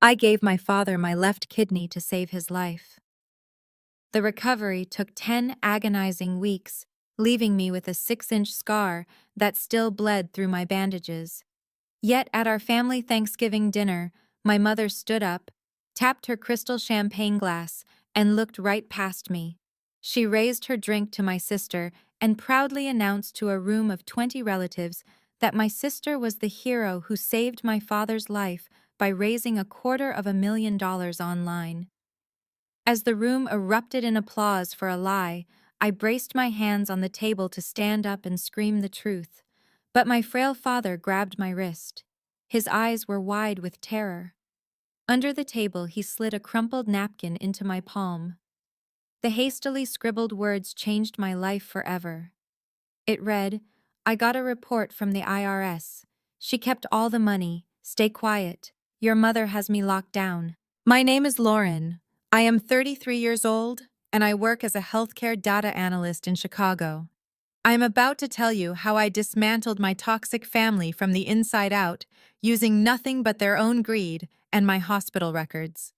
I gave my father my left kidney to save his life. The recovery took 10 agonizing weeks, leaving me with a 6-inch scar that still bled through my bandages. Yet at our family Thanksgiving dinner, my mother stood up, tapped her crystal champagne glass, and looked right past me. She raised her drink to my sister and proudly announced to a room of 20 relatives that my sister was the hero who saved my father's life by raising $250,000 online. As the room erupted in applause for a lie, I braced my hands on the table to stand up and scream the truth. But my frail father grabbed my wrist. His eyes were wide with terror. Under the table, he slid a crumpled napkin into my palm. The hastily scribbled words changed my life forever. It read, "I got a report from the IRS. She kept all the money. Stay quiet. Your mother has me locked down." My name is Lauren. I am 33 years old, and I work as a healthcare data analyst in Chicago. I am about to tell you how I dismantled my toxic family from the inside out, using nothing but their own greed and my hospital records.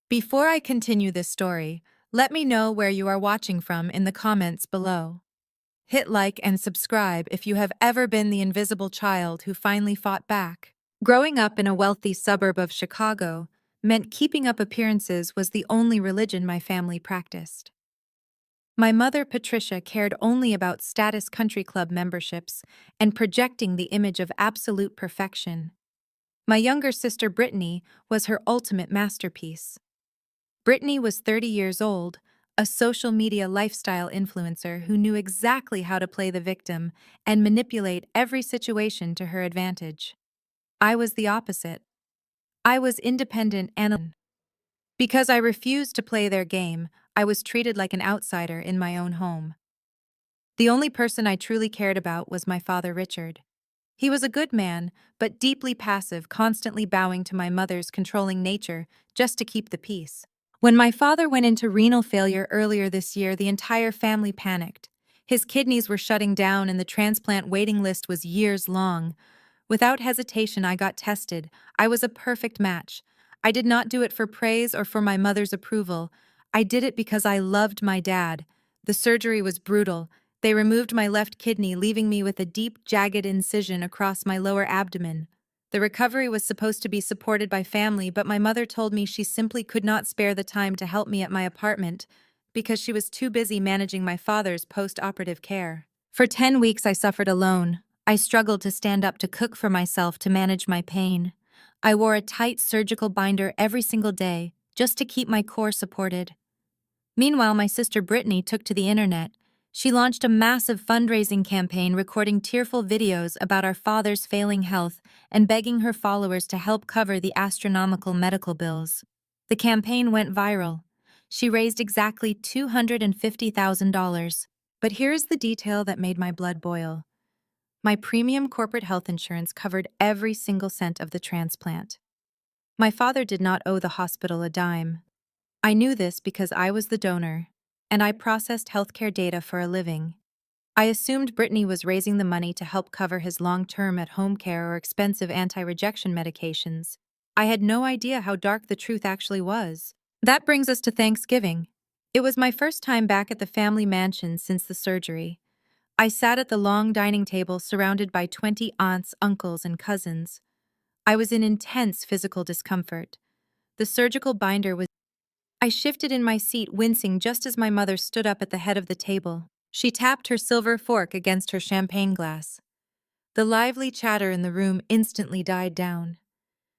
Before I continue this story, let me know where you are watching from in the comments below. Hit like and subscribe if you have ever been the invisible child who finally fought back. Growing up in a wealthy suburb of Chicago meant keeping up appearances was the only religion my family practiced. My mother, Patricia, cared only about status country club memberships and projecting the image of absolute perfection. My younger sister, Brittany, was her ultimate masterpiece. Brittany was 30 years old, a social media lifestyle influencer who knew exactly how to play the victim and manipulate every situation to her advantage. I was the opposite. I was independent and because I refused to play their game, I was treated like an outsider in my own home. The only person I truly cared about was my father, Richard. He was a good man, but deeply passive, constantly bowing to my mother's controlling nature just to keep the peace. When my father went into renal failure earlier this year, the entire family panicked. His kidneys were shutting down and the transplant waiting list was years long. Without hesitation, I got tested. I was a perfect match. I did not do it for praise or for my mother's approval. I did it because I loved my dad. The surgery was brutal. They removed my left kidney, leaving me with a deep, jagged incision across my lower abdomen. The recovery was supposed to be supported by family, but my mother told me she simply could not spare the time to help me at my apartment because she was too busy managing my father's post-operative care. For 10 weeks, I suffered alone. I struggled to stand up to cook for myself to manage my pain. I wore a tight surgical binder every single day just to keep my core supported. Meanwhile, my sister Brittany took to the internet. She launched a massive fundraising campaign recording tearful videos about our father's failing health and begging her followers to help cover the astronomical medical bills. The campaign went viral. She raised exactly $250,000. But here's the detail that made my blood boil. My premium corporate health insurance covered every single cent of the transplant. My father did not owe the hospital a dime. I knew this because I was the donor, and I processed healthcare data for a living. I assumed Brittany was raising the money to help cover his long-term at-home care or expensive anti-rejection medications. I had no idea how dark the truth actually was. That brings us to Thanksgiving. It was my first time back at the family mansion since the surgery. I sat at the long dining table surrounded by 20 aunts, uncles, and cousins. I was in intense physical discomfort. The surgical binder was I shifted in my seat, wincing just as my mother stood up at the head of the table. She tapped her silver fork against her champagne glass. The lively chatter in the room instantly died down.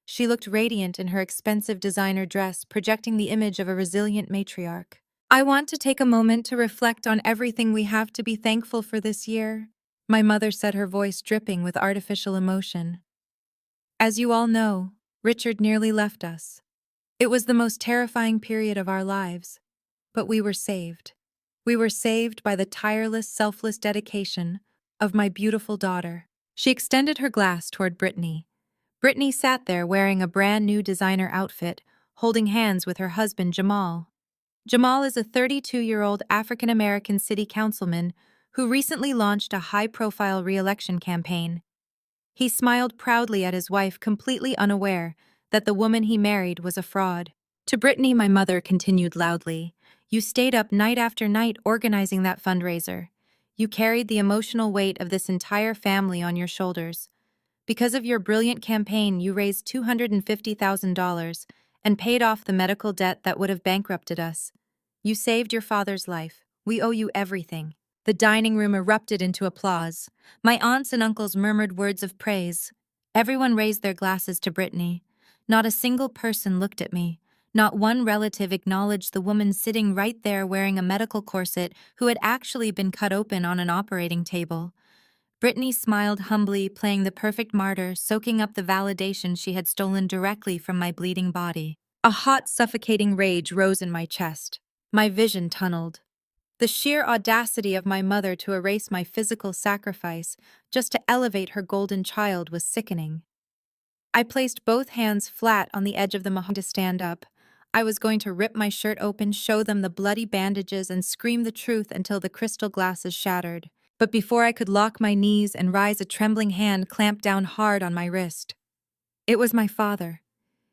She looked radiant in her expensive designer dress, projecting the image of a resilient matriarch. I want to take a moment to reflect on everything we have to be thankful for this year, my mother said, her voice dripping with artificial emotion. As you all know, Richard nearly left us. It was the most terrifying period of our lives, but we were saved. We were saved by the tireless, selfless dedication of my beautiful daughter. She extended her glass toward Brittany. Brittany sat there wearing a brand new designer outfit, holding hands with her husband, Jamal. Jamal is a 32-year-old African-American city councilman who recently launched a high-profile re-election campaign. He smiled proudly at his wife, completely unaware that the woman he married was a fraud. To Brittany, my mother continued loudly, "You stayed up night after night organizing that fundraiser. You carried the emotional weight of this entire family on your shoulders. Because of your brilliant campaign, you raised $250,000 and paid off the medical debt that would have bankrupted us. You saved your father's life. We owe you everything." The dining room erupted into applause. My aunts and uncles murmured words of praise. Everyone raised their glasses to Brittany. Not a single person looked at me. Not one relative acknowledged the woman sitting right there wearing a medical corset who had actually been cut open on an operating table. Brittany smiled humbly, playing the perfect martyr, soaking up the validation she had stolen directly from my bleeding body. A hot, suffocating rage rose in my chest. My vision tunneled. The sheer audacity of my mother to erase my physical sacrifice just to elevate her golden child was sickening. I placed both hands flat on the edge of the mahogany to stand up. I was going to rip my shirt open, show them the bloody bandages, and scream the truth until the crystal glasses shattered. But before I could lock my knees and rise, a trembling hand clamped down hard on my wrist. It was my father.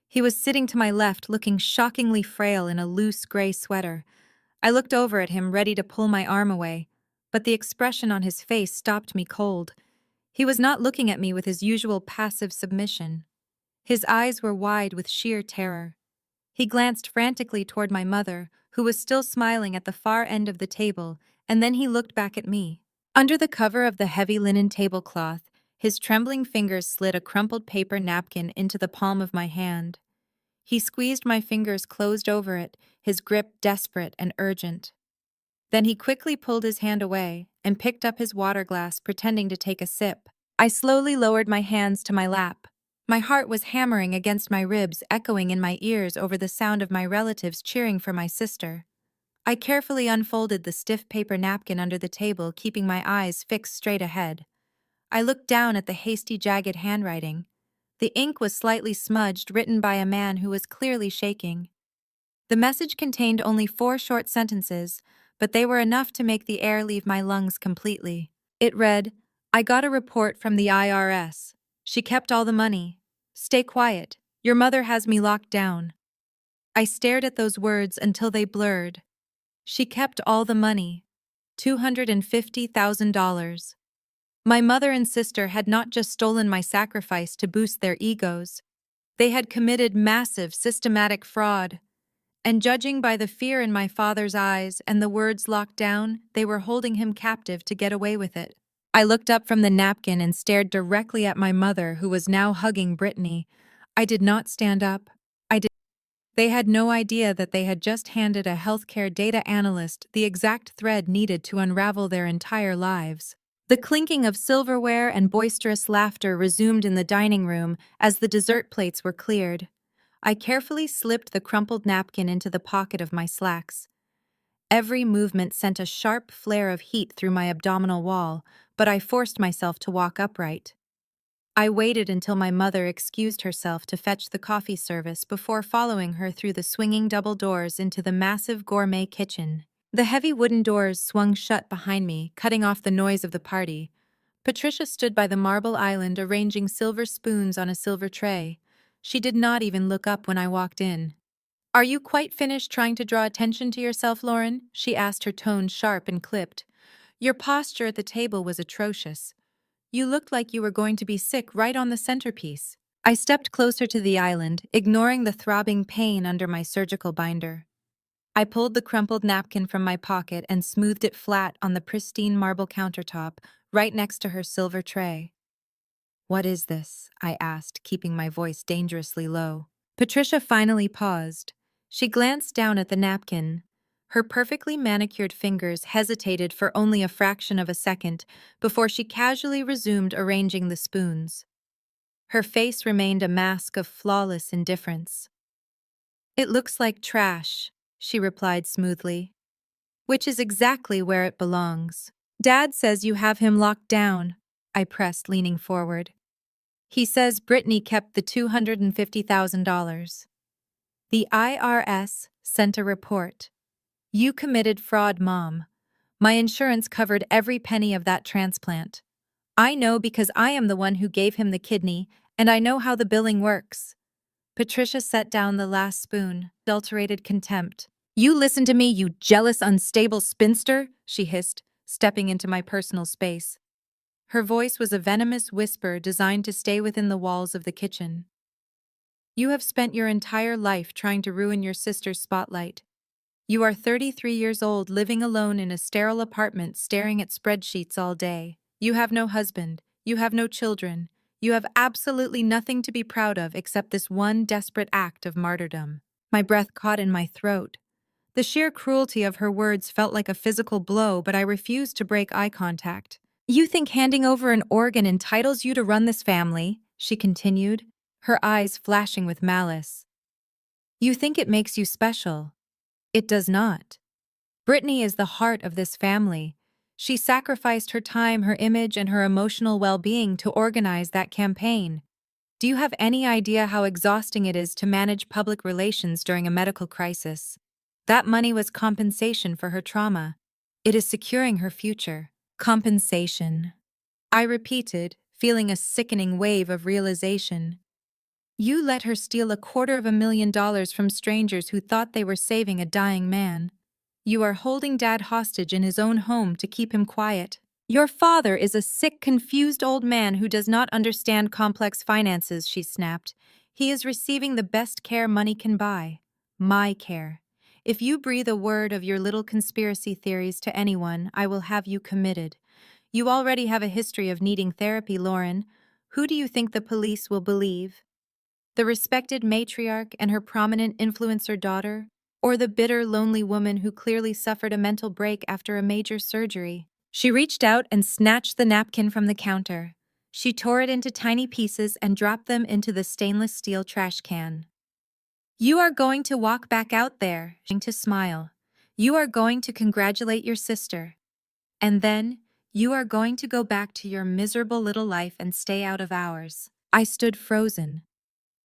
He was sitting to my left, looking shockingly frail in a loose gray sweater. I looked over at him, ready to pull my arm away, but the expression on his face stopped me cold. He was not looking at me with his usual passive submission. His eyes were wide with sheer terror. He glanced frantically toward my mother, who was still smiling at the far end of the table, and then he looked back at me. Under the cover of the heavy linen tablecloth, his trembling fingers slid a crumpled paper napkin into the palm of my hand. He squeezed my fingers closed over it, his grip desperate and urgent. Then he quickly pulled his hand away and picked up his water glass, pretending to take a sip. I slowly lowered my hands to my lap. My heart was hammering against my ribs, echoing in my ears over the sound of my relatives cheering for my sister. I carefully unfolded the stiff paper napkin under the table, keeping my eyes fixed straight ahead. I looked down at the hasty, jagged handwriting. The ink was slightly smudged, written by a man who was clearly shaking. The message contained only 4 short sentences, but they were enough to make the air leave my lungs completely. It read, "I got a report from the IRS. She kept all the money. Stay quiet. Your mother has me locked down." I stared at those words until they blurred. She kept all the money. $250,000. My mother and sister had not just stolen my sacrifice to boost their egos. They had committed massive, systematic fraud. And judging by the fear in my father's eyes and the words locked down, they were holding him captive to get away with it. I looked up from the napkin and stared directly at my mother, who was now hugging Brittany. I did not stand up. They had no idea that they had just handed a healthcare data analyst the exact thread needed to unravel their entire lives. The clinking of silverware and boisterous laughter resumed in the dining room as the dessert plates were cleared. I carefully slipped the crumpled napkin into the pocket of my slacks. Every movement sent a sharp flare of heat through my abdominal wall, but I forced myself to walk upright. I waited until my mother excused herself to fetch the coffee service before following her through the swinging double doors into the massive gourmet kitchen. The heavy wooden doors swung shut behind me, cutting off the noise of the party. Patricia stood by the marble island arranging silver spoons on a silver tray. She did not even look up when I walked in. "Are you quite finished trying to draw attention to yourself, Lauren?" she asked, her tone sharp and clipped. "Your posture at the table was atrocious. You looked like you were going to be sick right on the centerpiece." I stepped closer to the island, ignoring the throbbing pain under my surgical binder. I pulled the crumpled napkin from my pocket and smoothed it flat on the pristine marble countertop, right next to her silver tray. "What is this?" I asked, keeping my voice dangerously low. Patricia finally paused. She glanced down at the napkin. Her perfectly manicured fingers hesitated for only a fraction of a second before she casually resumed arranging the spoons. Her face remained a mask of flawless indifference. "It looks like trash," she replied smoothly. "Which is exactly where it belongs." "Dad says you have him locked down," I pressed, leaning forward. "He says Brittany kept the $250,000. The IRS sent a report. You committed fraud, Mom. My insurance covered every penny of that transplant. I know because I am the one who gave him the kidney, and I know how the billing works. Patricia set down the last spoon, adulterated contempt. "You listen to me, you jealous, unstable spinster," she hissed, stepping into my personal space. Her voice was a venomous whisper designed to stay within the walls of the kitchen. "You have spent your entire life trying to ruin your sister's spotlight. You are 33 years old, living alone in a sterile apartment, staring at spreadsheets all day. You have no husband. You have no children. You have absolutely nothing to be proud of except this one desperate act of martyrdom." My breath caught in my throat. The sheer cruelty of her words felt like a physical blow, but I refused to break eye contact. "You think handing over an organ entitles you to run this family?" she continued, her eyes flashing with malice. "You think it makes you special. It does not. Brittany is the heart of this family. She sacrificed her time, her image, and her emotional well-being to organize that campaign. Do you have any idea how exhausting it is to manage public relations during a medical crisis? That money was compensation for her trauma. It is securing her future." Compensation, I repeated, feeling a sickening wave of realization. "You let her steal $250,000 from strangers who thought they were saving a dying man. You are holding Dad hostage in his own home to keep him quiet. Your father is a sick, confused old man who does not understand complex finances," she snapped. "He is receiving the best care money can buy. My care. If you breathe a word of your little conspiracy theories to anyone, I will have you committed. You already have a history of needing therapy, Lauren. Who do you think the police will believe? The respected matriarch and her prominent influencer daughter? Or the bitter, lonely woman who clearly suffered a mental break after a major surgery?" She reached out and snatched the napkin from the counter. She tore it into tiny pieces and dropped them into the stainless steel trash can. "You are going to walk back out there," to smile. "You are going to congratulate your sister. And then, you are going to go back to your miserable little life and stay out of ours." I stood frozen.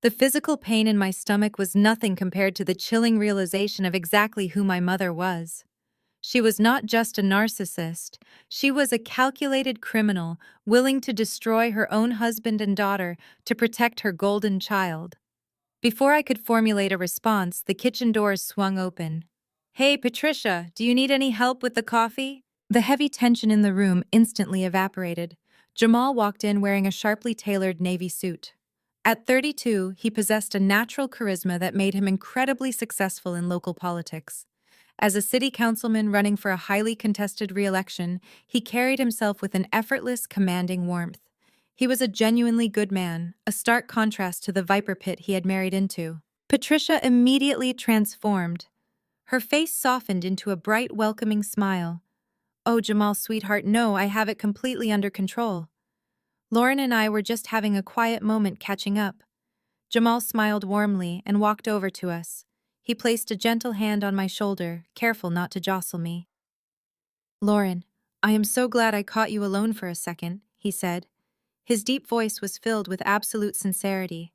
The physical pain in my stomach was nothing compared to the chilling realization of exactly who my mother was. She was not just a narcissist, she was a calculated criminal, willing to destroy her own husband and daughter to protect her golden child. Before I could formulate a response, the kitchen doors swung open. "Hey, Patricia, do you need any help with the coffee?" The heavy tension in the room instantly evaporated. Jamal walked in wearing a sharply tailored navy suit. At 32, he possessed a natural charisma that made him incredibly successful in local politics. As a city councilman running for a highly contested re-election, he carried himself with an effortless, commanding warmth. He was a genuinely good man, a stark contrast to the viper pit he had married into. Patricia immediately transformed. Her face softened into a bright, welcoming smile. "Oh, Jamal, sweetheart, no, I have it completely under control. Lauren and I were just having a quiet moment catching up." Jamal smiled warmly and walked over to us. He placed a gentle hand on my shoulder, careful not to jostle me. "Lauren, I am so glad I caught you alone for a second," he said. His deep voice was filled with absolute sincerity.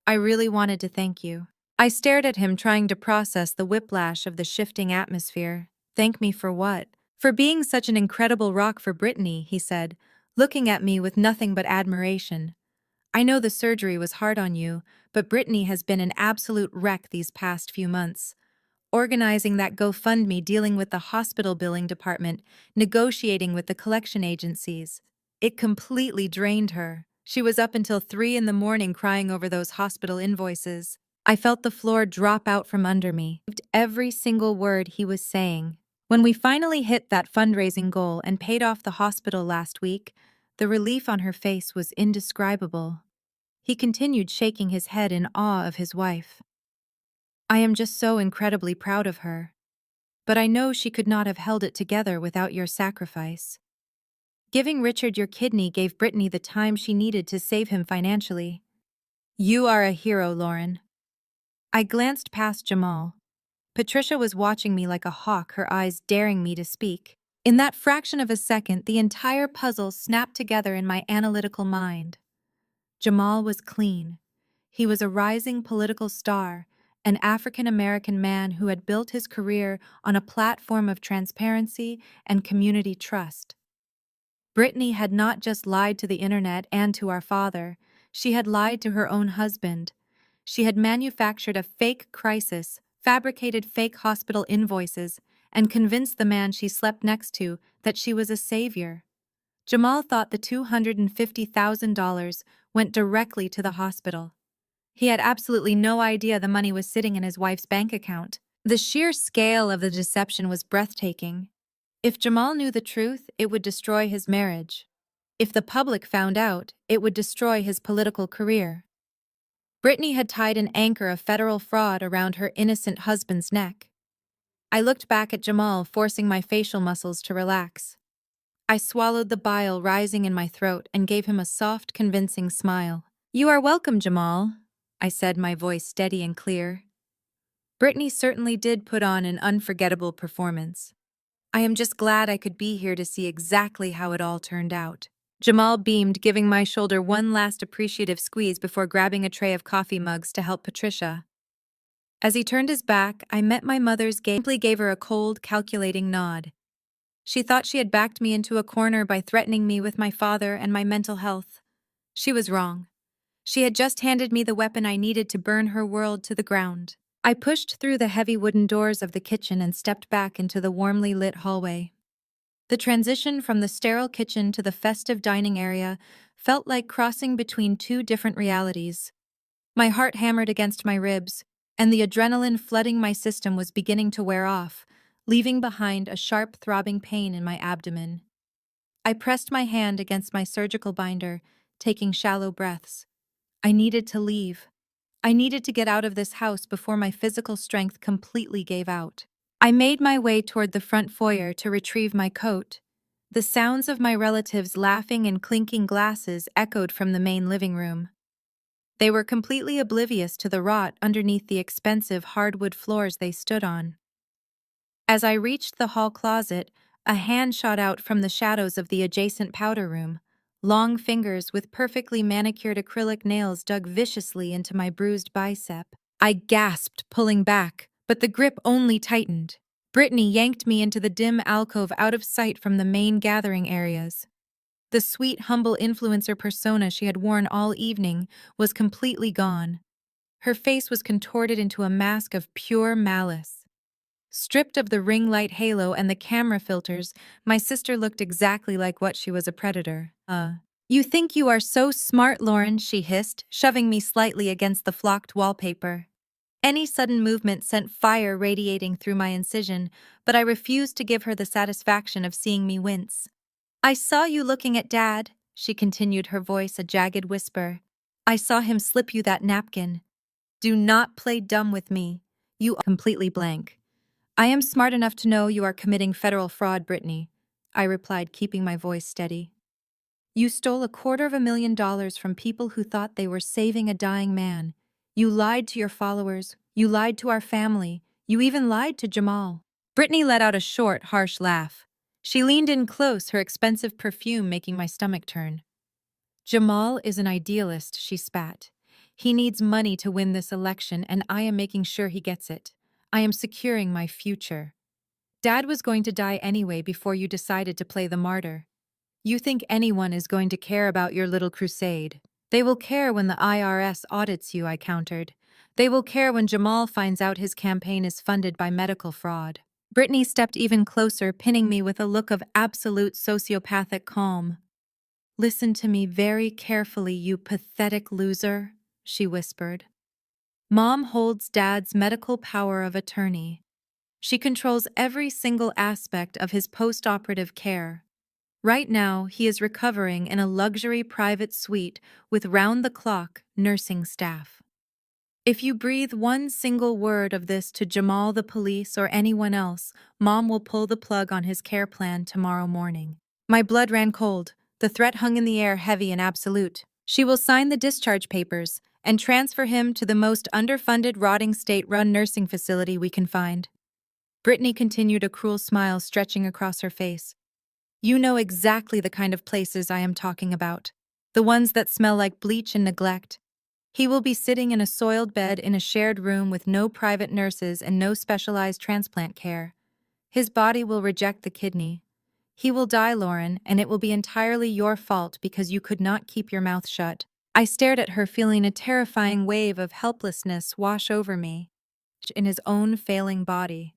"I really wanted to thank you." I stared at him, trying to process the whiplash of the shifting atmosphere. "Thank me for what?" "For being such an incredible rock for Brittany," he said, looking at me with nothing but admiration. "I know the surgery was hard on you, but Brittany has been an absolute wreck these past few months. Organizing that GoFundMe, dealing with the hospital billing department, negotiating with the collection agencies. It completely drained her. She was up until 3 in the morning crying over those hospital invoices." I felt the floor drop out from under me. Every single word he was saying. When we finally hit that fundraising goal and paid off the hospital last week, the relief on her face was indescribable. He continued, shaking his head in awe of his wife. "I am just so incredibly proud of her. But I know she could not have held it together without your sacrifice. Giving Richard your kidney gave Brittany the time she needed to save him financially. You are a hero, Lauren." I glanced past Jamal. Patricia was watching me like a hawk, her eyes daring me to speak. In that fraction of a second, the entire puzzle snapped together in my analytical mind. Jamal was clean. He was a rising political star, an African-American man who had built his career on a platform of transparency and community trust. Brittany had not just lied to the internet and to our father, she had lied to her own husband. She had manufactured a fake crisis, fabricated fake hospital invoices, and convinced the man she slept next to that she was a savior. Jamal thought the $250,000 went directly to the hospital. He had absolutely no idea the money was sitting in his wife's bank account. The sheer scale of the deception was breathtaking. If Jamal knew the truth, it would destroy his marriage. If the public found out, it would destroy his political career. Brittany had tied an anchor of federal fraud around her innocent husband's neck. I looked back at Jamal, forcing my facial muscles to relax. I swallowed the bile rising in my throat and gave him a soft, convincing smile. "You are welcome, Jamal," I said, my voice steady and clear. Brittany certainly did put on an unforgettable performance. I am just glad I could be here to see exactly how it all turned out. Jamal beamed, giving my shoulder one last appreciative squeeze before grabbing a tray of coffee mugs to help Patricia. As he turned his back, I met my mother's gaze, simply gave her a cold, calculating nod. She thought she had backed me into a corner by threatening me with my father and my mental health. She was wrong. She had just handed me the weapon I needed to burn her world to the ground. I pushed through the heavy wooden doors of the kitchen and stepped back into the warmly lit hallway. The transition from the sterile kitchen to the festive dining area felt like crossing between two different realities. My heart hammered against my ribs, and the adrenaline flooding my system was beginning to wear off, leaving behind a sharp, throbbing pain in my abdomen. I pressed my hand against my surgical binder, taking shallow breaths. I needed to leave. I needed to get out of this house before my physical strength completely gave out. I made my way toward the front foyer to retrieve my coat. The sounds of my relatives laughing and clinking glasses echoed from the main living room. They were completely oblivious to the rot underneath the expensive hardwood floors they stood on. As I reached the hall closet, a hand shot out from the shadows of the adjacent powder room. Long fingers with perfectly manicured acrylic nails dug viciously into my bruised bicep. I gasped, pulling back, but the grip only tightened. Brittany yanked me into the dim alcove out of sight from the main gathering areas. The sweet, humble influencer persona she had worn all evening was completely gone. Her face was contorted into a mask of pure malice. Stripped of the ring light halo and the camera filters, my sister looked exactly like what she was, a predator. You think you are so smart, Lauren," she hissed, shoving me slightly against the flocked wallpaper. Any sudden movement sent fire radiating through my incision, but I refused to give her the satisfaction of seeing me wince. "I saw you looking at Dad," she continued, her voice a jagged whisper. "I saw him slip you that napkin. Do not play dumb with me. You are completely blank." "I am smart enough to know you are committing federal fraud, Brittany," I replied, keeping my voice steady. "You stole $250,000 from people who thought they were saving a dying man. You lied to your followers, you lied to our family, you even lied to Jamal." Brittany let out a short, harsh laugh. She leaned in close, her expensive perfume making my stomach turn. "Jamal is an idealist," she spat. "He needs money to win this election, and I am making sure he gets it. I am securing my future. Dad was going to die anyway before you decided to play the martyr. You think anyone is going to care about your little crusade? They will care when the IRS audits you," I countered. "They will care when Jamal finds out his campaign is funded by medical fraud." Brittany stepped even closer, pinning me with a look of absolute sociopathic calm. "Listen to me very carefully, you pathetic loser," she whispered. "Mom holds Dad's medical power of attorney. She controls every single aspect of his post-operative care. Right now, he is recovering in a luxury private suite with round-the-clock nursing staff. If you breathe one single word of this to Jamal, the police, or anyone else, Mom will pull the plug on his care plan tomorrow morning." My blood ran cold. The threat hung in the air, heavy and absolute. "She will sign the discharge papers and transfer him to the most underfunded, rotting state-run nursing facility we can find." Brittany continued, a cruel smile stretching across her face. "You know exactly the kind of places I am talking about. The ones that smell like bleach and neglect. He will be sitting in a soiled bed in a shared room with no private nurses and no specialized transplant care. His body will reject the kidney. He will die, Lauren, and it will be entirely your fault because you could not keep your mouth shut." I stared at her, feeling a terrifying wave of helplessness wash over me in his own failing body.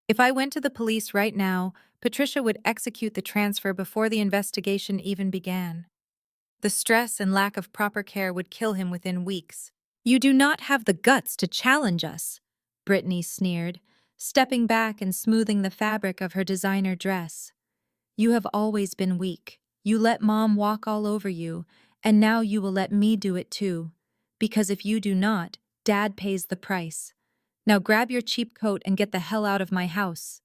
If I went to the police right now, Patricia would execute the transfer before the investigation even began. The stress and lack of proper care would kill him within weeks. You do not have the guts to challenge us, Brittany sneered, stepping back and smoothing the fabric of her designer dress. You have always been weak. You let Mom walk all over you, and now you will let me do it too. Because if you do not, Dad pays the price. Now grab your cheap coat and get the hell out of my house.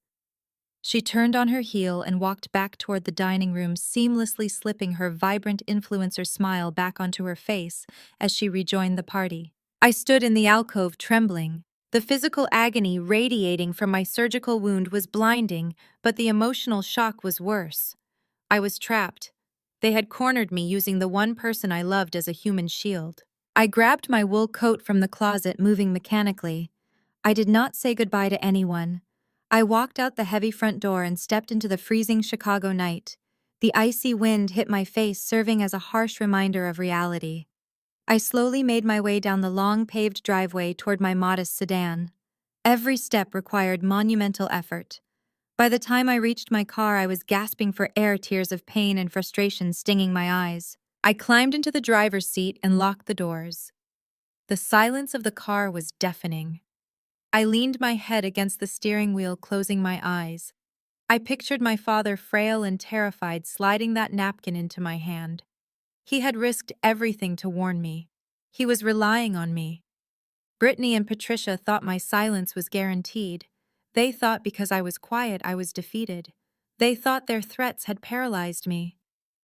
She turned on her heel and walked back toward the dining room, seamlessly slipping her vibrant influencer smile back onto her face as she rejoined the party. I stood in the alcove trembling. The physical agony radiating from my surgical wound was blinding, but the emotional shock was worse. I was trapped. They had cornered me using the one person I loved as a human shield. I grabbed my wool coat from the closet, moving mechanically. I did not say goodbye to anyone. I walked out the heavy front door and stepped into the freezing Chicago night. The icy wind hit my face, serving as a harsh reminder of reality. I slowly made my way down the long paved driveway toward my modest sedan. Every step required monumental effort. By the time I reached my car, I was gasping for air, tears of pain and frustration stinging my eyes. I climbed into the driver's seat and locked the doors. The silence of the car was deafening. I leaned my head against the steering wheel, closing my eyes. I pictured my father, frail and terrified, sliding that napkin into my hand. He had risked everything to warn me. He was relying on me. Brittany and Patricia thought my silence was guaranteed. They thought because I was quiet, I was defeated. They thought their threats had paralyzed me.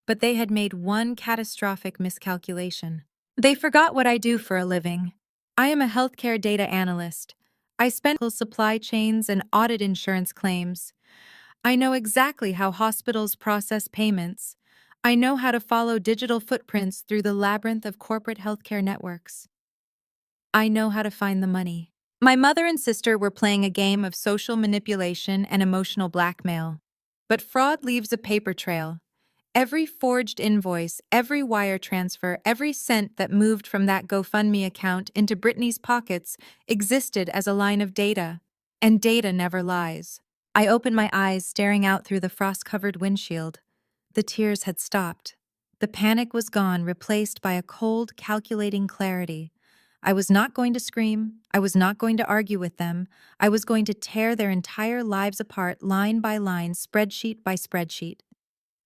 But they had made one catastrophic miscalculation. They forgot what I do for a living. I am a healthcare data analyst. I spend supply chains and audit insurance claims. I know exactly how hospitals process payments. I know how to follow digital footprints through the labyrinth of corporate healthcare networks. I know how to find the money. My mother and sister were playing a game of social manipulation and emotional blackmail. But fraud leaves a paper trail. Every forged invoice, every wire transfer, every cent that moved from that GoFundMe account into Brittany's pockets existed as a line of data. And data never lies. I opened my eyes, staring out through the frost-covered windshield. The tears had stopped. The panic was gone, replaced by a cold, calculating clarity. I was not going to scream. I was not going to argue with them. I was going to tear their entire lives apart, line by line, spreadsheet by spreadsheet.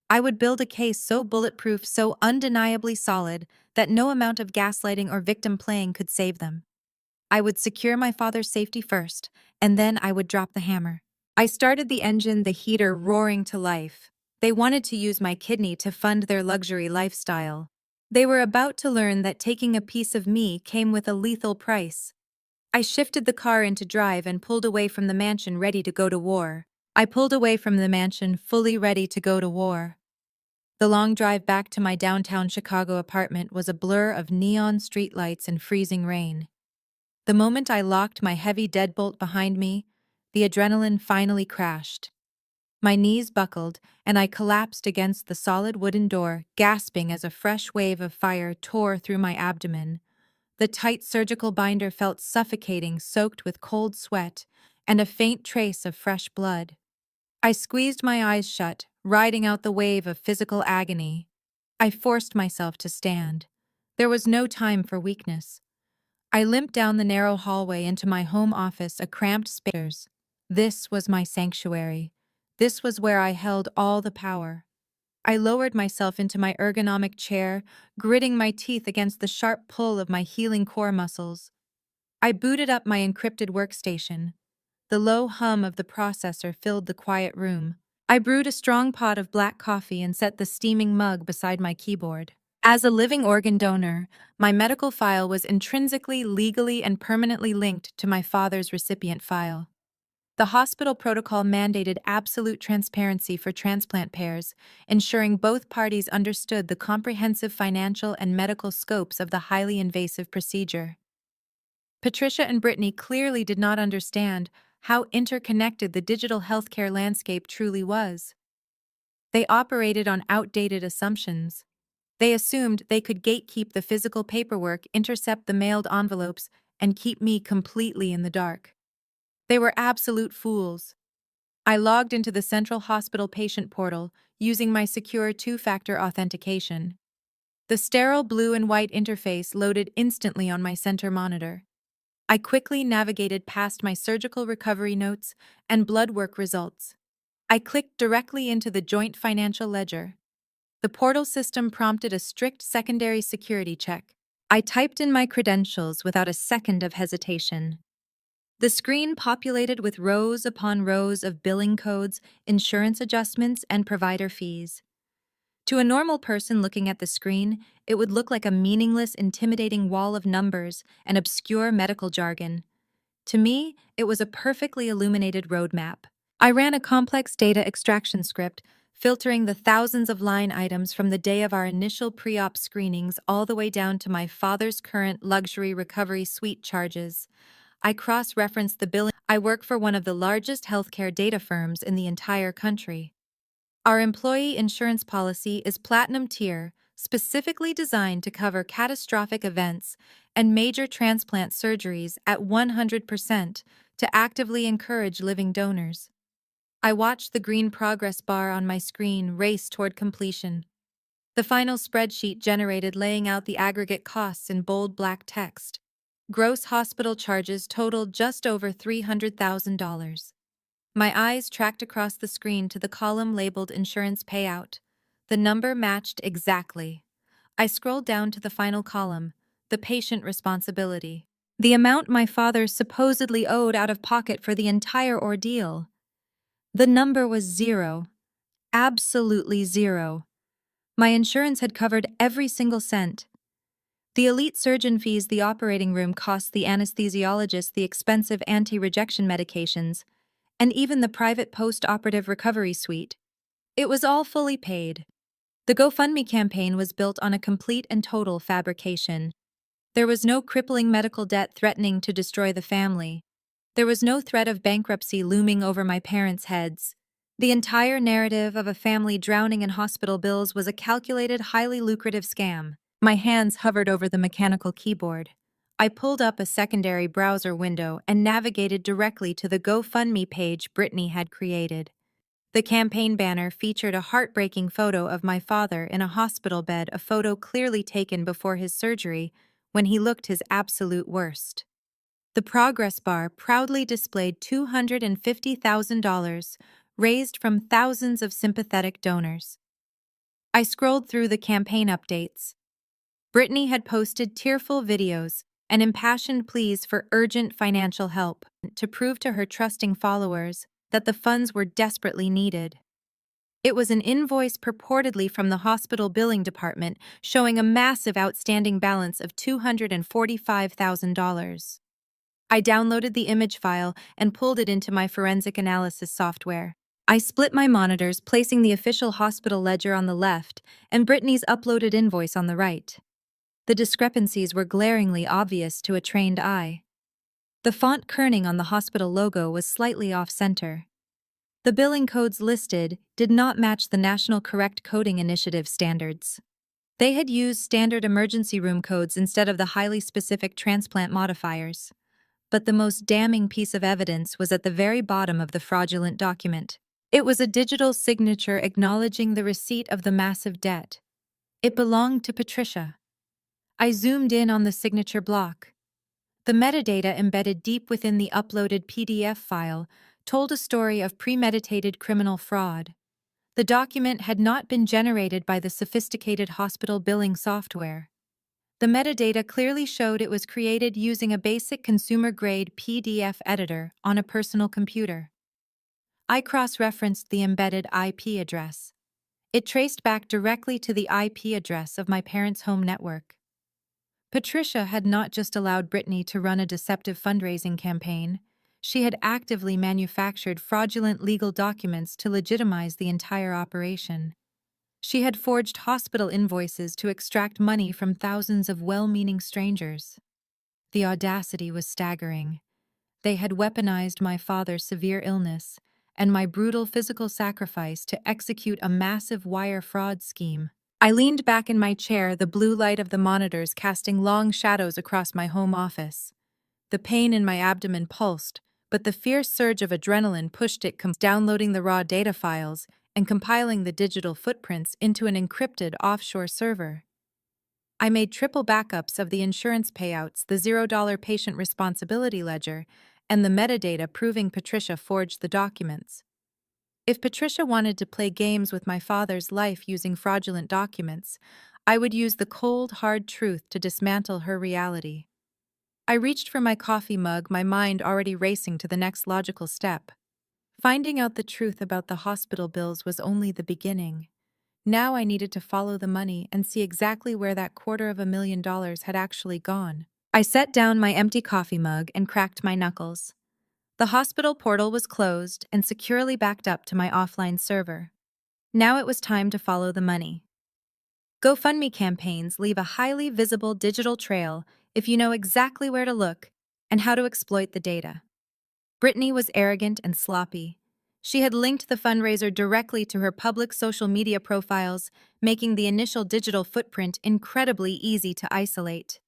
I would build a case so bulletproof, so undeniably solid, that no amount of gaslighting or victim playing could save them. I would secure my father's safety first, and then I would drop the hammer. I started the engine, the heater roaring to life. They wanted to use my kidney to fund their luxury lifestyle. They were about to learn that taking a piece of me came with a lethal price. I shifted the car into drive and pulled away from the mansion, ready to go to war. I pulled away from the mansion, fully ready to go to war. The long drive back to my downtown Chicago apartment was a blur of neon streetlights and freezing rain. The moment I locked my heavy deadbolt behind me, the adrenaline finally crashed. My knees buckled, and I collapsed against the solid wooden door, gasping as a fresh wave of fire tore through my abdomen. The tight surgical binder felt suffocating, soaked with cold sweat, and a faint trace of fresh blood. I squeezed my eyes shut, riding out the wave of physical agony. I forced myself to stand. There was no time for weakness. I limped down the narrow hallway into my home office, a cramped space. This was my sanctuary. This was where I held all the power. I lowered myself into my ergonomic chair, gritting my teeth against the sharp pull of my healing core muscles. I booted up my encrypted workstation. The low hum of the processor filled the quiet room. I brewed a strong pot of black coffee and set the steaming mug beside my keyboard. As a living organ donor, my medical file was intrinsically, legally, and permanently linked to my father's recipient file. The hospital protocol mandated absolute transparency for transplant pairs, ensuring both parties understood the comprehensive financial and medical scopes of the highly invasive procedure. Patricia and Brittany clearly did not understand how interconnected the digital healthcare landscape truly was. They operated on outdated assumptions. They assumed they could gatekeep the physical paperwork, intercept the mailed envelopes, and keep me completely in the dark. They were absolute fools. I logged into the Central Hospital patient portal using my secure two-factor authentication. The sterile blue and white interface loaded instantly on my center monitor. I quickly navigated past my surgical recovery notes and blood work results. I clicked directly into the joint financial ledger. The portal system prompted a strict secondary security check. I typed in my credentials without a second of hesitation. The screen populated with rows upon rows of billing codes, insurance adjustments, and provider fees. To a normal person looking at the screen, it would look like a meaningless, intimidating wall of numbers and obscure medical jargon. To me, it was a perfectly illuminated roadmap. I ran a complex data extraction script, filtering the thousands of line items from the day of our initial pre-op screenings all the way down to my father's current luxury recovery suite charges. I cross-referenced the billing. I work for one of the largest healthcare data firms in the entire country. Our employee insurance policy is platinum tier, specifically designed to cover catastrophic events and major transplant surgeries at 100% to actively encourage living donors. I watched the green progress bar on my screen race toward completion. The final spreadsheet generated, laying out the aggregate costs in bold black text. Gross hospital charges totaled just over $300,000. My eyes tracked across the screen to the column labeled Insurance Payout. The number matched exactly. I scrolled down to the final column, the Patient Responsibility. The amount my father supposedly owed out of pocket for the entire ordeal. The number was zero. Absolutely zero. My insurance had covered every single cent. The elite surgeon fees the operating room cost, the anesthesiologist the expensive anti-rejection medications, and even the private post-operative recovery suite. It was all fully paid. The GoFundMe campaign was built on a complete and total fabrication. There was no crippling medical debt threatening to destroy the family. There was no threat of bankruptcy looming over my parents' heads. The entire narrative of a family drowning in hospital bills was a calculated, highly lucrative scam. My hands hovered over the mechanical keyboard. I pulled up a secondary browser window and navigated directly to the GoFundMe page Brittany had created. The campaign banner featured a heartbreaking photo of my father in a hospital bed, a photo clearly taken before his surgery when he looked his absolute worst. The progress bar proudly displayed $250,000 raised from thousands of sympathetic donors. I scrolled through the campaign updates. Brittany had posted tearful videos and impassioned pleas for urgent financial help to prove to her trusting followers that the funds were desperately needed. It was an invoice purportedly from the hospital billing department showing a massive outstanding balance of $245,000. I downloaded the image file and pulled it into my forensic analysis software. I split my monitors, placing the official hospital ledger on the left and Brittany's uploaded invoice on the right. The discrepancies were glaringly obvious to a trained eye. The font kerning on the hospital logo was slightly off-center. The billing codes listed did not match the National Correct Coding Initiative standards. They had used standard emergency room codes instead of the highly specific transplant modifiers. But the most damning piece of evidence was at the very bottom of the fraudulent document. It was a digital signature acknowledging the receipt of the massive debt. It belonged to Patricia. I zoomed in on the signature block. The metadata embedded deep within the uploaded PDF file told a story of premeditated criminal fraud. The document had not been generated by the sophisticated hospital billing software. The metadata clearly showed it was created using a basic consumer-grade PDF editor on a personal computer. I cross-referenced the embedded IP address. It traced back directly to the IP address of my parents' home network. Patricia had not just allowed Brittany to run a deceptive fundraising campaign. She had actively manufactured fraudulent legal documents to legitimize the entire operation. She had forged hospital invoices to extract money from thousands of well-meaning strangers. The audacity was staggering. They had weaponized my father's severe illness and my brutal physical sacrifice to execute a massive wire fraud scheme. I leaned back in my chair, the blue light of the monitors casting long shadows across my home office. The pain in my abdomen pulsed, but the fierce surge of adrenaline pushed it, downloading the raw data files and compiling the digital footprints into an encrypted offshore server. I made triple backups of the insurance payouts, the $0 patient responsibility ledger, and the metadata proving Patricia forged the documents. If Patricia wanted to play games with my father's life using fraudulent documents, I would use the cold, hard truth to dismantle her reality. I reached for my coffee mug, my mind already racing to the next logical step. Finding out the truth about the hospital bills was only the beginning. Now I needed to follow the money and see exactly where that $250,000 had actually gone. I set down my empty coffee mug and cracked my knuckles. The hospital portal was closed and securely backed up to my offline server. Now it was time to follow the money. GoFundMe campaigns leave a highly visible digital trail if you know exactly where to look and how to exploit the data. Brittany was arrogant and sloppy. She had linked the fundraiser directly to her public social media profiles, making the initial digital footprint incredibly easy to isolate.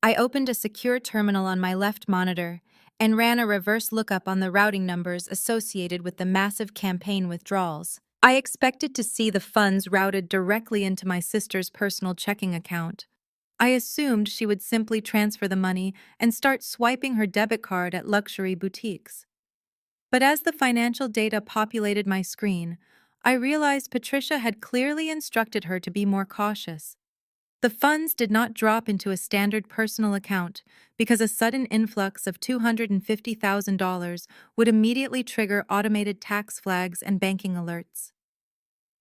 I opened a secure terminal on my left monitor and ran a reverse lookup on the routing numbers associated with the massive campaign withdrawals. I expected to see the funds routed directly into my sister's personal checking account. I assumed she would simply transfer the money and start swiping her debit card at luxury boutiques. But as the financial data populated my screen, I realized Patricia had clearly instructed her to be more cautious. The funds did not drop into a standard personal account because a sudden influx of $250,000 would immediately trigger automated tax flags and banking alerts.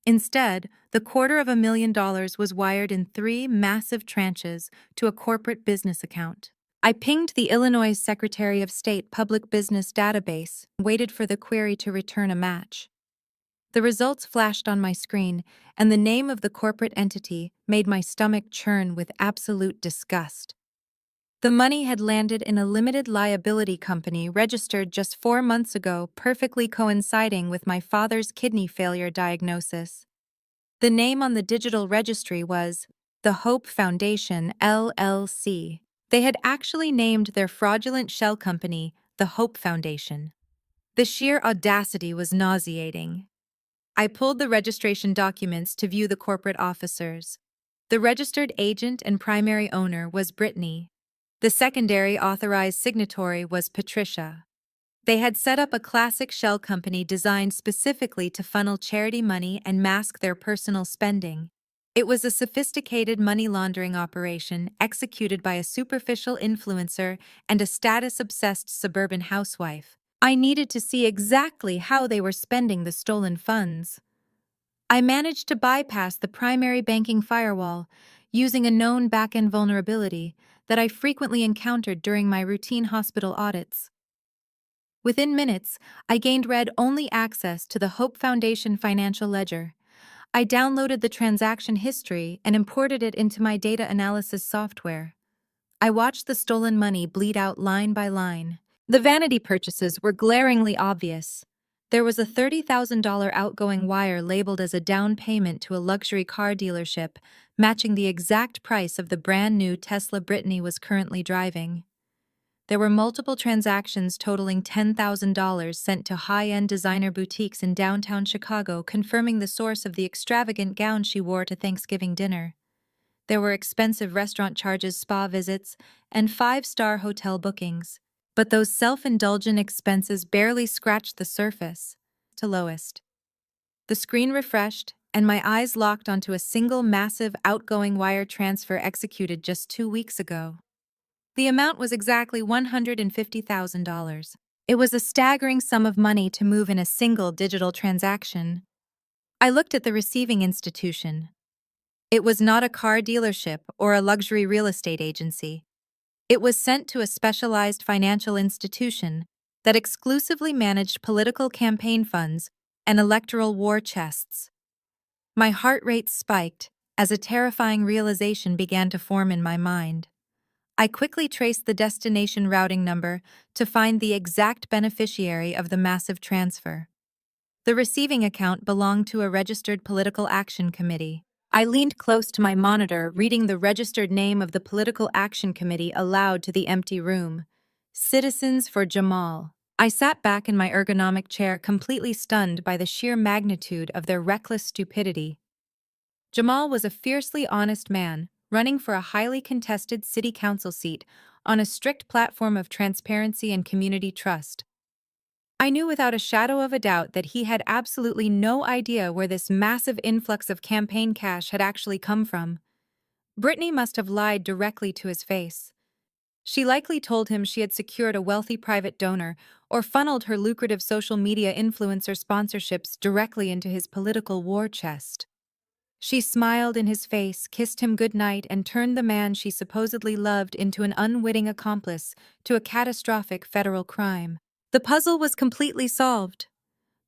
Instead, the $250,000 was wired in 3 massive tranches to a corporate business account. I pinged the Illinois Secretary of State Public Business Database and waited for the query to return a match. The results flashed on my screen, and the name of the corporate entity made my stomach churn with absolute disgust. The money had landed in a limited liability company registered just 4 months ago, perfectly coinciding with my father's kidney failure diagnosis. The name on the digital registry was the Hope Foundation, LLC. They had actually named their fraudulent shell company the Hope Foundation. The sheer audacity was nauseating. I pulled the registration documents to view the corporate officers. The registered agent and primary owner was Brittany. The secondary authorized signatory was Patricia. They had set up a classic shell company designed specifically to funnel charity money and mask their personal spending. It was a sophisticated money laundering operation executed by a superficial influencer and a status-obsessed suburban housewife. I needed to see exactly how they were spending the stolen funds. I managed to bypass the primary banking firewall using a known back-end vulnerability that I frequently encountered during my routine hospital audits. Within minutes, I gained read-only access to the Hope Foundation financial ledger. I downloaded the transaction history and imported it into my data analysis software. I watched the stolen money bleed out line by line. The vanity purchases were glaringly obvious. There was a $30,000 outgoing wire labeled as a down payment to a luxury car dealership, matching the exact price of the brand-new Tesla Brittany was currently driving. There were multiple transactions totaling $10,000 sent to high-end designer boutiques in downtown Chicago, confirming the source of the extravagant gown she wore to Thanksgiving dinner. There were expensive restaurant charges, spa visits, and 5-star hotel bookings. But those self-indulgent expenses barely scratched the surface. To lowest. The screen refreshed, and my eyes locked onto a single massive outgoing wire transfer executed just 2 weeks ago. The amount was exactly $150,000. It was a staggering sum of money to move in a single digital transaction. I looked at the receiving institution. It was not a car dealership or a luxury real estate agency. It was sent to a specialized financial institution that exclusively managed political campaign funds and electoral war chests. My heart rate spiked as a terrifying realization began to form in my mind. I quickly traced the destination routing number to find the exact beneficiary of the massive transfer. The receiving account belonged to a registered political action committee. I leaned close to my monitor, reading the registered name of the Political Action Committee aloud to the empty room. Citizens for Jamal. I sat back in my ergonomic chair, completely stunned by the sheer magnitude of their reckless stupidity. Jamal was a fiercely honest man, running for a highly contested city council seat on a strict platform of transparency and community trust. I knew without a shadow of a doubt that he had absolutely no idea where this massive influx of campaign cash had actually come from. Brittany must have lied directly to his face. She likely told him she had secured a wealthy private donor or funneled her lucrative social media influencer sponsorships directly into his political war chest. She smiled in his face, kissed him goodnight, and turned the man she supposedly loved into an unwitting accomplice to a catastrophic federal crime. The puzzle was completely solved.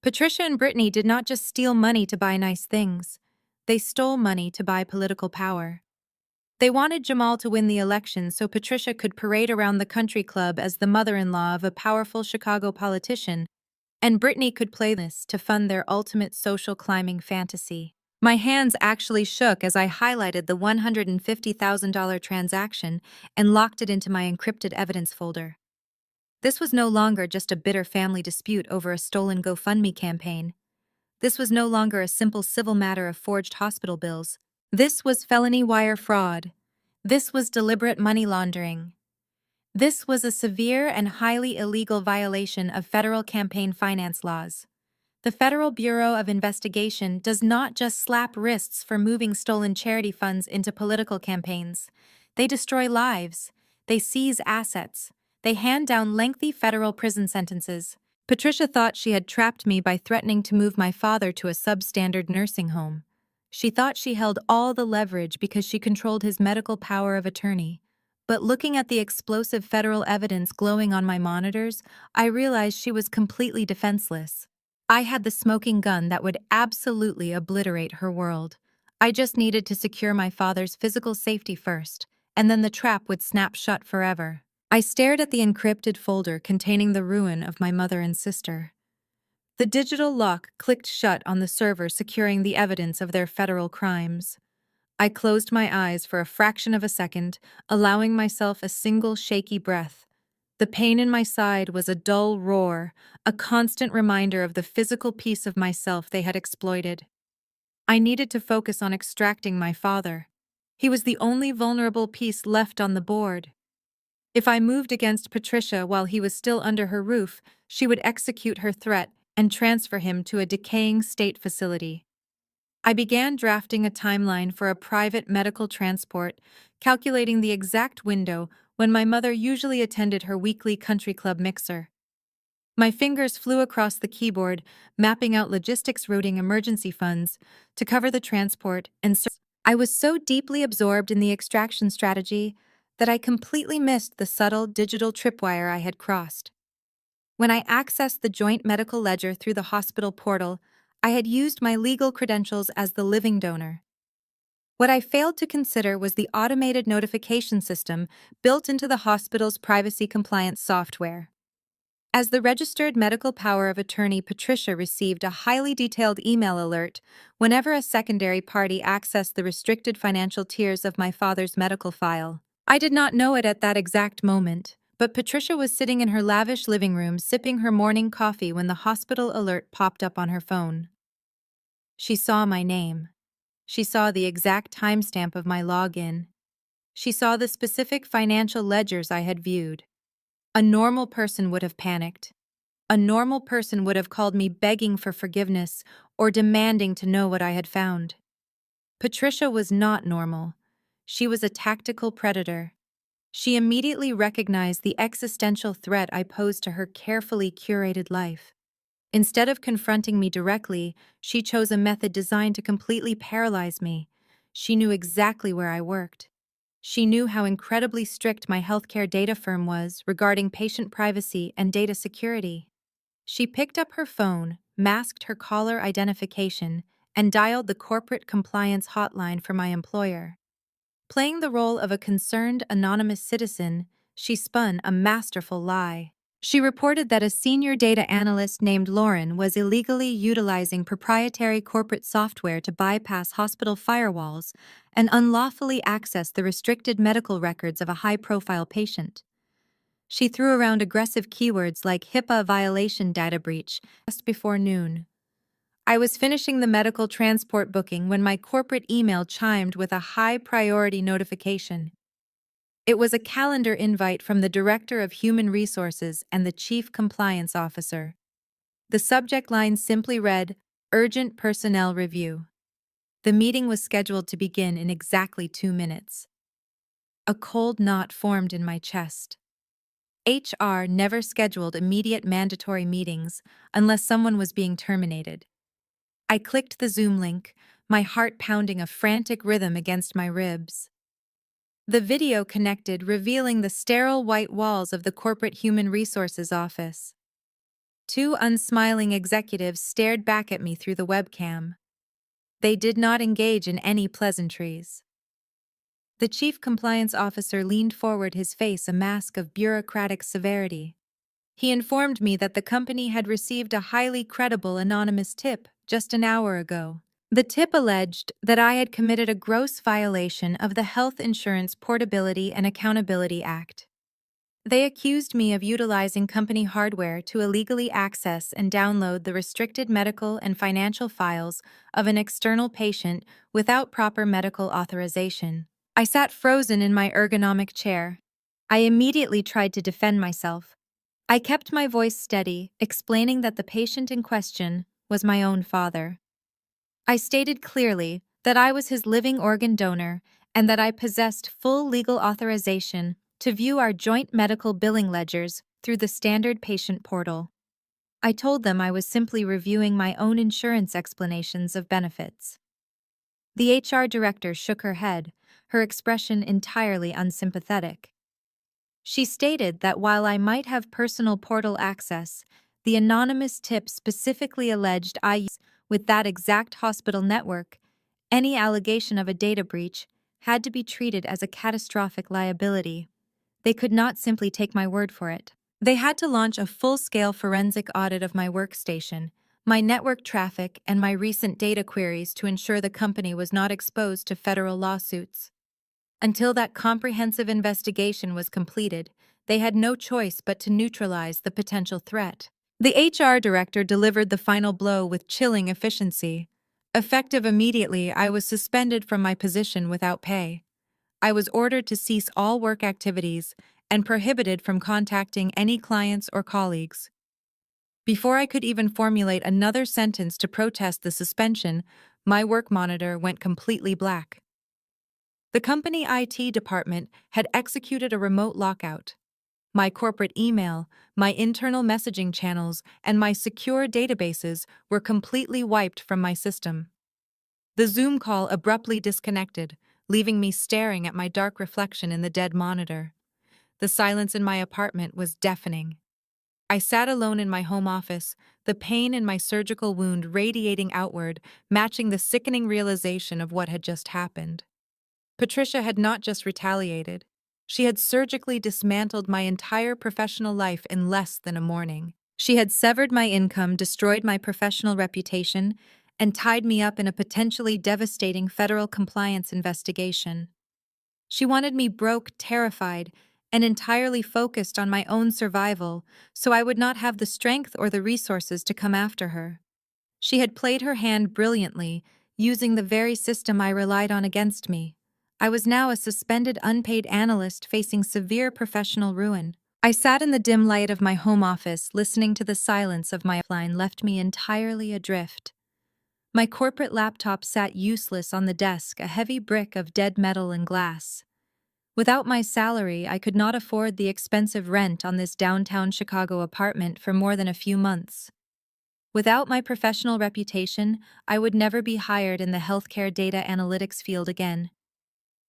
Patricia and Brittany did not just steal money to buy nice things. They stole money to buy political power. They wanted Jamal to win the election so Patricia could parade around the country club as the mother-in-law of a powerful Chicago politician, and Brittany could play this to fund their ultimate social climbing fantasy. My hands actually shook as I highlighted the $150,000 transaction and locked it into my encrypted evidence folder. This was no longer just a bitter family dispute over a stolen GoFundMe campaign. This was no longer a simple civil matter of forged hospital bills. This was felony wire fraud. This was deliberate money laundering. This was a severe and highly illegal violation of federal campaign finance laws. The Federal Bureau of Investigation does not just slap wrists for moving stolen charity funds into political campaigns. They destroy lives. They seize assets. They hand down lengthy federal prison sentences. Patricia thought she had trapped me by threatening to move my father to a substandard nursing home. She thought she held all the leverage because she controlled his medical power of attorney. But looking at the explosive federal evidence glowing on my monitors, I realized she was completely defenseless. I had the smoking gun that would absolutely obliterate her world. I just needed to secure my father's physical safety first, and then the trap would snap shut forever. I stared at the encrypted folder containing the ruin of my mother and sister. The digital lock clicked shut on the server securing the evidence of their federal crimes. I closed my eyes for a fraction of a second, allowing myself a single shaky breath. The pain in my side was a dull roar, a constant reminder of the physical piece of myself they had exploited. I needed to focus on extracting my father. He was the only vulnerable piece left on the board. If I moved against Patricia while he was still under her roof, she would execute her threat and transfer him to a decaying state facility. I began drafting a timeline for a private medical transport, calculating the exact window when my mother usually attended her weekly country club mixer. My fingers flew across the keyboard, mapping out logistics routing emergency funds to cover the transport and I was so deeply absorbed in the extraction strategy that I completely missed the subtle digital tripwire I had crossed. When I accessed the joint medical ledger through the hospital portal, I had used my legal credentials as the living donor. What I failed to consider was the automated notification system built into the hospital's privacy compliance software. As the registered medical power of attorney, Patricia received a highly detailed email alert whenever a secondary party accessed the restricted financial tiers of my father's medical file. I did not know it at that exact moment, but Patricia was sitting in her lavish living room sipping her morning coffee when the hospital alert popped up on her phone. She saw my name. She saw the exact timestamp of my login. She saw the specific financial ledgers I had viewed. A normal person would have panicked. A normal person would have called me begging for forgiveness or demanding to know what I had found. Patricia was not normal. She was a tactical predator. She immediately recognized the existential threat I posed to her carefully curated life. Instead of confronting me directly, she chose a method designed to completely paralyze me. She knew exactly where I worked. She knew how incredibly strict my healthcare data firm was regarding patient privacy and data security. She picked up her phone, masked her caller identification, and dialed the corporate compliance hotline for my employer. Playing the role of a concerned, anonymous citizen, she spun a masterful lie. She reported that a senior data analyst named Lauren was illegally utilizing proprietary corporate software to bypass hospital firewalls and unlawfully access the restricted medical records of a high-profile patient. She threw around aggressive keywords like HIPAA violation data breach just before noon. I was finishing the medical transport booking when my corporate email chimed with a high-priority notification. It was a calendar invite from the Director of Human Resources and the Chief Compliance Officer. The subject line simply read, "Urgent Personnel Review." The meeting was scheduled to begin in exactly 2 minutes. A cold knot formed in my chest. HR never scheduled immediate mandatory meetings unless someone was being terminated. I clicked the Zoom link, my heart pounding a frantic rhythm against my ribs. The video connected, revealing the sterile white walls of the corporate human resources office. Two unsmiling executives stared back at me through the webcam. They did not engage in any pleasantries. The chief compliance officer leaned forward, his face a mask of bureaucratic severity. He informed me that the company had received a highly credible anonymous tip just an hour ago. The tip alleged that I had committed a gross violation of the Health Insurance Portability and Accountability Act. They accused me of utilizing company hardware to illegally access and download the restricted medical and financial files of an external patient without proper medical authorization. I sat frozen in my ergonomic chair. I immediately tried to defend myself. I kept my voice steady, explaining that the patient in question was my own father. I stated clearly that I was his living organ donor and that I possessed full legal authorization to view our joint medical billing ledgers through the standard patient portal. I told them I was simply reviewing my own insurance explanations of benefits. The HR director shook her head, her expression entirely unsympathetic. She stated that while I might have personal portal access, the anonymous tip specifically alleged I used with that exact hospital network, any allegation of a data breach had to be treated as a catastrophic liability. They could not simply take my word for it. They had to launch a full-scale forensic audit of my workstation, my network traffic, and my recent data queries to ensure the company was not exposed to federal lawsuits. Until that comprehensive investigation was completed, they had no choice but to neutralize the potential threat. The HR director delivered the final blow with chilling efficiency. Effective immediately, I was suspended from my position without pay. I was ordered to cease all work activities and prohibited from contacting any clients or colleagues. Before I could even formulate another sentence to protest the suspension, my work monitor went completely black. The company IT department had executed a remote lockout. My corporate email, my internal messaging channels, and my secure databases were completely wiped from my system. The Zoom call abruptly disconnected, leaving me staring at my dark reflection in the dead monitor. The silence in my apartment was deafening. I sat alone in my home office, the pain in my surgical wound radiating outward, matching the sickening realization of what had just happened. Patricia had not just retaliated. She had surgically dismantled my entire professional life in less than a morning. She had severed my income, destroyed my professional reputation, and tied me up in a potentially devastating federal compliance investigation. She wanted me broke, terrified, and entirely focused on my own survival, so I would not have the strength or the resources to come after her. She had played her hand brilliantly, using the very system I relied on against me. I was now a suspended unpaid analyst facing severe professional ruin. I sat in the dim light of my home office, listening to the silence of my line left me entirely adrift. My corporate laptop sat useless on the desk, a heavy brick of dead metal and glass. Without my salary, I could not afford the expensive rent on this downtown Chicago apartment for more than a few months. Without my professional reputation, I would never be hired in the healthcare data analytics field again.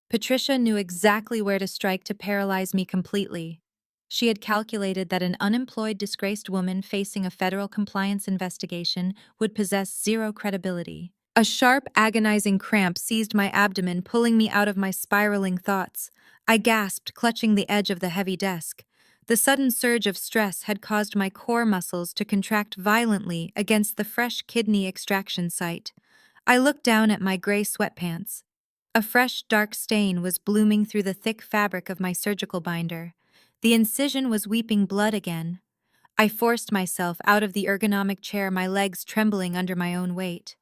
Patricia knew exactly where to strike to paralyze me completely. She had calculated that an unemployed, disgraced woman facing a federal compliance investigation would possess zero credibility. A sharp, agonizing cramp seized my abdomen, pulling me out of my spiraling thoughts. I gasped, clutching the edge of the heavy desk. The sudden surge of stress had caused my core muscles to contract violently against the fresh kidney extraction site. I looked down at my gray sweatpants. A fresh, dark stain was blooming through the thick fabric of my surgical binder. The incision was weeping blood again. I forced myself out of the ergonomic chair, my legs trembling under my own weight.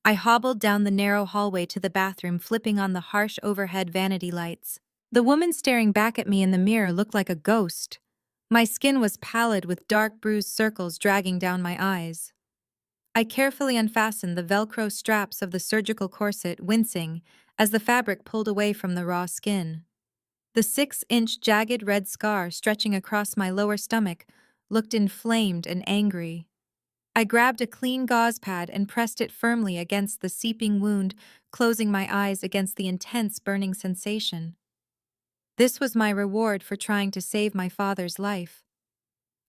I hobbled down the narrow hallway to the bathroom, flipping on the harsh overhead vanity lights. The woman staring back at me in the mirror looked like a ghost. My skin was pallid with dark bruised circles dragging down my eyes. I carefully unfastened the Velcro straps of the surgical corset, wincing as the fabric pulled away from the raw skin. The 6-inch jagged red scar stretching across my lower stomach looked inflamed and angry. I grabbed a clean gauze pad and pressed it firmly against the seeping wound, closing my eyes against the intense burning sensation. This was my reward for trying to save my father's life.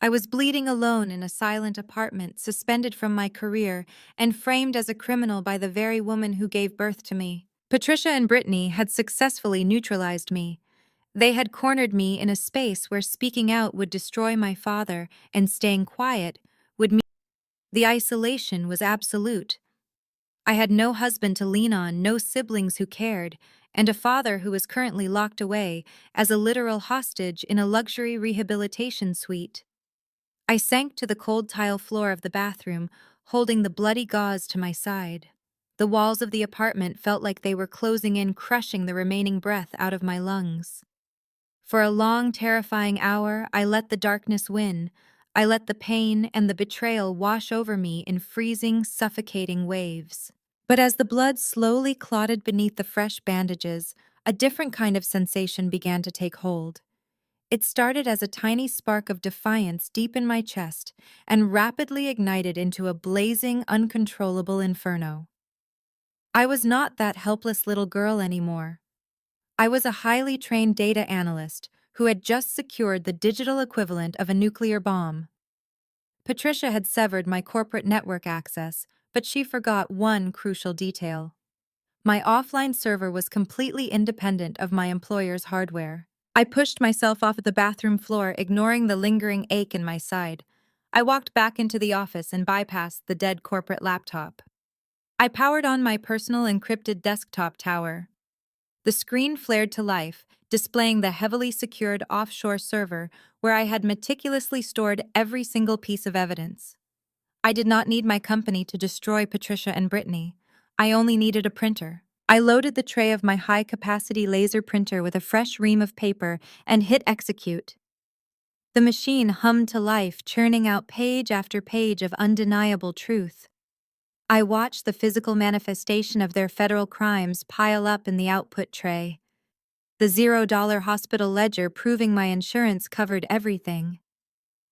I was bleeding alone in a silent apartment, suspended from my career and framed as a criminal by the very woman who gave birth to me. Patricia and Brittany had successfully neutralized me. They had cornered me in a space where speaking out would destroy my father and staying quiet would mean the isolation was absolute. I had no husband to lean on, no siblings who cared, and a father who was currently locked away as a literal hostage in a luxury rehabilitation suite. I sank to the cold tile floor of the bathroom, holding the bloody gauze to my side. The walls of the apartment felt like they were closing in, crushing the remaining breath out of my lungs. For a long, terrifying hour, I let the darkness win. I let the pain and the betrayal wash over me in freezing, suffocating waves. But as the blood slowly clotted beneath the fresh bandages, a different kind of sensation began to take hold. It started as a tiny spark of defiance deep in my chest and rapidly ignited into a blazing, uncontrollable inferno. I was not that helpless little girl anymore. I was a highly trained data analyst who had just secured the digital equivalent of a nuclear bomb. Patricia had severed my corporate network access, but she forgot one crucial detail. My offline server was completely independent of my employer's hardware. I pushed myself off the bathroom floor, ignoring the lingering ache in my side. I walked back into the office and bypassed the dead corporate laptop. I powered on my personal encrypted desktop tower. The screen flared to life, displaying the heavily secured offshore server where I had meticulously stored every single piece of evidence. I did not need my company to destroy Patricia and Brittany. I only needed a printer. I loaded the tray of my high-capacity laser printer with a fresh ream of paper and hit execute. The machine hummed to life, churning out page after page of undeniable truth. I watched the physical manifestation of their federal crimes pile up in the output tray. The $0 hospital ledger proving my insurance covered everything.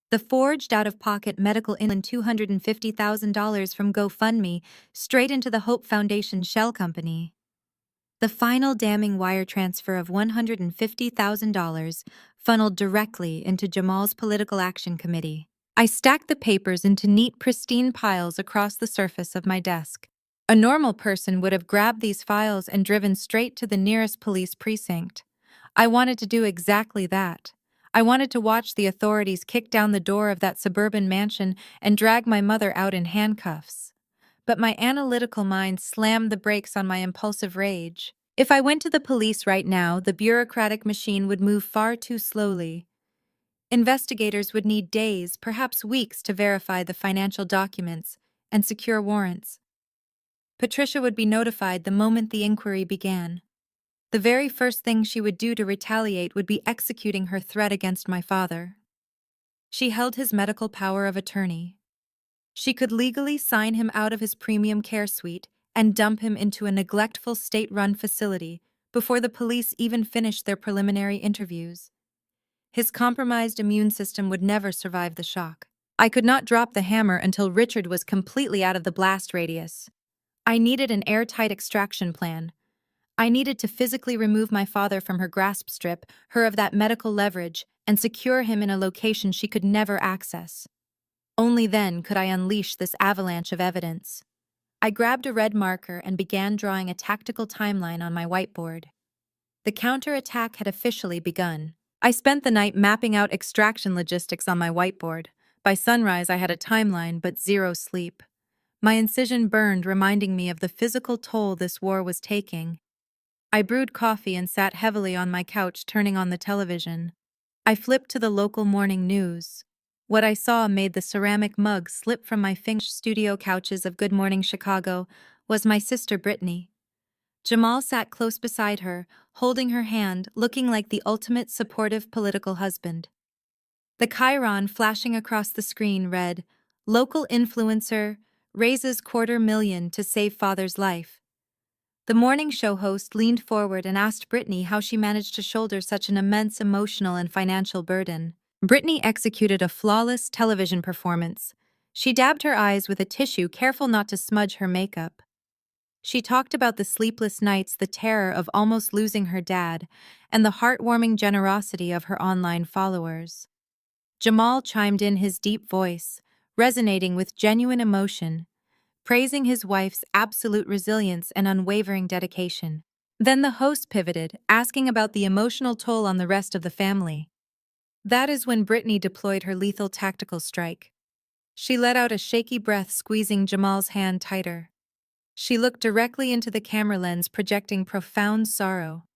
The forged out-of-pocket medical in $250,000 from GoFundMe straight into the Hope Foundation shell company. The final damning wire transfer of $150,000 funneled directly into Jamal's political action committee. I stacked the papers into neat, pristine piles across the surface of my desk. A normal person would have grabbed these files and driven straight to the nearest police precinct. I wanted to do exactly that. I wanted to watch the authorities kick down the door of that suburban mansion and drag my mother out in handcuffs. But my analytical mind slammed the brakes on my impulsive rage. If I went to the police right now, the bureaucratic machine would move far too slowly. Investigators would need days, perhaps weeks, to verify the financial documents and secure warrants. Patricia would be notified the moment the inquiry began. The very first thing she would do to retaliate would be executing her threat against my father. She held his medical power of attorney. She could legally sign him out of his premium care suite and dump him into a neglectful state-run facility before the police even finished their preliminary interviews. His compromised immune system would never survive the shock. I could not drop the hammer until Richard was completely out of the blast radius. I needed an airtight extraction plan. I needed to physically remove my father from her grasp strip, her of that medical leverage, and secure him in a location she could never access. Only then could I unleash this avalanche of evidence. I grabbed a red marker and began drawing a tactical timeline on my whiteboard. The counterattack had officially begun. I spent the night mapping out extraction logistics on my whiteboard. By sunrise, I had a timeline, but zero sleep. My incision burned, reminding me of the physical toll this war was taking. I brewed coffee and sat heavily on my couch, turning on the television. I flipped to the local morning news. What I saw made the ceramic mug slip from my fingers. Studio couches of Good Morning Chicago was my sister Brittany. Jamal sat close beside her, holding her hand, looking like the ultimate supportive political husband. The chyron flashing across the screen read, "Local influencer raises $250,000 to save father's life." The morning show host leaned forward and asked Brittany how she managed to shoulder such an immense emotional and financial burden. Brittany executed a flawless television performance. She dabbed her eyes with a tissue, careful not to smudge her makeup. She talked about the sleepless nights, the terror of almost losing her dad, and the heartwarming generosity of her online followers. Jamal chimed in, his deep voice, resonating with genuine emotion, praising his wife's absolute resilience and unwavering dedication. Then the host pivoted, asking about the emotional toll on the rest of the family. That is when Brittany deployed her lethal tactical strike. She let out a shaky breath, squeezing Jamal's hand tighter. She looked directly into the camera lens, projecting profound sorrow.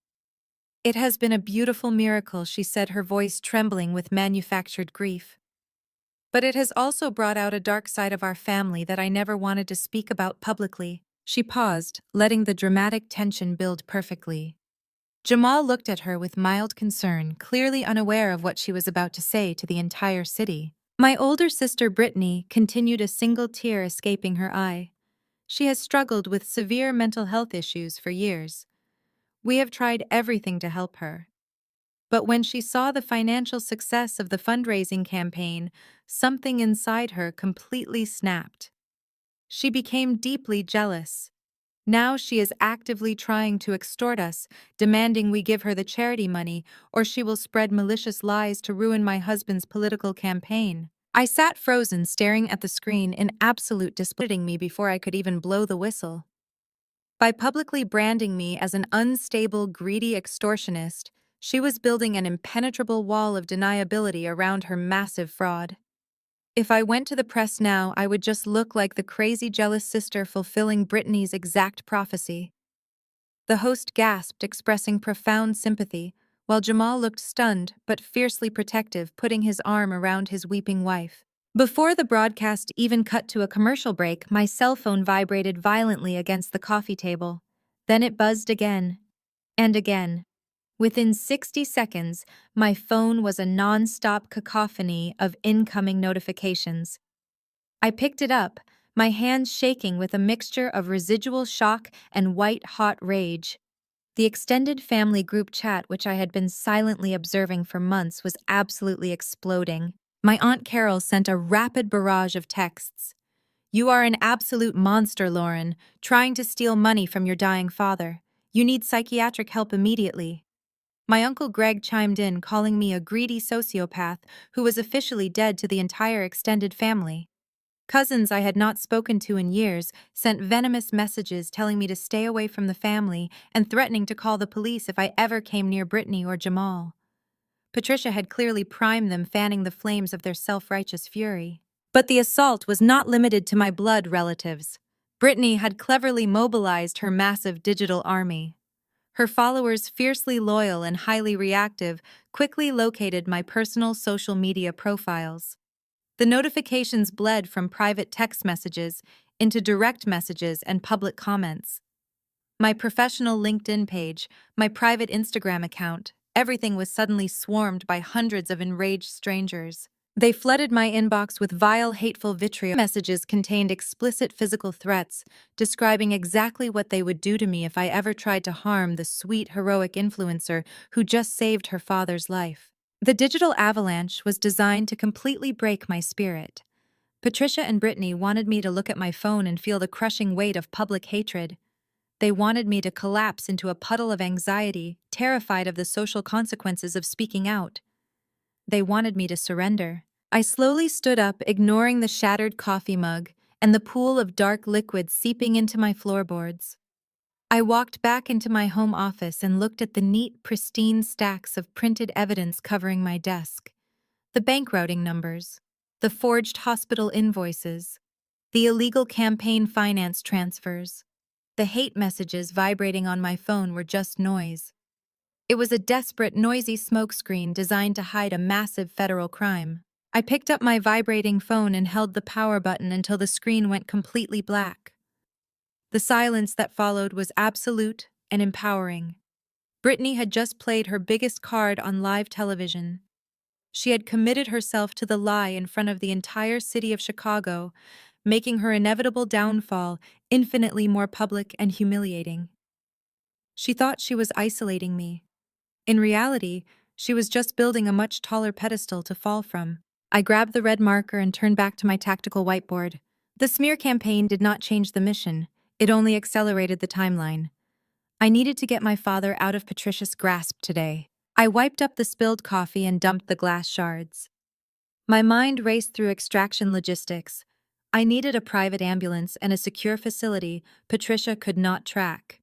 "It has been a beautiful miracle," she said, her voice trembling with manufactured grief. "But it has also brought out a dark side of our family that I never wanted to speak about publicly." She paused, letting the dramatic tension build perfectly. Jamal looked at her with mild concern, clearly unaware of what she was about to say to the entire city. My older sister Brittany continued, a single tear escaping her eye. She has struggled with severe mental health issues for years. We have tried everything to help her. But when she saw the financial success of the fundraising campaign, something inside her completely snapped. She became deeply jealous. Now she is actively trying to extort us, demanding we give her the charity money, or she will spread malicious lies to ruin my husband's political campaign. I sat frozen, staring at the screen in absolute disbelief me before I could even blow the whistle. By publicly branding me as an unstable, greedy extortionist, she was building an impenetrable wall of deniability around her massive fraud. If I went to the press now, I would just look like the crazy, jealous sister fulfilling Brittany's exact prophecy. The host gasped, expressing profound sympathy, while Jamal looked stunned but fiercely protective, putting his arm around his weeping wife. Before the broadcast even cut to a commercial break, my cell phone vibrated violently against the coffee table. Then it buzzed again and again. Within 60 seconds, my phone was a non-stop cacophony of incoming notifications. I picked it up, my hands shaking with a mixture of residual shock and white-hot rage. The extended family group chat, which I had been silently observing for months, was absolutely exploding. My Aunt Carol sent a rapid barrage of texts. "You are an absolute monster, Lauren, trying to steal money from your dying father. You need psychiatric help immediately." My Uncle Greg chimed in, calling me a greedy sociopath who was officially dead to the entire extended family. Cousins I had not spoken to in years sent venomous messages telling me to stay away from the family and threatening to call the police if I ever came near Brittany or Jamal. Patricia had clearly primed them, fanning the flames of their self-righteous fury. But the assault was not limited to my blood relatives. Brittany had cleverly mobilized her massive digital army. Her followers, fiercely loyal and highly reactive, quickly located my personal social media profiles. The notifications bled from private text messages into direct messages and public comments. My professional LinkedIn page, my private Instagram account, everything was suddenly swarmed by hundreds of enraged strangers. They flooded my inbox with vile, hateful vitriol. Messages contained explicit physical threats, describing exactly what they would do to me if I ever tried to harm the sweet, heroic influencer who just saved her father's life. The digital avalanche was designed to completely break my spirit. Patricia and Brittany wanted me to look at my phone and feel the crushing weight of public hatred. They wanted me to collapse into a puddle of anxiety, terrified of the social consequences of speaking out. They wanted me to surrender. I slowly stood up, ignoring the shattered coffee mug and the pool of dark liquid seeping into my floorboards. I walked back into my home office and looked at the neat, pristine stacks of printed evidence covering my desk. The bank routing numbers, the forged hospital invoices, the illegal campaign finance transfers. The hate messages vibrating on my phone were just noise. It was a desperate, noisy smokescreen designed to hide a massive federal crime. I picked up my vibrating phone and held the power button until the screen went completely black. The silence that followed was absolute and empowering. Brittany had just played her biggest card on live television. She had committed herself to the lie in front of the entire city of Chicago, making her inevitable downfall infinitely more public and humiliating. She thought she was isolating me. In reality, she was just building a much taller pedestal to fall from. I grabbed the red marker and turned back to my tactical whiteboard. The smear campaign did not change the mission, it only accelerated the timeline. I needed to get my father out of Patricia's grasp today. I wiped up the spilled coffee and dumped the glass shards. My mind raced through extraction logistics. I needed a private ambulance and a secure facility Patricia could not track.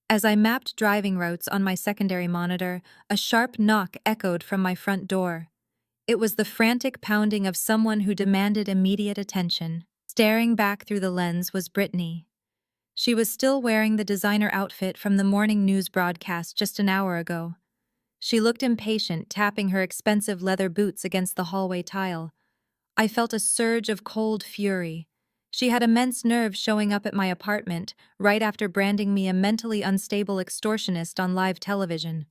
As I mapped driving routes on my secondary monitor, a sharp knock echoed from my front door. It was the frantic pounding of someone who demanded immediate attention. Staring back through the lens was Brittany. She was still wearing the designer outfit from the morning news broadcast just an hour ago. She looked impatient, tapping her expensive leather boots against the hallway tile. I felt a surge of cold fury. She had immense nerve showing up at my apartment right after branding me a mentally unstable extortionist on live television.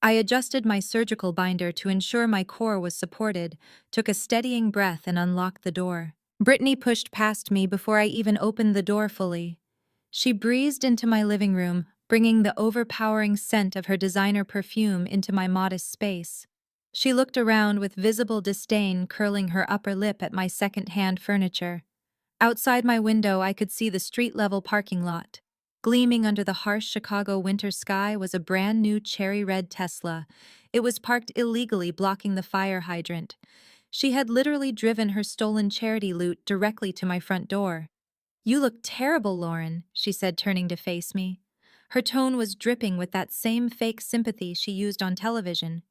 I adjusted my surgical binder to ensure my core was supported, took a steadying breath and unlocked the door. Brittany pushed past me before I even opened the door fully. She breezed into my living room, bringing the overpowering scent of her designer perfume into my modest space. She looked around with visible disdain curling her upper lip at my second-hand furniture. Outside my window, I could see the street-level parking lot. Gleaming under the harsh Chicago winter sky was a brand-new cherry-red Tesla. It was parked illegally, blocking the fire hydrant. She had literally driven her stolen charity loot directly to my front door. "You look terrible, Lauren," she said, turning to face me. Her tone was dripping with that same fake sympathy she used on television.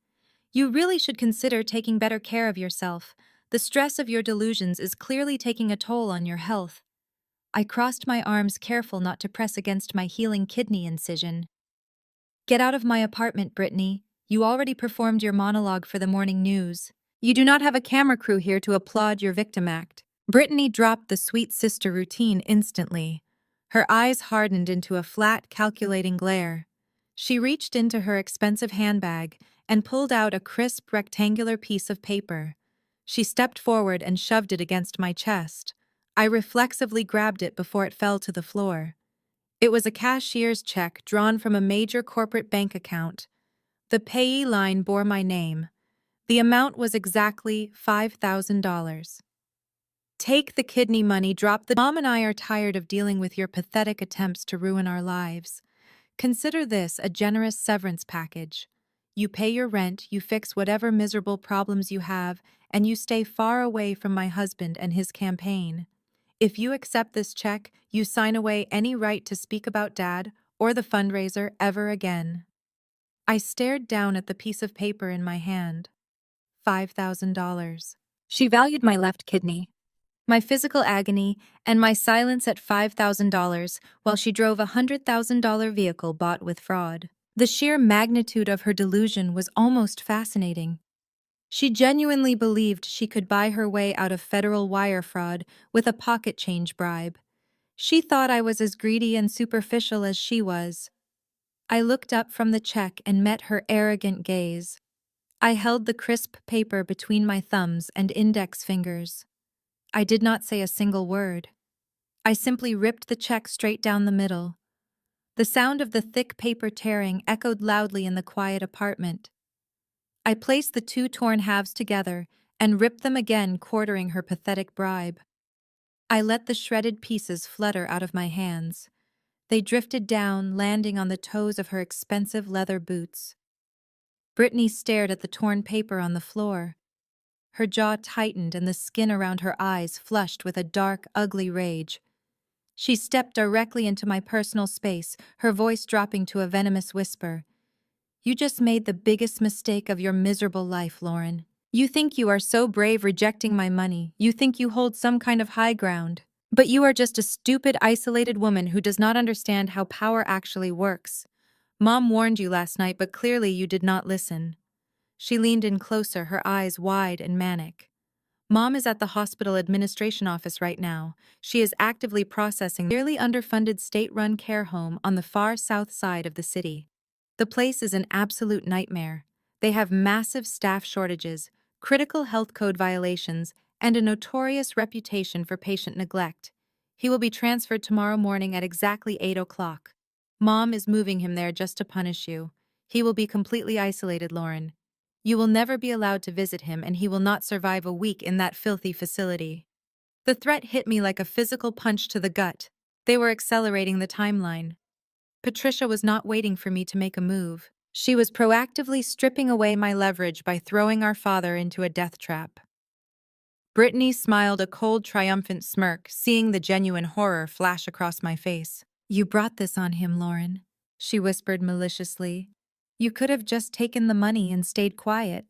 "You really should consider taking better care of yourself. The stress of your delusions is clearly taking a toll on your health." I crossed my arms, careful not to press against my healing kidney incision. "Get out of my apartment, Brittany. You already performed your monologue for the morning news. You do not have a camera crew here to applaud your victim act." Brittany dropped the sweet sister routine instantly. Her eyes hardened into a flat, calculating glare. She reached into her expensive handbag and pulled out a crisp, rectangular piece of paper. She stepped forward and shoved it against my chest. I reflexively grabbed it before it fell to the floor. It was a cashier's check drawn from a major corporate bank account. The payee line bore my name. The amount was exactly $5,000. "Take the kidney money, drop the— Mom and I are tired of dealing with your pathetic attempts to ruin our lives. Consider this a generous severance package. You pay your rent, you fix whatever miserable problems you have, and you stay far away from my husband and his campaign. If you accept this check, you sign away any right to speak about Dad or the fundraiser ever again." I stared down at the piece of paper in my hand. $5,000. She valued my left kidney, my physical agony, and my silence at $5,000 while she drove a $100,000 vehicle bought with fraud. The sheer magnitude of her delusion was almost fascinating. She genuinely believed she could buy her way out of federal wire fraud with a pocket change bribe. She thought I was as greedy and superficial as she was. I looked up from the check and met her arrogant gaze. I held the crisp paper between my thumbs and index fingers. I did not say a single word. I simply ripped the check straight down the middle. The sound of the thick paper tearing echoed loudly in the quiet apartment. I placed the two torn halves together and ripped them again, quartering her pathetic bribe. I let the shredded pieces flutter out of my hands. They drifted down, landing on the toes of her expensive leather boots. Brittany stared at the torn paper on the floor. Her jaw tightened and the skin around her eyes flushed with a dark, ugly rage. She stepped directly into my personal space, her voice dropping to a venomous whisper. You just made the biggest mistake of your miserable life, Lauren. You think you are so brave rejecting my money. You think you hold some kind of high ground. But you are just a stupid, isolated woman who does not understand how power actually works. Mom warned you last night, but clearly you did not listen. She leaned in closer, her eyes wide and manic. Mom is at the hospital administration office right now. She is actively processing the severely underfunded state-run care home on the far south side of the city. The place is an absolute nightmare. They have massive staff shortages, critical health code violations, and a notorious reputation for patient neglect. He will be transferred tomorrow morning at exactly 8 o'clock. Mom is moving him there just to punish you. He will be completely isolated, Lauren. You will never be allowed to visit him, and he will not survive a week in that filthy facility. The threat hit me like a physical punch to the gut. They were accelerating the timeline. Patricia was not waiting for me to make a move. She was proactively stripping away my leverage by throwing our father into a death trap. Brittany smiled a cold, triumphant smirk, seeing the genuine horror flash across my face. You brought this on him, Lauren, she whispered maliciously. You could have just taken the money and stayed quiet.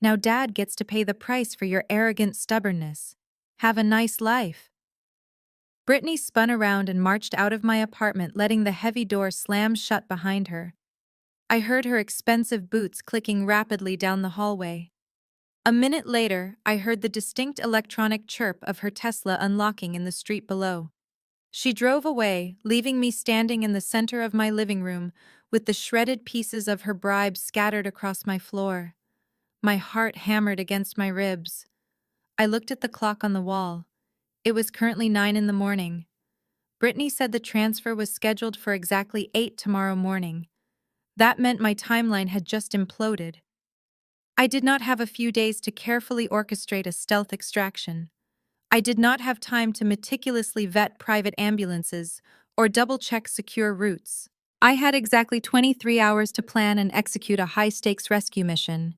Now Dad gets to pay the price for your arrogant stubbornness. Have a nice life. Brittany spun around and marched out of my apartment, letting the heavy door slam shut behind her. I heard her expensive boots clicking rapidly down the hallway. A minute later, I heard the distinct electronic chirp of her Tesla unlocking in the street below. She drove away, leaving me standing in the center of my living room, with the shredded pieces of her bribe scattered across my floor. My heart hammered against my ribs. I looked at the clock on the wall. It was currently 9 in the morning. Brittany said the transfer was scheduled for exactly 8 tomorrow morning. That meant my timeline had just imploded. I did not have a few days to carefully orchestrate a stealth extraction. I did not have time to meticulously vet private ambulances or double-check secure routes. I had exactly 23 hours to plan and execute a high-stakes rescue mission.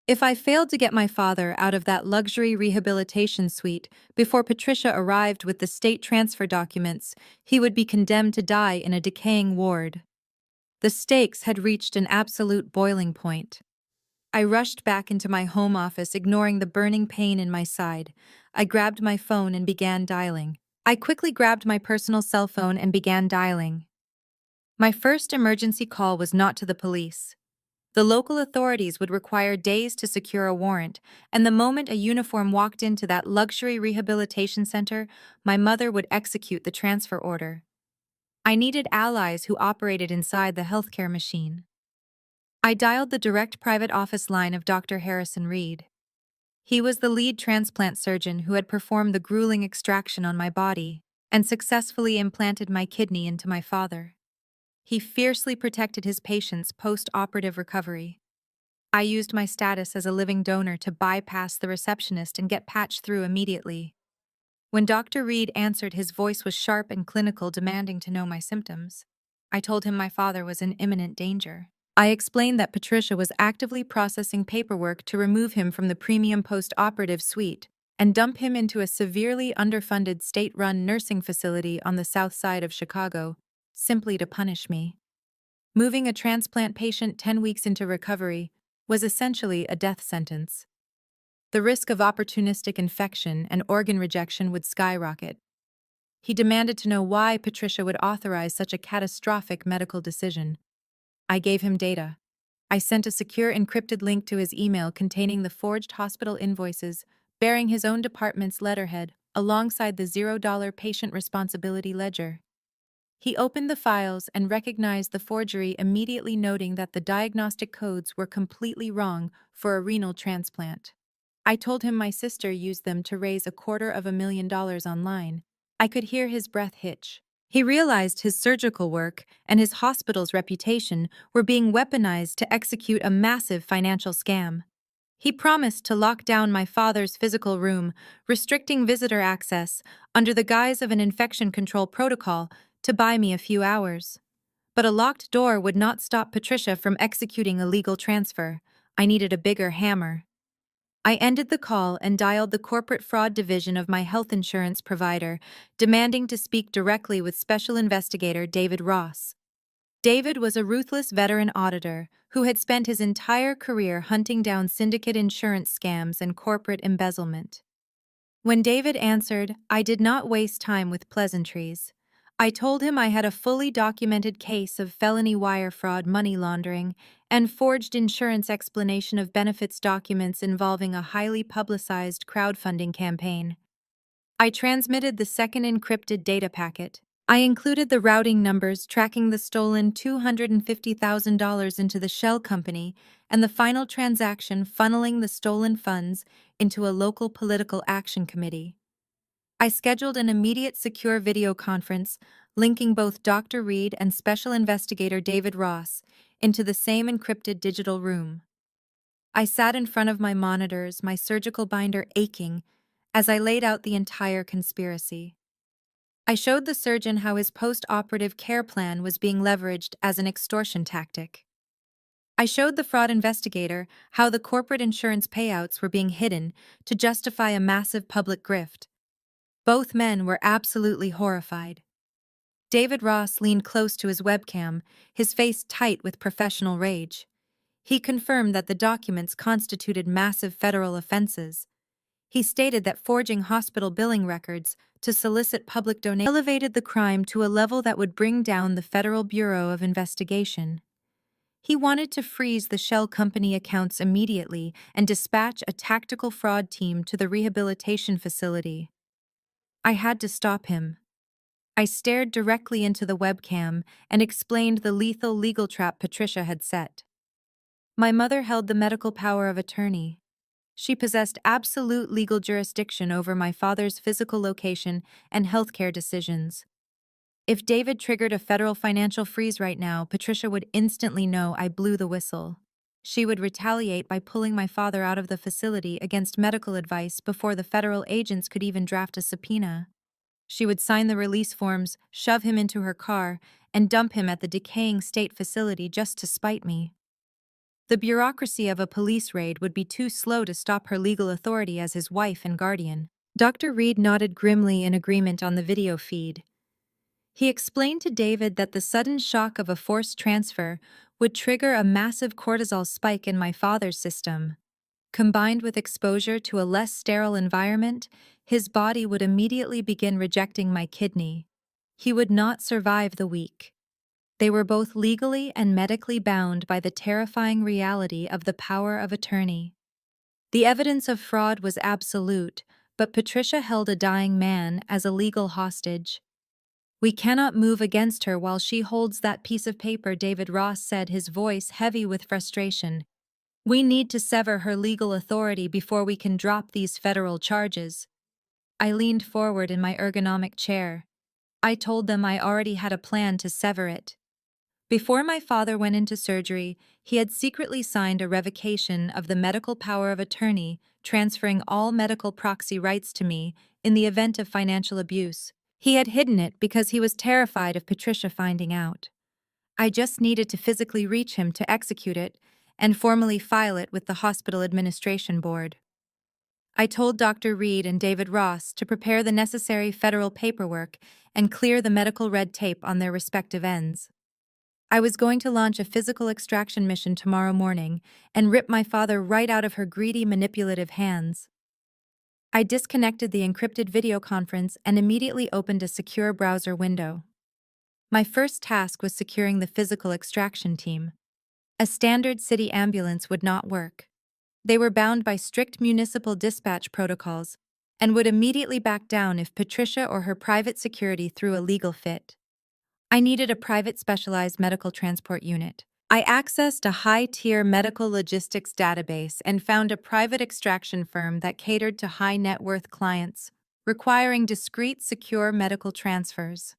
If I failed to get my father out of that luxury rehabilitation suite before Patricia arrived with the state transfer documents, he would be condemned to die in a decaying ward. The stakes had reached an absolute boiling point. I rushed back into my home office, ignoring the burning pain in my side. I grabbed my phone and began dialing. I quickly grabbed my personal cell phone and began dialing. My first emergency call was not to the police. The local authorities would require days to secure a warrant, and the moment a uniform walked into that luxury rehabilitation center, my mother would execute the transfer order. I needed allies who operated inside the healthcare machine. I dialed the direct private office line of Dr. Harrison Reed. He was the lead transplant surgeon who had performed the grueling extraction on my body and successfully implanted my kidney into my father. He fiercely protected his patients' post-operative recovery. I used my status as a living donor to bypass the receptionist and get patched through immediately. When Dr. Reed answered, his voice was sharp and clinical, demanding to know my symptoms. I told him my father was in imminent danger. I explained that Patricia was actively processing paperwork to remove him from the premium post-operative suite and dump him into a severely underfunded state-run nursing facility on the south side of Chicago, simply to punish me. Moving a transplant patient 10 weeks into recovery was essentially a death sentence. The risk of opportunistic infection and organ rejection would skyrocket. He demanded to know why Patricia would authorize such a catastrophic medical decision. I gave him data. I sent a secure encrypted link to his email containing the forged hospital invoices bearing his own department's letterhead alongside the $0 patient responsibility ledger. He opened the files and recognized the forgery, immediately noting that the diagnostic codes were completely wrong for a renal transplant. I told him my sister used them to raise $250,000 online. I could hear his breath hitch. He realized his surgical work and his hospital's reputation were being weaponized to execute a massive financial scam. He promised to lock down my father's physical room, restricting visitor access under the guise of an infection control protocol to buy me a few hours. But a locked door would not stop Patricia from executing a legal transfer. I needed a bigger hammer. I ended the call and dialed the corporate fraud division of my health insurance provider, demanding to speak directly with Special Investigator David Ross. David was a ruthless veteran auditor who had spent his entire career hunting down syndicate insurance scams and corporate embezzlement. When David answered, I did not waste time with pleasantries. I told him I had a fully documented case of felony wire fraud, money laundering, and forged insurance explanation of benefits documents involving a highly publicized crowdfunding campaign. I transmitted the second encrypted data packet. I included the routing numbers tracking the stolen $250,000 into the shell company and the final transaction funneling the stolen funds into a local political action committee. I scheduled an immediate secure video conference linking both Dr. Reed and Special Investigator David Ross into the same encrypted digital room. I sat in front of my monitors, my surgical binder aching, as I laid out the entire conspiracy. I showed the surgeon how his post-operative care plan was being leveraged as an extortion tactic. I showed the fraud investigator how the corporate insurance payouts were being hidden to justify a massive public grift. Both men were absolutely horrified. David Ross leaned close to his webcam, his face tight with professional rage. He confirmed that the documents constituted massive federal offenses. He stated that forging hospital billing records to solicit public donations elevated the crime to a level that would bring down the Federal Bureau of Investigation. He wanted to freeze the shell company accounts immediately and dispatch a tactical fraud team to the rehabilitation facility. I had to stop him. I stared directly into the webcam and explained the lethal legal trap Patricia had set. My mother held the medical power of attorney. She possessed absolute legal jurisdiction over my father's physical location and healthcare decisions. If David triggered a federal financial freeze right now, Patricia would instantly know I blew the whistle. She would retaliate by pulling my father out of the facility against medical advice before the federal agents could even draft a subpoena. She would sign the release forms, shove him into her car, and dump him at the decaying state facility just to spite me. The bureaucracy of a police raid would be too slow to stop her legal authority as his wife and guardian. Dr. Reed nodded grimly in agreement on the video feed. He explained to David that the sudden shock of a forced transfer would trigger a massive cortisol spike in my father's system. Combined with exposure to a less sterile environment, his body would immediately begin rejecting my kidney. He would not survive the week. They were both legally and medically bound by the terrifying reality of the power of attorney. The evidence of fraud was absolute, but Patricia held a dying man as a legal hostage. We cannot move against her while she holds that piece of paper, David Ross said, his voice heavy with frustration. We need to sever her legal authority before we can drop these federal charges. I leaned forward in my ergonomic chair. I told them I already had a plan to sever it. Before my father went into surgery, he had secretly signed a revocation of the medical power of attorney, transferring all medical proxy rights to me in the event of financial abuse. He had hidden it because he was terrified of Patricia finding out. I just needed to physically reach him to execute it and formally file it with the hospital administration board. I told Dr. Reed and David Ross to prepare the necessary federal paperwork and clear the medical red tape on their respective ends. I was going to launch a physical extraction mission tomorrow morning and rip my father right out of her greedy, manipulative hands. I disconnected the encrypted video conference and immediately opened a secure browser window. My first task was securing the physical extraction team. A standard city ambulance would not work. They were bound by strict municipal dispatch protocols and would immediately back down if Patricia or her private security threw a legal fit. I needed a private specialized medical transport unit. I accessed a high-tier medical logistics database and found a private extraction firm that catered to high-net-worth clients, requiring discreet, secure medical transfers.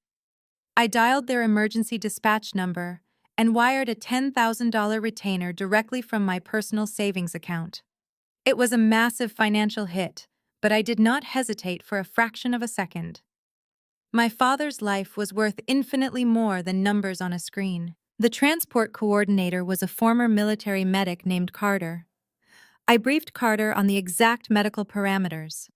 I dialed their emergency dispatch number and wired a $10,000 retainer directly from my personal savings account. It was a massive financial hit, but I did not hesitate for a fraction of a second. My father's life was worth infinitely more than numbers on a screen. The transport coordinator was a former military medic named Carter. I briefed Carter on the exact medical parameters.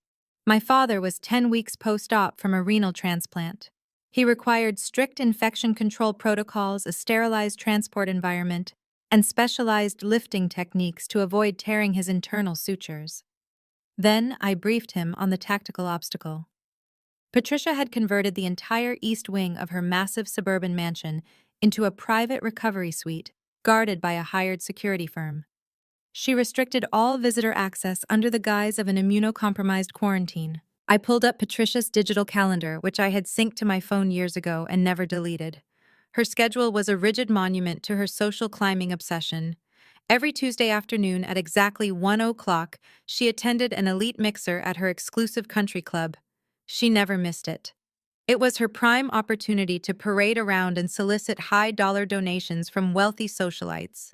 My father was 10 weeks post-op from a renal transplant. He required strict infection control protocols, a sterilized transport environment, and specialized lifting techniques to avoid tearing his internal sutures. Then I briefed him on the tactical obstacle. Patricia had converted the entire east wing of her massive suburban mansion into a private recovery suite guarded by a hired security firm. She restricted all visitor access under the guise of an immunocompromised quarantine. I pulled up Patricia's digital calendar, which I had synced to my phone years ago and never deleted. Her schedule was a rigid monument to her social climbing obsession. Every Tuesday afternoon at exactly 1 o'clock, she attended an elite mixer at her exclusive country club. She never missed it. It was her prime opportunity to parade around and solicit high-dollar donations from wealthy socialites.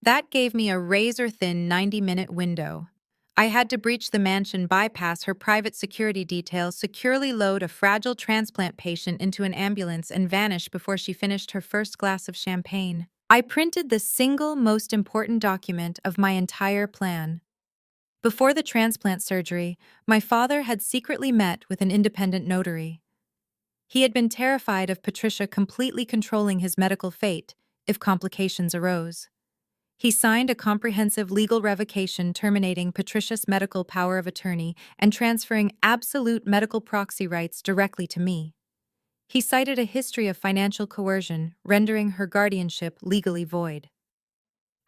That gave me a razor-thin 90-minute window. I had to breach the mansion, bypass her private security details, securely load a fragile transplant patient into an ambulance, and vanish before she finished her first glass of champagne. I printed the single most important document of my entire plan. Before the transplant surgery, my father had secretly met with an independent notary. He had been terrified of Patricia completely controlling his medical fate if complications arose. He signed a comprehensive legal revocation terminating Patricia's medical power of attorney and transferring absolute medical proxy rights directly to me. He cited a history of financial coercion, rendering her guardianship legally void.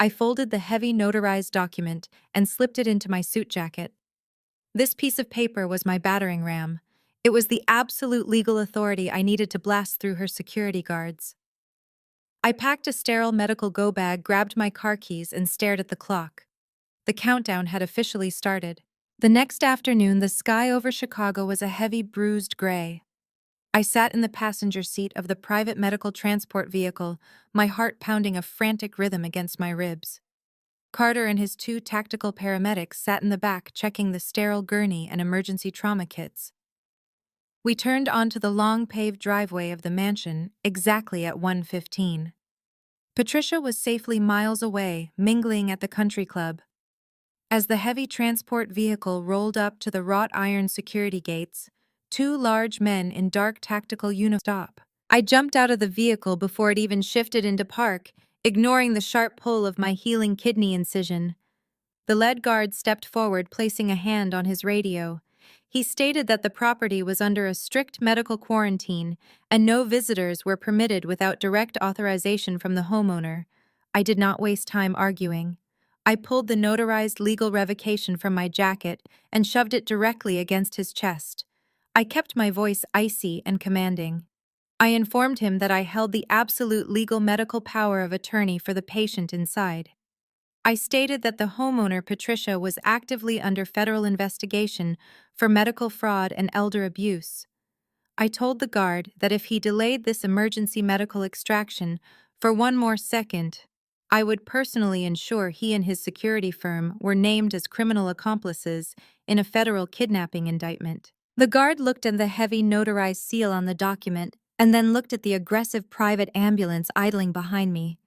I folded the heavy notarized document and slipped it into my suit jacket. This piece of paper was my battering ram. It was the absolute legal authority I needed to blast through her security guards. I packed a sterile medical go-bag, grabbed my car keys, and stared at the clock. The countdown had officially started. The next afternoon, the sky over Chicago was a heavy, bruised gray. I sat in the passenger seat of the private medical transport vehicle, my heart pounding a frantic rhythm against my ribs. Carter and his 2 tactical paramedics sat in the back checking the sterile gurney and emergency trauma kits. We turned onto the long paved driveway of the mansion exactly at 1:15. Patricia was safely miles away, mingling at the country club. As the heavy transport vehicle rolled up to the wrought iron security gates, 2 large men in dark tactical uniforms stopped. I jumped out of the vehicle before it even shifted into park, ignoring the sharp pull of my healing kidney incision. The lead guard stepped forward, placing a hand on his radio. He stated that the property was under a strict medical quarantine and no visitors were permitted without direct authorization from the homeowner. I did not waste time arguing. I pulled the notarized legal revocation from my jacket and shoved it directly against his chest. I kept my voice icy and commanding. I informed him that I held the absolute legal medical power of attorney for the patient inside. I stated that the homeowner, Patricia, was actively under federal investigation for medical fraud and elder abuse. I told the guard that if he delayed this emergency medical extraction for 1 more second, I would personally ensure he and his security firm were named as criminal accomplices in a federal kidnapping indictment. The guard looked at the heavy notarized seal on the document and then looked at the aggressive private ambulance idling behind me.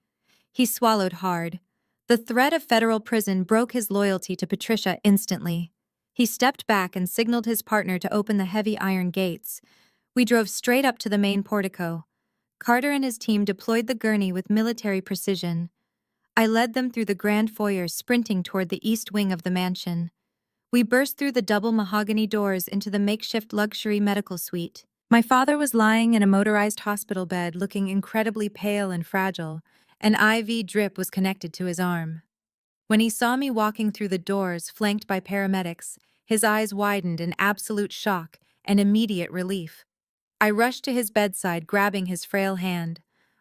He swallowed hard. The threat of federal prison broke his loyalty to Patricia instantly. He stepped back and signaled his partner to open the heavy iron gates. We drove straight up to the main portico. Carter and his team deployed the gurney with military precision. I led them through the grand foyer, sprinting toward the east wing of the mansion. We burst through the double mahogany doors into the makeshift luxury medical suite. My father was lying in a motorized hospital bed, looking incredibly pale and fragile. An IV drip was connected to his arm. When he saw me walking through the doors, flanked by paramedics, his eyes widened in absolute shock and immediate relief. I rushed to his bedside, grabbing his frail hand.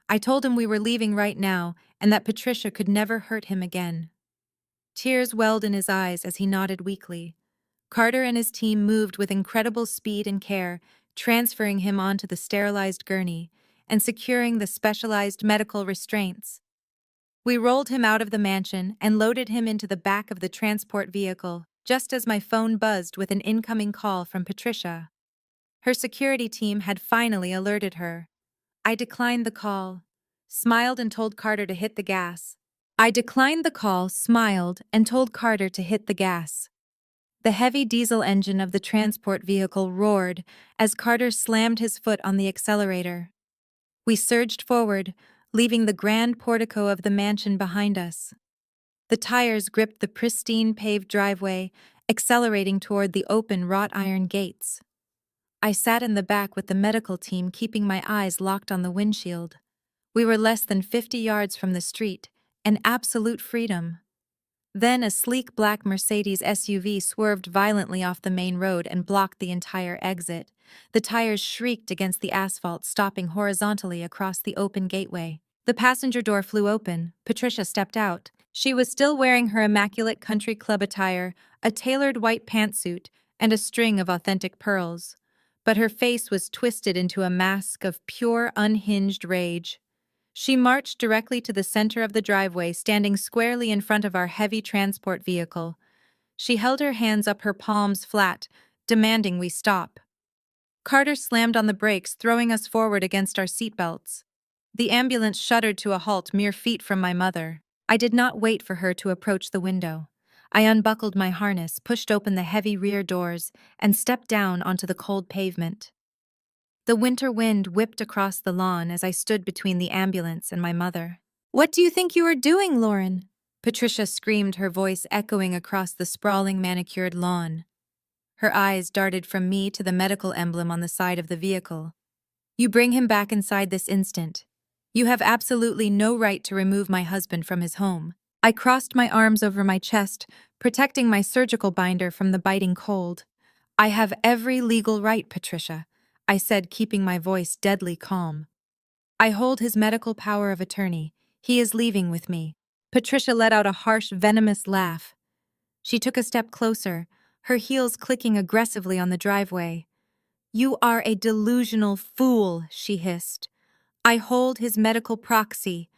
I told him we were leaving right now and that Patricia could never hurt him again. Tears welled in his eyes as he nodded weakly. Carter and his team moved with incredible speed and care, transferring him onto the sterilized gurney and securing the specialized medical restraints. We rolled him out of the mansion and loaded him into the back of the transport vehicle, just as my phone buzzed with an incoming call from Patricia. Her security team had finally alerted her. I declined the call, smiled and told Carter to hit the gas. I declined the call, smiled, and told Carter to hit the gas. The heavy diesel engine of the transport vehicle roared as Carter slammed his foot on the accelerator. We surged forward, leaving the grand portico of the mansion behind us. The tires gripped the pristine paved driveway, accelerating toward the open wrought iron gates. I sat in the back with the medical team, keeping my eyes locked on the windshield. We were less than 50 yards from the street, an absolute freedom. Then a sleek black Mercedes SUV swerved violently off the main road and blocked the entire exit. The tires shrieked against the asphalt, stopping horizontally across the open gateway. The passenger door flew open. Patricia stepped out. She was still wearing her immaculate country club attire, a tailored white pantsuit, and a string of authentic pearls. But her face was twisted into a mask of pure, unhinged rage. She marched directly to the center of the driveway, standing squarely in front of our heavy transport vehicle. She held her hands up, her palms flat, demanding we stop. Carter slammed on the brakes, throwing us forward against our seatbelts. The ambulance shuddered to a halt mere feet from my mother. I did not wait for her to approach the window. I unbuckled my harness, pushed open the heavy rear doors, and stepped down onto the cold pavement. The winter wind whipped across the lawn as I stood between the ambulance and my mother. "What do you think you are doing, Lauren?" Patricia screamed, her voice echoing across the sprawling manicured lawn. Her eyes darted from me to the medical emblem on the side of the vehicle. "You bring him back inside this instant. You have absolutely no right to remove my husband from his home." I crossed my arms over my chest, protecting my surgical binder from the biting cold. "I have every legal right, Patricia," I said, keeping my voice deadly calm. "I hold his medical power of attorney. He is leaving with me." Patricia let out a harsh, venomous laugh. She took a step closer, her heels clicking aggressively on the driveway. "You are a delusional fool," she hissed. "I hold his medical proxy.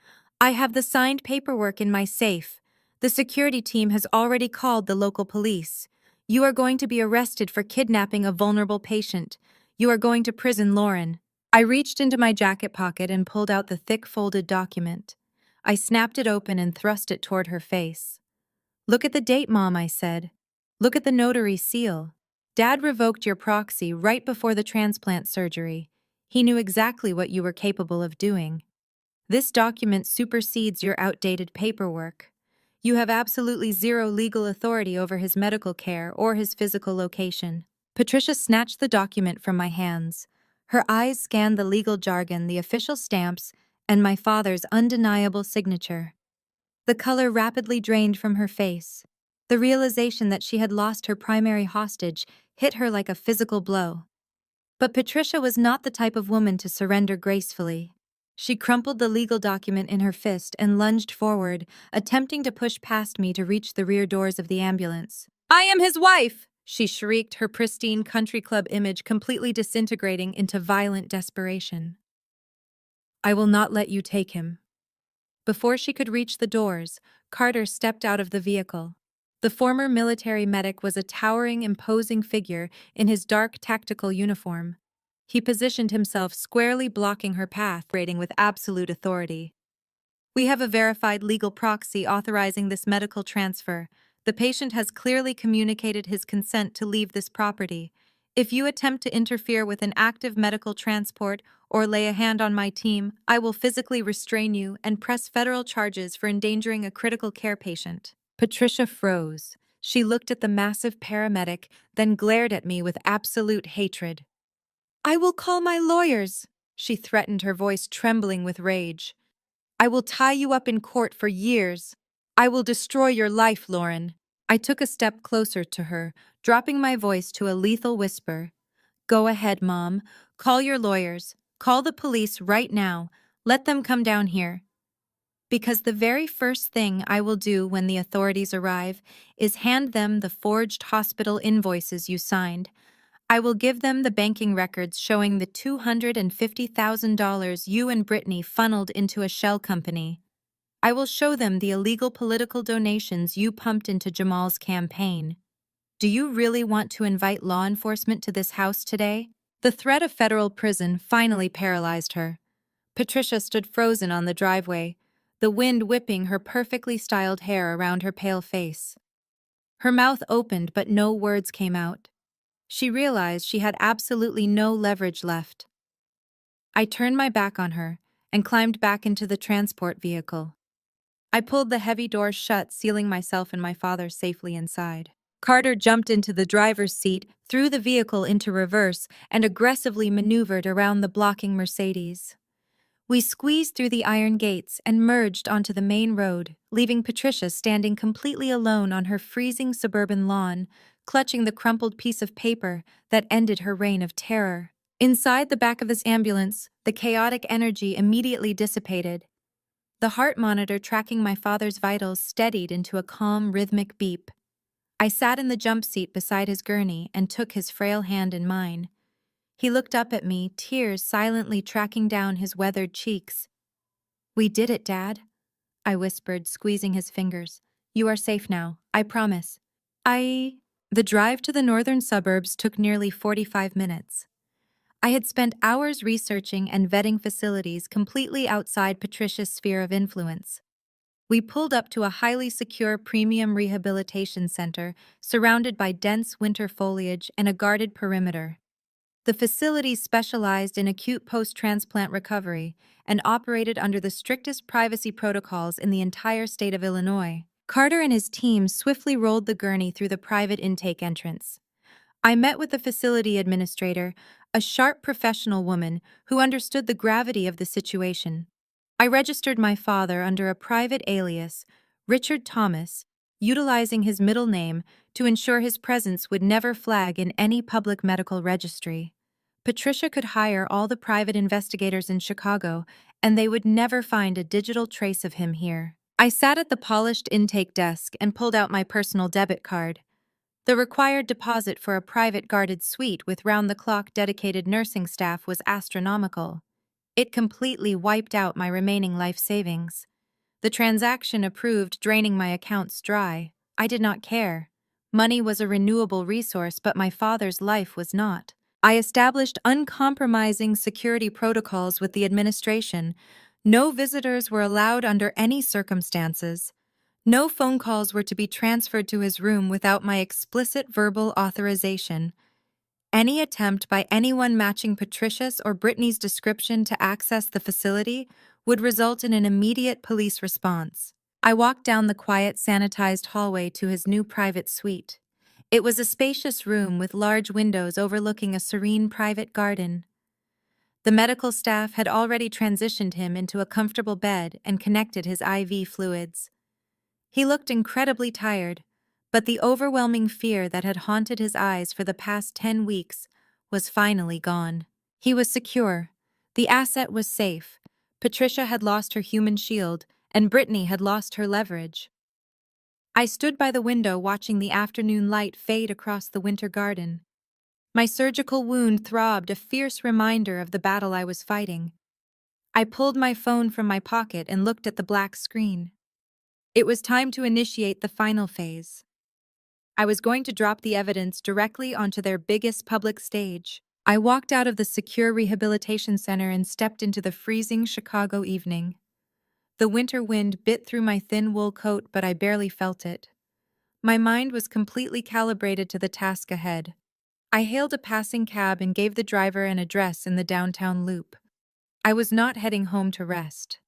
I have the signed paperwork in my safe. The security team has already called the local police. You are going to be arrested for kidnapping a vulnerable patient. You are going to prison, Lauren." I reached into my jacket pocket and pulled out the thick folded document. I snapped it open and thrust it toward her face. "Look at the date, Mom," I said. "Look at the notary seal. Dad revoked your proxy right before the transplant surgery. He knew exactly what you were capable of doing. This document supersedes your outdated paperwork. You have absolutely zero legal authority over his medical care or his physical location." Patricia snatched the document from my hands. Her eyes scanned the legal jargon, the official stamps, and my father's undeniable signature. The color rapidly drained from her face. The realization that she had lost her primary hostage hit her like a physical blow. But Patricia was not the type of woman to surrender gracefully. She crumpled the legal document in her fist and lunged forward, attempting to push past me to reach the rear doors of the ambulance. "I am his wife!" she shrieked, her pristine country club image completely disintegrating into violent desperation. "I will not let you take him." Before she could reach the doors, Carter stepped out of the vehicle. The former military medic was a towering, imposing figure in his dark tactical uniform. He positioned himself squarely blocking her path, operating with absolute authority. "We have a verified legal proxy authorizing this medical transfer. The patient has clearly communicated his consent to leave this property. If you attempt to interfere with an active medical transport or lay a hand on my team, I will physically restrain you and press federal charges for endangering a critical care patient." Patricia froze. She looked at the massive paramedic, then glared at me with absolute hatred. "I will call my lawyers," she threatened, her voice trembling with rage. "I will tie you up in court for years. I will destroy your life, Lauren." I took a step closer to her, dropping my voice to a lethal whisper. "Go ahead, Mom. Call your lawyers. Call the police right now. Let them come down here. Because the very first thing I will do when the authorities arrive is hand them the forged hospital invoices you signed. I will give them the banking records showing the $250,000 you and Brittany funneled into a shell company. I will show them the illegal political donations you pumped into Jamal's campaign. Do you really want to invite law enforcement to this house today?" The threat of federal prison finally paralyzed her. Patricia stood frozen on the driveway. the wind whipping her perfectly styled hair around her pale face. Her mouth opened, but no words came out. She realized she had absolutely no leverage left. I turned my back on her and climbed back into the transport vehicle. I pulled the heavy doors shut, sealing myself and my father safely inside. Carter jumped into the driver's seat, threw the vehicle into reverse, and aggressively maneuvered around the blocking Mercedes. We squeezed through the iron gates and merged onto the main road, leaving Patricia standing completely alone on her freezing suburban lawn, clutching the crumpled piece of paper that ended her reign of terror. Inside the back of this ambulance, the chaotic energy immediately dissipated. The heart monitor tracking my father's vitals steadied into a calm, rhythmic beep. I sat in the jump seat beside his gurney and took his frail hand in mine. He looked up at me, tears silently tracking down his weathered cheeks. "We did it, Dad," I whispered, squeezing his fingers. "You are safe now, I promise." The drive to the northern suburbs took nearly 45 minutes. I had spent hours researching and vetting facilities completely outside Patricia's sphere of influence. We pulled up to a highly secure premium rehabilitation center surrounded by dense winter foliage and a guarded perimeter. The facility specialized in acute post-transplant recovery and operated under the strictest privacy protocols in the entire state of Illinois. Carter and his team swiftly rolled the gurney through the private intake entrance. I met with the facility administrator, a sharp professional woman who understood the gravity of the situation. I registered my father under a private alias, Richard Thomas, utilizing his middle name to ensure his presence would never flag in any public medical registry. Patricia could hire all the private investigators in Chicago, and they would never find a digital trace of him here. I sat at the polished intake desk and pulled out my personal debit card. The required deposit for a private guarded suite with round-the-clock dedicated nursing staff was astronomical. It completely wiped out my remaining life savings. The transaction approved, draining my accounts dry. I did not care. Money was a renewable resource, but my father's life was not. I established uncompromising security protocols with the administration. No visitors were allowed under any circumstances. No phone calls were to be transferred to his room without my explicit verbal authorization. Any attempt by anyone matching Patricia's or Brittany's description to access the facility would result in an immediate police response. I walked down the quiet, sanitized hallway to his new private suite. It was a spacious room with large windows overlooking a serene private garden. The medical staff had already transitioned him into a comfortable bed and connected his IV fluids. He looked incredibly tired, but the overwhelming fear that had haunted his eyes for the past 10 weeks was finally gone. He was secure. The asset was safe. Patricia had lost her human shield, and Brittany had lost her leverage. I stood by the window watching the afternoon light fade across the winter garden. My surgical wound throbbed, a fierce reminder of the battle I was fighting. I pulled my phone from my pocket and looked at the black screen. It was time to initiate the final phase. I was going to drop the evidence directly onto their biggest public stage. I walked out of the secure rehabilitation center and stepped into the freezing Chicago evening. The winter wind bit through my thin wool coat, but I barely felt it. My mind was completely calibrated to the task ahead. I hailed a passing cab and gave the driver an address in the downtown loop. I was not heading home to rest.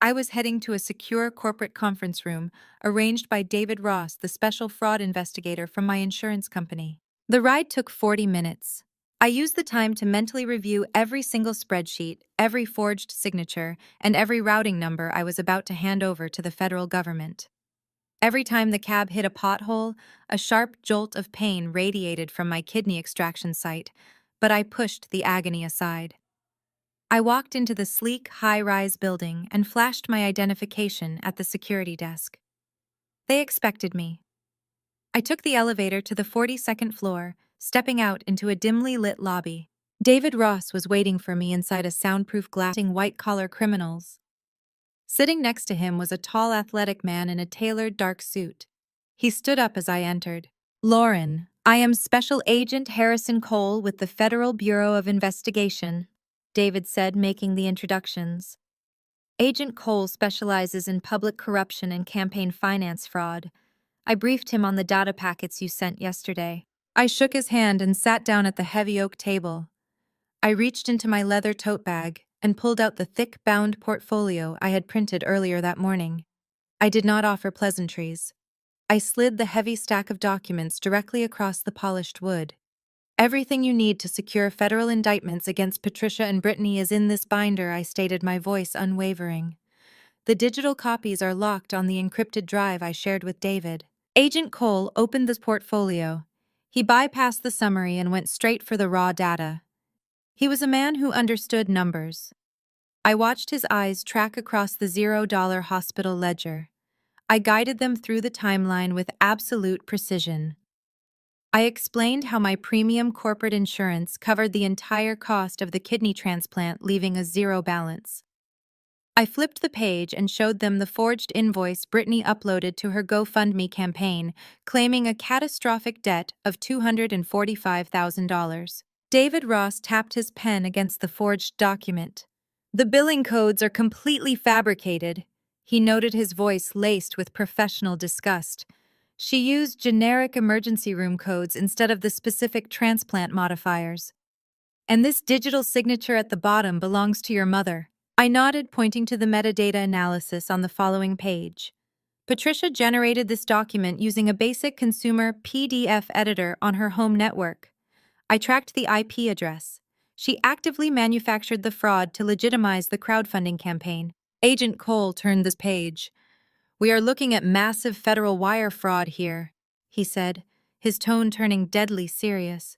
I was heading to a secure corporate conference room arranged by David Ross, the special fraud investigator from my insurance company. The ride took 40 minutes. I used the time to mentally review every single spreadsheet, every forged signature, and every routing number I was about to hand over to the federal government. Every time the cab hit a pothole, a sharp jolt of pain radiated from my kidney extraction site, but I pushed the agony aside. I walked into the sleek, high-rise building and flashed my identification at the security desk. They expected me. I took the elevator to the 42nd floor, stepping out into a dimly lit lobby. David Ross was waiting for me inside a soundproof glassing white-collar criminals. Sitting next to him was a tall, athletic man in a tailored dark suit. He stood up as I entered. "Lauren, I am Special Agent Harrison Cole with the Federal Bureau of Investigation," David said, making the introductions. Agent Cole specializes in public corruption and campaign finance fraud. I briefed him on the data packets you sent yesterday. I shook his hand and sat down at the heavy oak table. I reached into my leather tote bag and pulled out the thick, bound portfolio I had printed earlier that morning. I did not offer pleasantries. I slid the heavy stack of documents directly across the polished wood. Everything you need to secure federal indictments against Patricia and Brittany is in this binder, I stated, my voice unwavering. The digital copies are locked on the encrypted drive I shared with David. Agent Cole opened this portfolio. He bypassed the summary and went straight for the raw data. He was a man who understood numbers. I watched his eyes track across the $0 hospital ledger. I guided them through the timeline with absolute precision. I explained how my premium corporate insurance covered the entire cost of the kidney transplant, leaving a zero balance. I flipped the page and showed them the forged invoice Brittany uploaded to her GoFundMe campaign, claiming a catastrophic debt of $245,000. David Ross tapped his pen against the forged document. The billing codes are completely fabricated, he noted, his voice laced with professional disgust. She used generic emergency room codes instead of the specific transplant modifiers. And this digital signature at the bottom belongs to your mother. I nodded, pointing to the metadata analysis on the following page. Patricia generated this document using a basic consumer PDF editor on her home network. I tracked the IP address. She actively manufactured the fraud to legitimize the crowdfunding campaign. Agent Cole turned this page. We are looking at massive federal wire fraud here, he said, his tone turning deadly serious.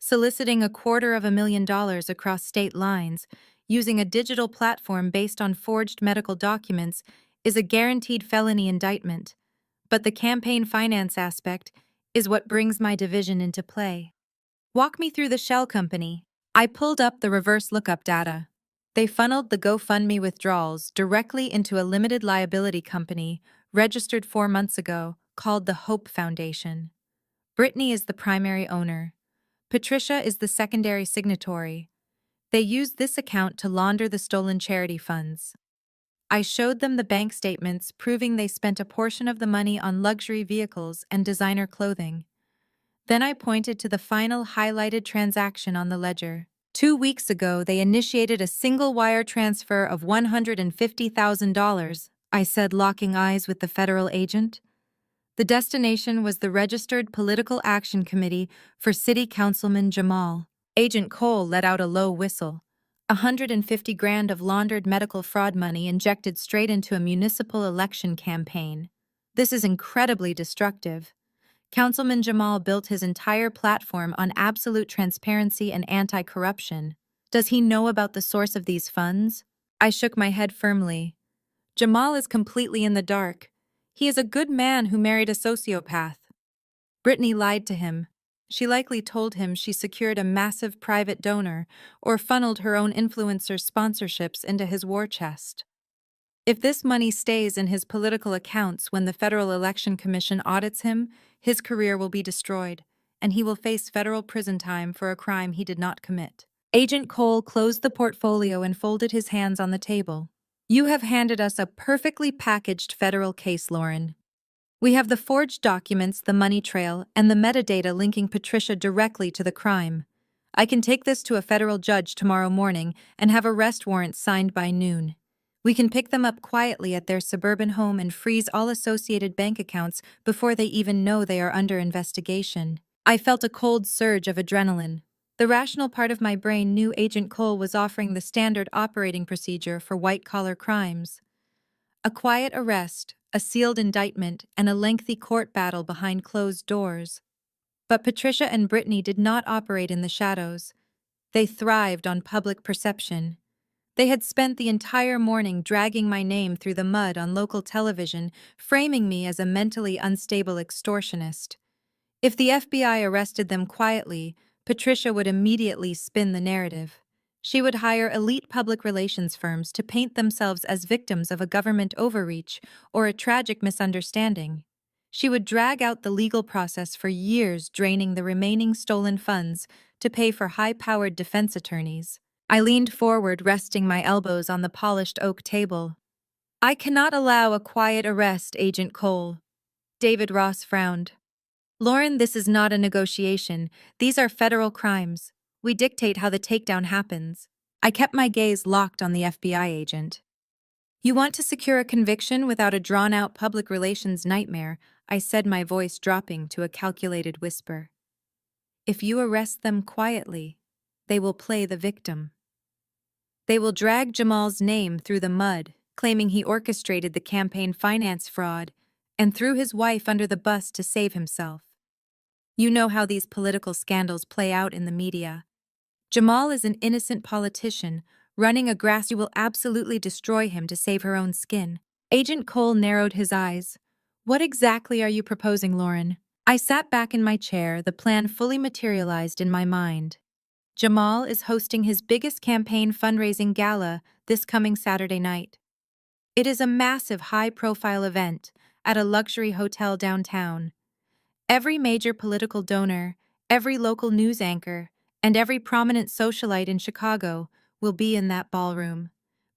Soliciting $250,000 across state lines, using a digital platform based on forged medical documents, is a guaranteed felony indictment. But the campaign finance aspect is what brings my division into play. Walk me through the shell company. I pulled up the reverse lookup data. They funneled the GoFundMe withdrawals directly into a limited liability company registered 4 months ago called the Hope Foundation. Brittany is the primary owner. Patricia is the secondary signatory. They used this account to launder the stolen charity funds. I showed them the bank statements proving they spent a portion of the money on luxury vehicles and designer clothing. Then I pointed to the final highlighted transaction on the ledger. 2 weeks ago, they initiated a single wire transfer of $150,000, I said, locking eyes with the federal agent. The destination was the Registered Political Action Committee for City Councilman Jamal. Agent Cole let out a low whistle. $150,000 of laundered medical fraud money injected straight into a municipal election campaign. This is incredibly destructive. Councilman Jamal built his entire platform on absolute transparency and anti-corruption. Does he know about the source of these funds? I shook my head firmly. Jamal is completely in the dark. He is a good man who married a sociopath. Brittany lied to him. She likely told him she secured a massive private donor or funneled her own influencer sponsorships into his war chest. If this money stays in his political accounts when the Federal Election Commission audits him, his career will be destroyed, and he will face federal prison time for a crime he did not commit. Agent Cole closed the portfolio and folded his hands on the table. You have handed us a perfectly packaged federal case, Lauren. We have the forged documents, the money trail, and the metadata linking Patricia directly to the crime. I can take this to a federal judge tomorrow morning and have arrest warrants signed by noon. We can pick them up quietly at their suburban home and freeze all associated bank accounts before they even know they are under investigation. I felt a cold surge of adrenaline. The rational part of my brain knew Agent Cole was offering the standard operating procedure for white-collar crimes. A quiet arrest, a sealed indictment, and a lengthy court battle behind closed doors. But Patricia and Brittany did not operate in the shadows. They thrived on public perception. They had spent the entire morning dragging my name through the mud on local television, framing me as a mentally unstable extortionist. If the FBI arrested them quietly, Patricia would immediately spin the narrative. She would hire elite public relations firms to paint themselves as victims of a government overreach or a tragic misunderstanding. She would drag out the legal process for years, draining the remaining stolen funds to pay for high-powered defense attorneys. I leaned forward, resting my elbows on the polished oak table. I cannot allow a quiet arrest, Agent Cole. David Ross frowned. Lauren, this is not a negotiation. These are federal crimes. We dictate how the takedown happens. I kept my gaze locked on the FBI agent. You want to secure a conviction without a drawn-out public relations nightmare, I said, my voice dropping to a calculated whisper. If you arrest them quietly, they will play the victim. They will drag Jamal's name through the mud, claiming he orchestrated the campaign finance fraud and threw his wife under the bus to save himself. You know how these political scandals play out in the media. Jamal is an innocent politician running a grass. You will absolutely destroy him to save her own skin. Agent Cole narrowed his eyes. What exactly are you proposing, Lauren? I sat back in my chair, the plan fully materialized in my mind. Jamal is hosting his biggest campaign fundraising gala this coming Saturday night. It is a massive, high-profile event at a luxury hotel downtown. Every major political donor, every local news anchor, and every prominent socialite in Chicago will be in that ballroom.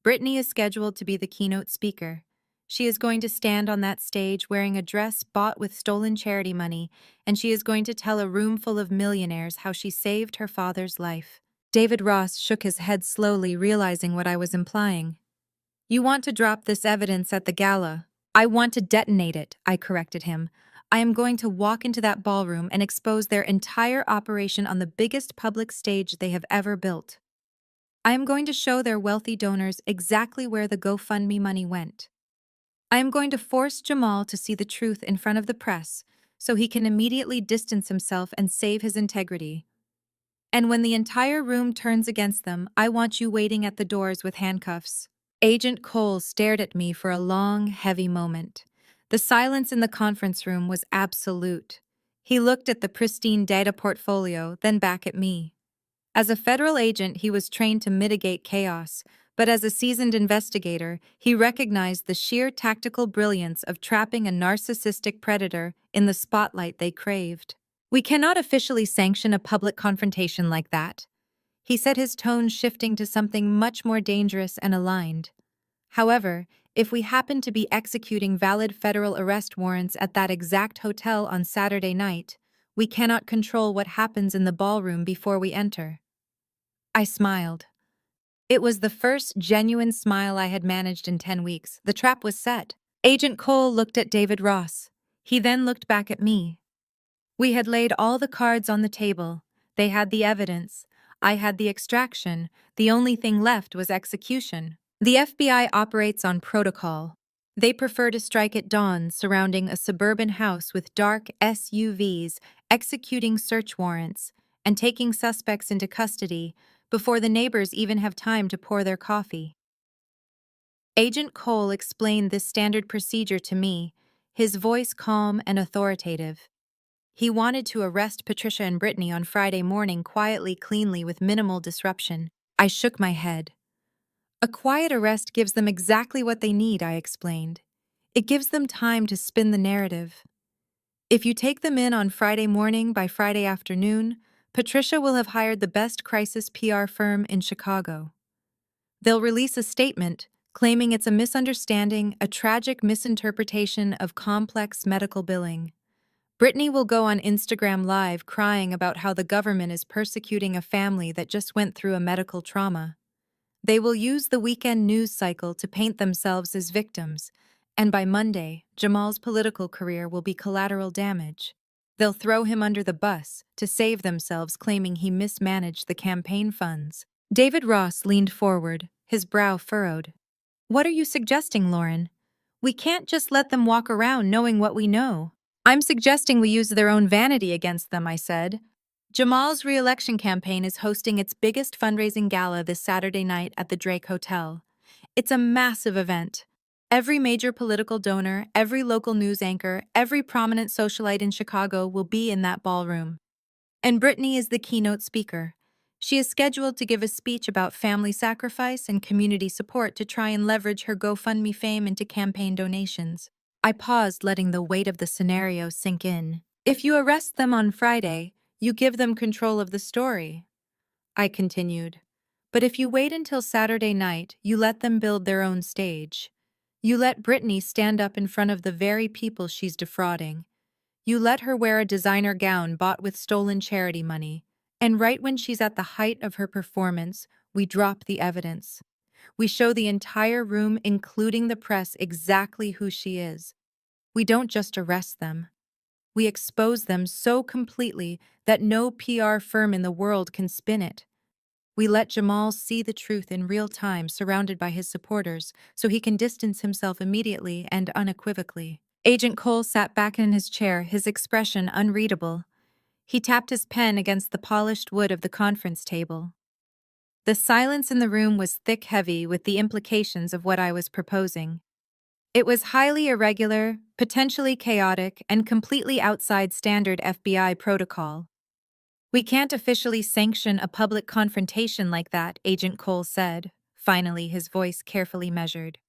Brittany is scheduled to be the keynote speaker. She is going to stand on that stage wearing a dress bought with stolen charity money, and she is going to tell a room full of millionaires how she saved her father's life. David Ross shook his head slowly, realizing what I was implying. You want to drop this evidence at the gala. I want to detonate it, I corrected him. I am going to walk into that ballroom and expose their entire operation on the biggest public stage they have ever built. I am going to show their wealthy donors exactly where the GoFundMe money went. I am going to force Jamal to see the truth in front of the press so he can immediately distance himself and save his integrity. And when the entire room turns against them, I want you waiting at the doors with handcuffs. Agent Cole stared at me for a long, heavy moment. The silence in the conference room was absolute. He looked at the pristine data portfolio, then back at me. As a federal agent, he was trained to mitigate chaos, but as a seasoned investigator, he recognized the sheer tactical brilliance of trapping a narcissistic predator in the spotlight they craved. We cannot officially sanction a public confrontation like that, he said, his tone shifting to something much more dangerous and aligned. However, if we happen to be executing valid federal arrest warrants at that exact hotel on Saturday night, we cannot control what happens in the ballroom before we enter. I smiled. It was the first genuine smile I had managed in 10 weeks. The trap was set. Agent Cole looked at David Ross. He then looked back at me. We had laid all the cards on the table. They had the evidence. I had the extraction. The only thing left was execution. The FBI operates on protocol. They prefer to strike at dawn, surrounding a suburban house with dark SUVs, executing search warrants, and taking suspects into custody before the neighbors even have time to pour their coffee. Agent Cole explained this standard procedure to me, his voice calm and authoritative. He wanted to arrest Patricia and Brittany on Friday morning quietly, cleanly, with minimal disruption. I shook my head. A quiet arrest gives them exactly what they need, I explained. It gives them time to spin the narrative. If you take them in on Friday morning, by Friday afternoon, Patricia will have hired the best crisis PR firm in Chicago. They'll release a statement claiming it's a misunderstanding, a tragic misinterpretation of complex medical billing. Brittany will go on Instagram Live crying about how the government is persecuting a family that just went through a medical trauma. They will use the weekend news cycle to paint themselves as victims, and by Monday, Jamal's political career will be collateral damage. They'll throw him under the bus to save themselves, claiming he mismanaged the campaign funds. David Ross leaned forward, his brow furrowed. What are you suggesting, Lauren? We can't just let them walk around knowing what we know. I'm suggesting we use their own vanity against them, I said. Jamal's re-election campaign is hosting its biggest fundraising gala this Saturday night at the Drake Hotel. It's a massive event. Every major political donor, every local news anchor, every prominent socialite in Chicago will be in that ballroom. And Brittany is the keynote speaker. She is scheduled to give a speech about family sacrifice and community support to try and leverage her GoFundMe fame into campaign donations. I paused, letting the weight of the scenario sink in. If you arrest them on Friday, you give them control of the story, I continued. But if you wait until Saturday night, you let them build their own stage. You let Brittany stand up in front of the very people she's defrauding. You let her wear a designer gown bought with stolen charity money. And right when she's at the height of her performance, we drop the evidence. We show the entire room, including the press, exactly who she is. We don't just arrest them. We expose them so completely that no PR firm in the world can spin it. We let Jamal see the truth in real time, surrounded by his supporters, so he can distance himself immediately and unequivocally. Agent Cole sat back in his chair, his expression unreadable. He tapped his pen against the polished wood of the conference table. The silence in the room was thick, heavy with the implications of what I was proposing. It was highly irregular, potentially chaotic, and completely outside standard FBI protocol. "We can't officially sanction a public confrontation like that," Agent Cole said, finally, his voice carefully measured.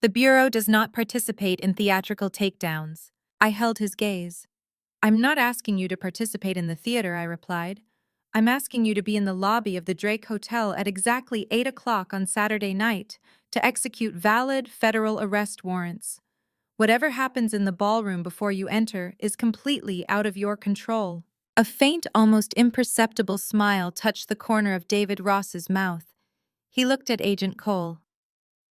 "The Bureau does not participate in theatrical takedowns." I held his gaze. "I'm not asking you to participate in the theater," I replied. "I'm asking you to be in the lobby of the Drake Hotel at exactly 8 o'clock on Saturday night to execute valid federal arrest warrants. Whatever happens in the ballroom before you enter is completely out of your control." A faint, almost imperceptible smile touched the corner of David Ross's mouth. He looked at Agent Cole.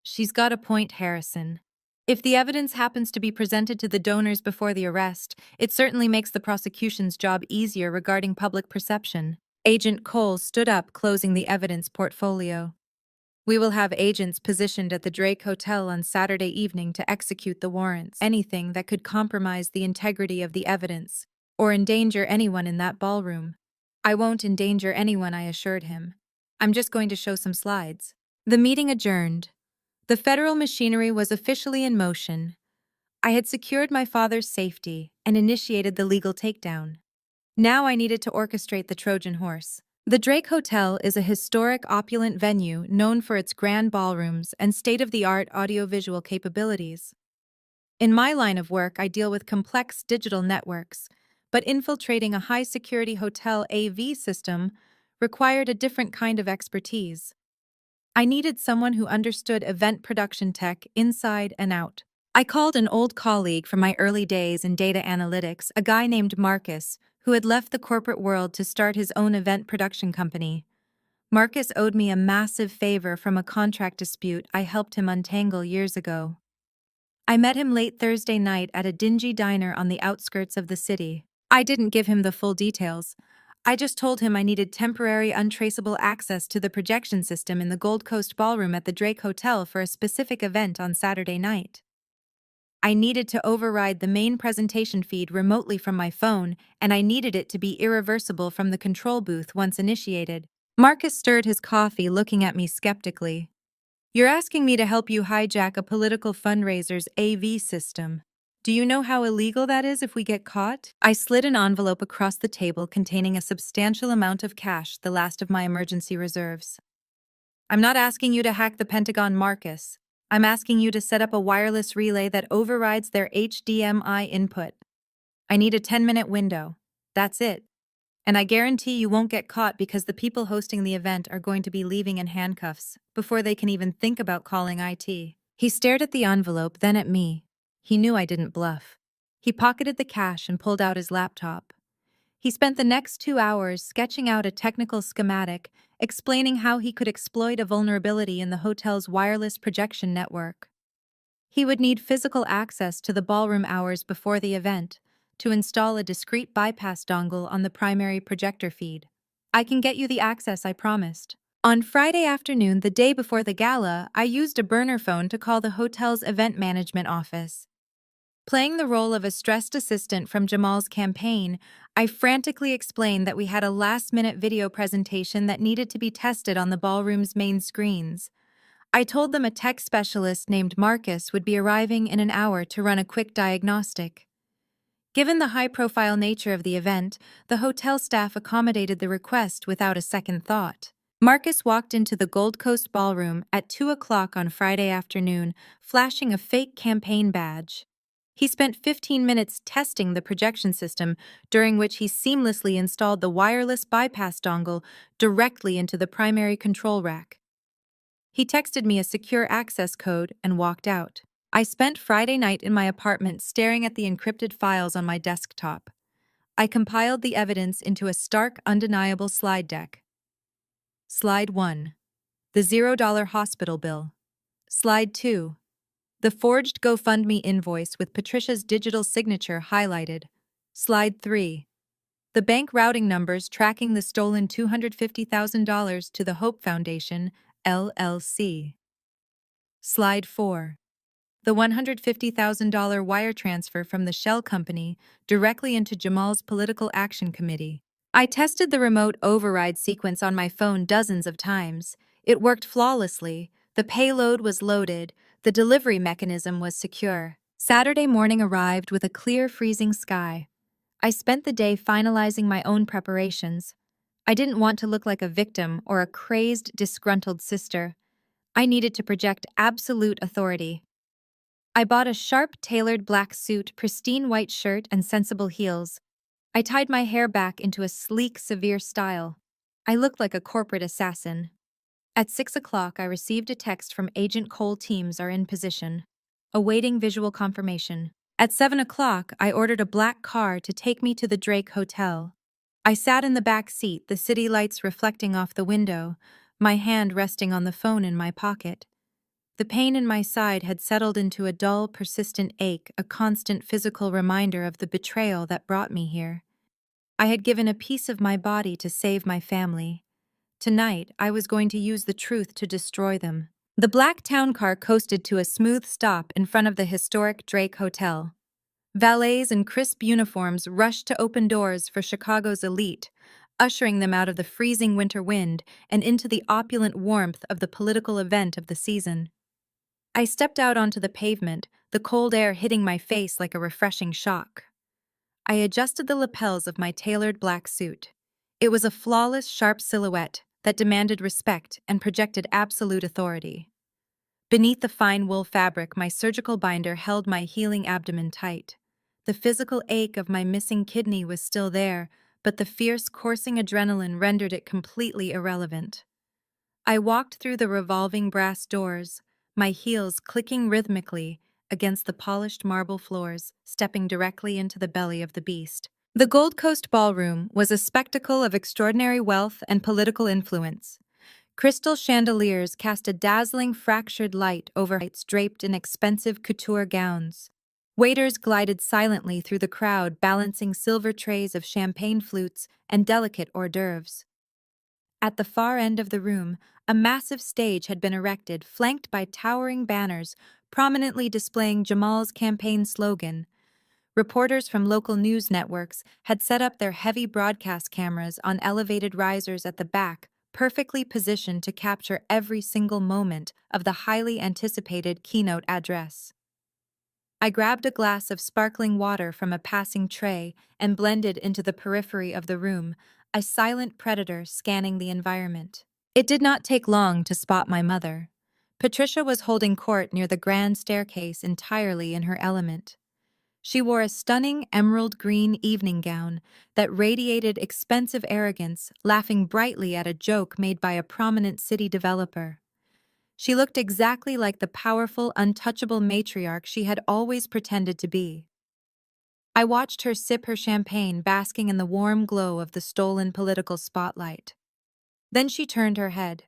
"She's got a point, Harrison. If the evidence happens to be presented to the donors before the arrest, it certainly makes the prosecution's job easier regarding public perception." Agent Cole stood up, closing the evidence portfolio. "We will have agents positioned at the Drake Hotel on Saturday evening to execute the warrants. Anything that could compromise the integrity of the evidence or endanger anyone in that ballroom." "I won't endanger anyone," I assured him. "I'm just going to show some slides." The meeting adjourned. The federal machinery was officially in motion. I had secured my father's safety and initiated the legal takedown. Now I needed to orchestrate the Trojan horse. The Drake Hotel is a historic, opulent venue known for its grand ballrooms and state-of-the-art audiovisual capabilities. In my line of work, I deal with complex digital networks, but infiltrating a high-security hotel AV system required a different kind of expertise. I needed someone who understood event production tech inside and out. I called an old colleague from my early days in data analytics, a guy named Marcus, who had left the corporate world to start his own event production company. Marcus owed me a massive favor from a contract dispute I helped him untangle years ago. I met him late Thursday night at a dingy diner on the outskirts of the city. I didn't give him the full details. I just told him I needed temporary, untraceable access to the projection system in the Gold Coast Ballroom at the Drake Hotel for a specific event on Saturday night. I needed to override the main presentation feed remotely from my phone, and I needed it to be irreversible from the control booth once initiated. Marcus stirred his coffee, looking at me skeptically. "You're asking me to help you hijack a political fundraiser's AV system. Do you know how illegal that is if we get caught?" I slid an envelope across the table containing a substantial amount of cash, the last of my emergency reserves. "I'm not asking you to hack the Pentagon, Marcus. I'm asking you to set up a wireless relay that overrides their HDMI input. I need a 10-minute window. That's it. And I guarantee you won't get caught because the people hosting the event are going to be leaving in handcuffs before they can even think about calling IT." He stared at the envelope, then at me. He knew I didn't bluff. He pocketed the cash and pulled out his laptop. He spent the next 2 hours sketching out a technical schematic, explaining how he could exploit a vulnerability in the hotel's wireless projection network. He would need physical access to the ballroom hours before the event to install a discrete bypass dongle on the primary projector feed. "I can get you the access I promised." On Friday afternoon, the day before the gala, I used a burner phone to call the hotel's event management office. Playing the role of a stressed assistant from Jamal's campaign, I frantically explained that we had a last-minute video presentation that needed to be tested on the ballroom's main screens. I told them a tech specialist named Marcus would be arriving in an hour to run a quick diagnostic. Given the high-profile nature of the event, the hotel staff accommodated the request without a second thought. Marcus walked into the Gold Coast Ballroom at 2 o'clock on Friday afternoon, flashing a fake campaign badge. He spent 15 minutes testing the projection system, during which he seamlessly installed the wireless bypass dongle directly into the primary control rack. He texted me a secure access code and walked out. I spent Friday night in my apartment staring at the encrypted files on my desktop. I compiled the evidence into a stark, undeniable slide deck. Slide 1. The $0 hospital bill. Slide 2. The forged GoFundMe invoice with Patricia's digital signature highlighted. Slide 3. The bank routing numbers tracking the stolen $250,000 to the Hope Foundation, LLC. Slide 4. The $150,000 wire transfer from the shell company directly into Jamal's political action committee. I tested the remote override sequence on my phone dozens of times. It worked flawlessly. The payload was loaded. The delivery mechanism was secure. Saturday morning arrived with a clear, freezing sky. I spent the day finalizing my own preparations. I didn't want to look like a victim or a crazed, disgruntled sister. I needed to project absolute authority. I bought a sharp, tailored black suit, pristine white shirt, and sensible heels. I tied my hair back into a sleek, severe style. I looked like a corporate assassin. At 6 o'clock, I received a text from Agent Cole. Teams are in position, awaiting visual confirmation. At 7 o'clock, I ordered a black car to take me to the Drake Hotel. I sat in the back seat, the city lights reflecting off the window, my hand resting on the phone in my pocket. The pain in my side had settled into a dull, persistent ache, a constant physical reminder of the betrayal that brought me here. I had given a piece of my body to save my family. Tonight, I was going to use the truth to destroy them. The black town car coasted to a smooth stop in front of the historic Drake Hotel. Valets in crisp uniforms rushed to open doors for Chicago's elite, ushering them out of the freezing winter wind and into the opulent warmth of the political event of the season. I stepped out onto the pavement, the cold air hitting my face like a refreshing shock. I adjusted the lapels of my tailored black suit. It was a flawless, sharp silhouette that demanded respect and projected absolute authority. Beneath the fine wool fabric, my surgical binder held my healing abdomen tight. The physical ache of my missing kidney was still there, but the fierce, coursing adrenaline rendered it completely irrelevant. I walked through the revolving brass doors, my heels clicking rhythmically against the polished marble floors, stepping directly into the belly of the beast. The Gold Coast Ballroom was a spectacle of extraordinary wealth and political influence. Crystal chandeliers cast a dazzling fractured light over lights draped in expensive couture gowns. Waiters glided silently through the crowd, balancing silver trays of champagne flutes and delicate hors d'oeuvres. At the far end of the room, a massive stage had been erected, flanked by towering banners prominently displaying Jamal's campaign slogan. Reporters from local news networks had set up their heavy broadcast cameras on elevated risers at the back, perfectly positioned to capture every single moment of the highly anticipated keynote address. I grabbed a glass of sparkling water from a passing tray and blended into the periphery of the room, a silent predator scanning the environment. It did not take long to spot my mother. Patricia was holding court near the grand staircase entirely in her element. She wore a stunning emerald green evening gown that radiated expensive arrogance, laughing brightly at a joke made by a prominent city developer. She looked exactly like the powerful, untouchable matriarch she had always pretended to be. I watched her sip her champagne, basking in the warm glow of the stolen political spotlight. Then she turned her head.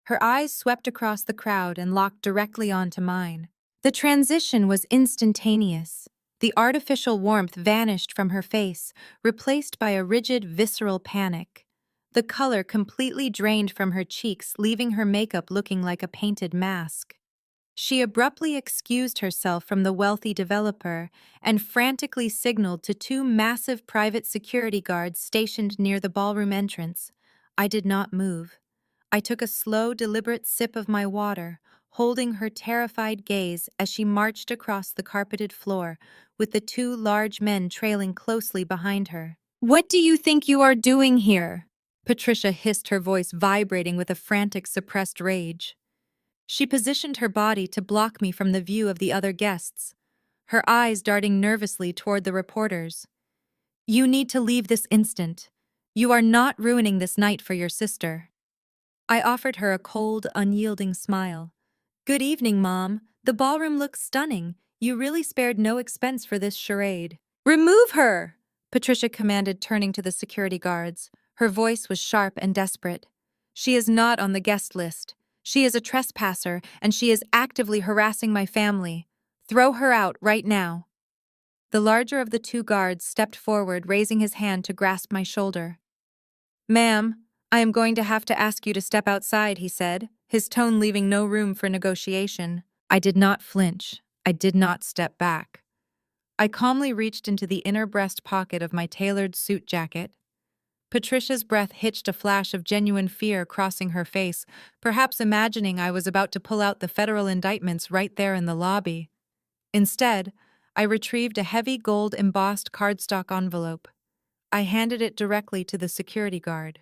Her eyes swept across the crowd and locked directly onto mine. The transition was instantaneous. The artificial warmth vanished from her face, replaced by a rigid, visceral panic. The color completely drained from her cheeks, leaving her makeup looking like a painted mask. She abruptly excused herself from the wealthy developer and frantically signaled to two massive private security guards stationed near the ballroom entrance. I did not move. I took a slow, deliberate sip of my water, holding her terrified gaze as she marched across the carpeted floor, with the two large men trailing closely behind her. "What do you think you are doing here?" Patricia hissed, her voice vibrating with a frantic, suppressed rage. She positioned her body to block me from the view of the other guests, her eyes darting nervously toward the reporters. "You need to leave this instant. You are not ruining this night for your sister." I offered her a cold, unyielding smile. "Good evening, Mom. The ballroom looks stunning. You really spared no expense for this charade." "Remove her!" Patricia commanded, turning to the security guards. Her voice was sharp and desperate. "She is not on the guest list. She is a trespasser, and she is actively harassing my family. Throw her out right now." The larger of the two guards stepped forward, raising his hand to grasp my shoulder. "Ma'am, I am going to have to ask you to step outside," he said, his tone leaving no room for negotiation. I did not flinch. I did not step back. I calmly reached into the inner breast pocket of my tailored suit jacket. Patricia's breath hitched, a flash of genuine fear crossing her face, perhaps imagining I was about to pull out the federal indictments right there in the lobby. Instead, I retrieved a heavy gold-embossed cardstock envelope. I handed it directly to the security guard.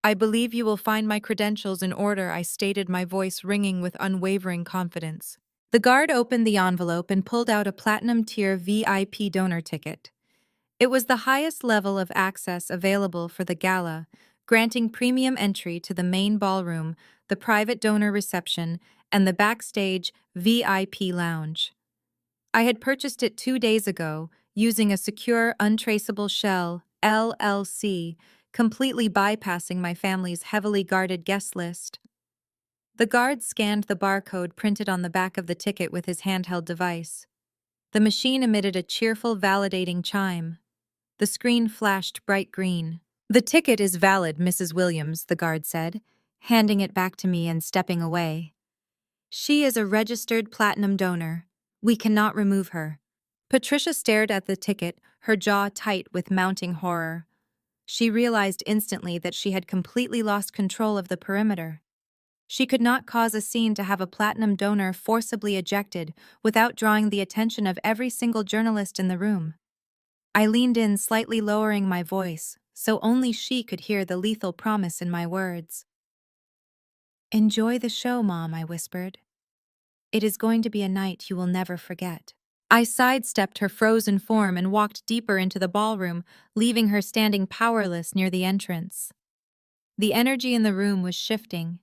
"I believe you will find my credentials in order," I stated, my voice ringing with unwavering confidence. The guard opened the envelope and pulled out a platinum-tier VIP donor ticket. It was the highest level of access available for the gala, granting premium entry to the main ballroom, the private donor reception, and the backstage VIP lounge. I had purchased it 2 days ago, using a secure, untraceable shell, LLC, completely bypassing my family's heavily guarded guest list. The guard scanned the barcode printed on the back of the ticket with his handheld device. The machine emitted a cheerful, validating chime. The screen flashed bright green. "The ticket is valid, Mrs. Williams," the guard said, handing it back to me and stepping away. "She is a registered platinum donor. We cannot remove her." Patricia stared at the ticket, her jaw tight with mounting horror. She realized instantly that she had completely lost control of the perimeter. She could not cause a scene to have a platinum donor forcibly ejected without drawing the attention of every single journalist in the room. I leaned in, slightly lowering my voice, so only she could hear the lethal promise in my words. "Enjoy the show, Mom," I whispered. "It is going to be a night you will never forget." I sidestepped her frozen form and walked deeper into the ballroom, leaving her standing powerless near the entrance. The energy in the room was shifting.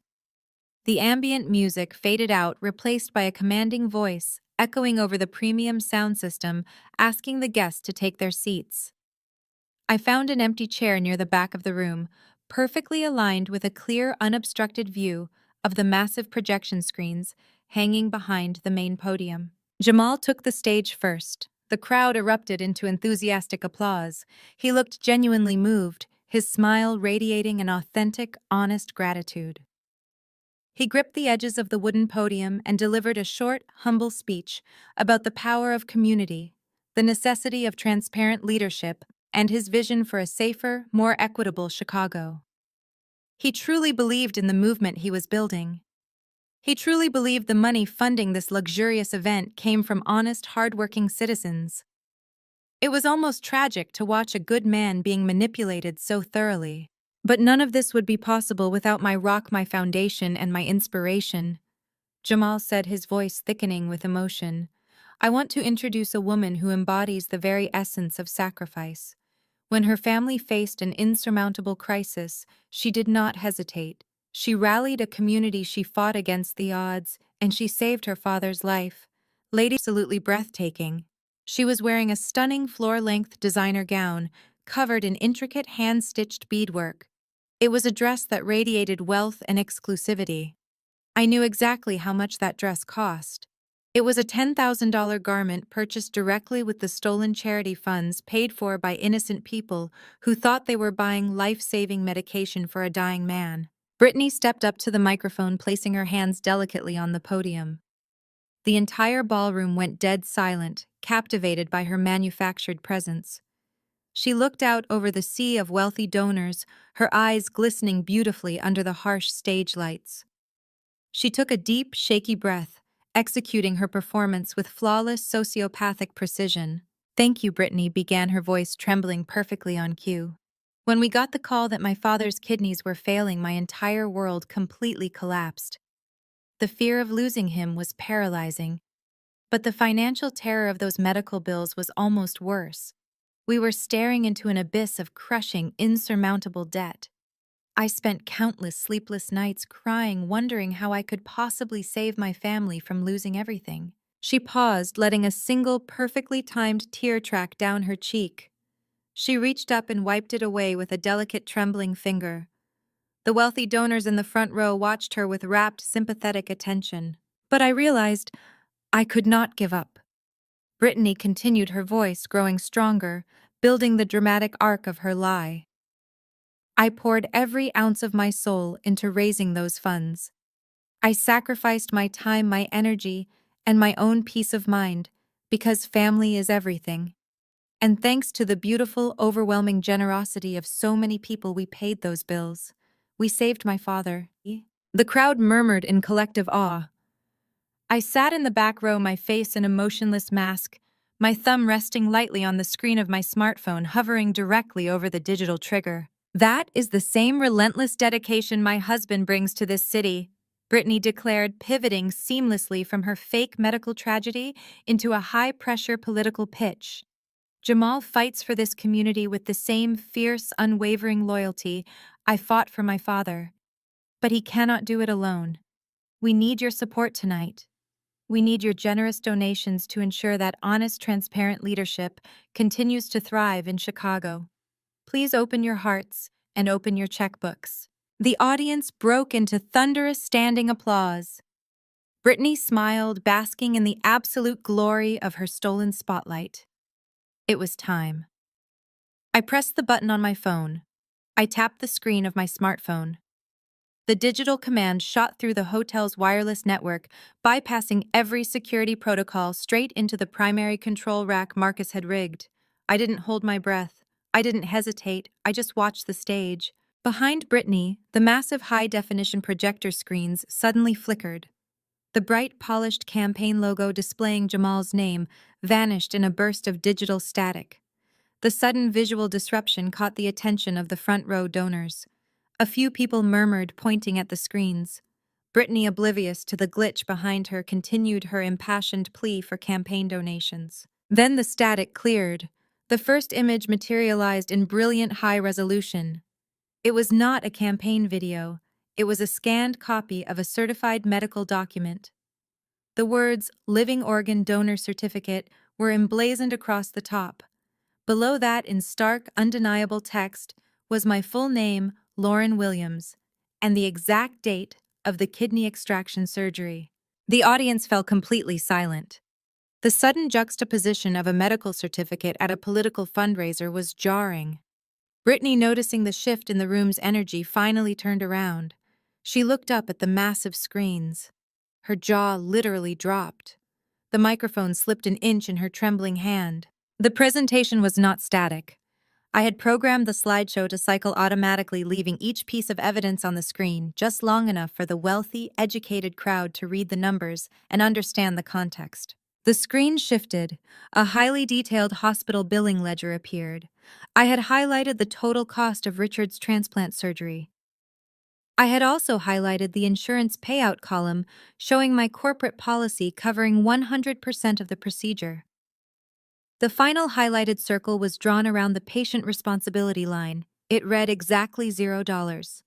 The ambient music faded out, replaced by a commanding voice, echoing over the premium sound system, asking the guests to take their seats. I found an empty chair near the back of the room, perfectly aligned with a clear, unobstructed view of the massive projection screens hanging behind the main podium. Jamal took the stage first. The crowd erupted into enthusiastic applause. He looked genuinely moved, his smile radiating an authentic, honest gratitude. He gripped the edges of the wooden podium and delivered a short, humble speech about the power of community, the necessity of transparent leadership, and his vision for a safer, more equitable Chicago. He truly believed in the movement he was building. He truly believed the money funding this luxurious event came from honest, hardworking citizens. It was almost tragic to watch a good man being manipulated so thoroughly. But none of this would be possible without my rock, my foundation, and my inspiration, Jamal said, his voice thickening with emotion. "I want to introduce a woman who embodies the very essence of sacrifice. When her family faced an insurmountable crisis, she did not hesitate. She rallied a community, she fought against the odds, and she saved her father's life. Lady absolutely breathtaking. She was wearing a stunning floor-length designer gown, covered in intricate hand-stitched beadwork. It was a dress that radiated wealth and exclusivity. I knew exactly how much that dress cost. It was a $10,000 garment purchased directly with the stolen charity funds paid for by innocent people who thought they were buying life-saving medication for a dying man. Brittany stepped up to the microphone, placing her hands delicately on the podium. The entire ballroom went dead silent, captivated by her manufactured presence. She looked out over the sea of wealthy donors, her eyes glistening beautifully under the harsh stage lights. She took a deep, shaky breath, executing her performance with flawless sociopathic precision. "Thank you," Brittany began, her voice trembling perfectly on cue. "When we got the call that my father's kidneys were failing, my entire world completely collapsed. The fear of losing him was paralyzing, but the financial terror of those medical bills was almost worse. We were staring into an abyss of crushing, insurmountable debt. I spent countless sleepless nights crying, wondering how I could possibly save my family from losing everything. She paused, letting a single perfectly timed tear track down her cheek. She reached up and wiped it away with a delicate, trembling finger. The wealthy donors in the front row watched her with rapt, sympathetic attention. But I realized I could not give up. Brittany continued, her voice growing stronger, building the dramatic arc of her lie. I poured every ounce of my soul into raising those funds. I sacrificed my time, my energy, and my own peace of mind, because family is everything. And thanks to the beautiful, overwhelming generosity of so many people, we paid those bills. We saved my father. The crowd murmured in collective awe. I sat in the back row, my face in a motionless mask, my thumb resting lightly on the screen of my smartphone, hovering directly over the digital trigger. That is the same relentless dedication my husband brings to this city, Brittany declared, pivoting seamlessly from her fake medical tragedy into a high-pressure political pitch. Jamal fights for this community with the same fierce, unwavering loyalty I fought for my father. But he cannot do it alone. We need your support tonight. We need your generous donations to ensure that honest, transparent leadership continues to thrive in Chicago. Please open your hearts and open your checkbooks. The audience broke into thunderous standing applause. Brittany smiled, basking in the absolute glory of her stolen spotlight. It was time. I pressed the button on my phone. I tapped the screen of my smartphone. The digital command shot through the hotel's wireless network, bypassing every security protocol straight into the primary control rack Marcus had rigged. I didn't hold my breath. I didn't hesitate. I just watched the stage. Behind Brittany, the massive high-definition projector screens suddenly flickered. The bright, polished campaign logo displaying Jamal's name vanished in a burst of digital static. The sudden visual disruption caught the attention of the front-row donors. A few people murmured, pointing at the screens. Brittany, oblivious to the glitch behind her, continued her impassioned plea for campaign donations. Then the static cleared. The first image materialized in brilliant high resolution. It was not a campaign video. It was a scanned copy of a certified medical document. The words "Living Organ Donor Certificate" were emblazoned across the top. Below that, in stark, undeniable text, was my full name, Lauren Williams, and the exact date of the kidney extraction surgery. The audience fell completely silent. The sudden juxtaposition of a medical certificate at a political fundraiser was jarring. Brittany, noticing the shift in the room's energy, finally turned around. She looked up at the massive screens. Her jaw literally dropped. The microphone slipped an inch in her trembling hand. The presentation was not static. I had programmed the slideshow to cycle automatically, leaving each piece of evidence on the screen just long enough for the wealthy, educated crowd to read the numbers and understand the context. The screen shifted. A highly detailed hospital billing ledger appeared. I had highlighted the total cost of Richard's transplant surgery. I had also highlighted the insurance payout column, showing my corporate policy covering 100% of the procedure. The final highlighted circle was drawn around the patient responsibility line. It read exactly $0.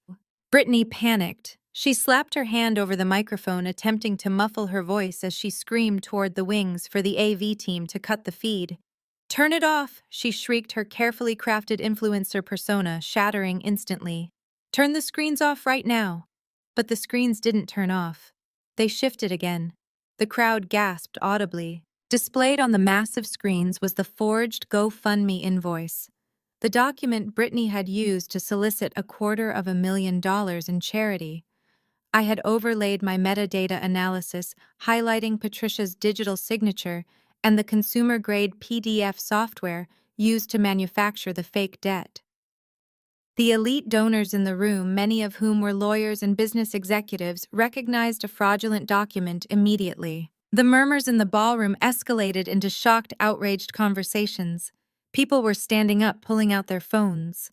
Brittany panicked. She slapped her hand over the microphone, attempting to muffle her voice as she screamed toward the wings for the AV team to cut the feed. "Turn it off!" she shrieked, her carefully crafted influencer persona shattering instantly. "Turn the screens off right now!" But the screens didn't turn off. They shifted again. The crowd gasped audibly. Displayed on the massive screens was the forged GoFundMe invoice. The document Brittany had used to solicit $250,000 in charity. I had overlaid my metadata analysis, highlighting Patricia's digital signature and the consumer-grade PDF software used to manufacture the fake debt. The elite donors in the room, many of whom were lawyers and business executives, recognized a fraudulent document immediately. The murmurs in the ballroom escalated into shocked, outraged conversations. People were standing up, pulling out their phones.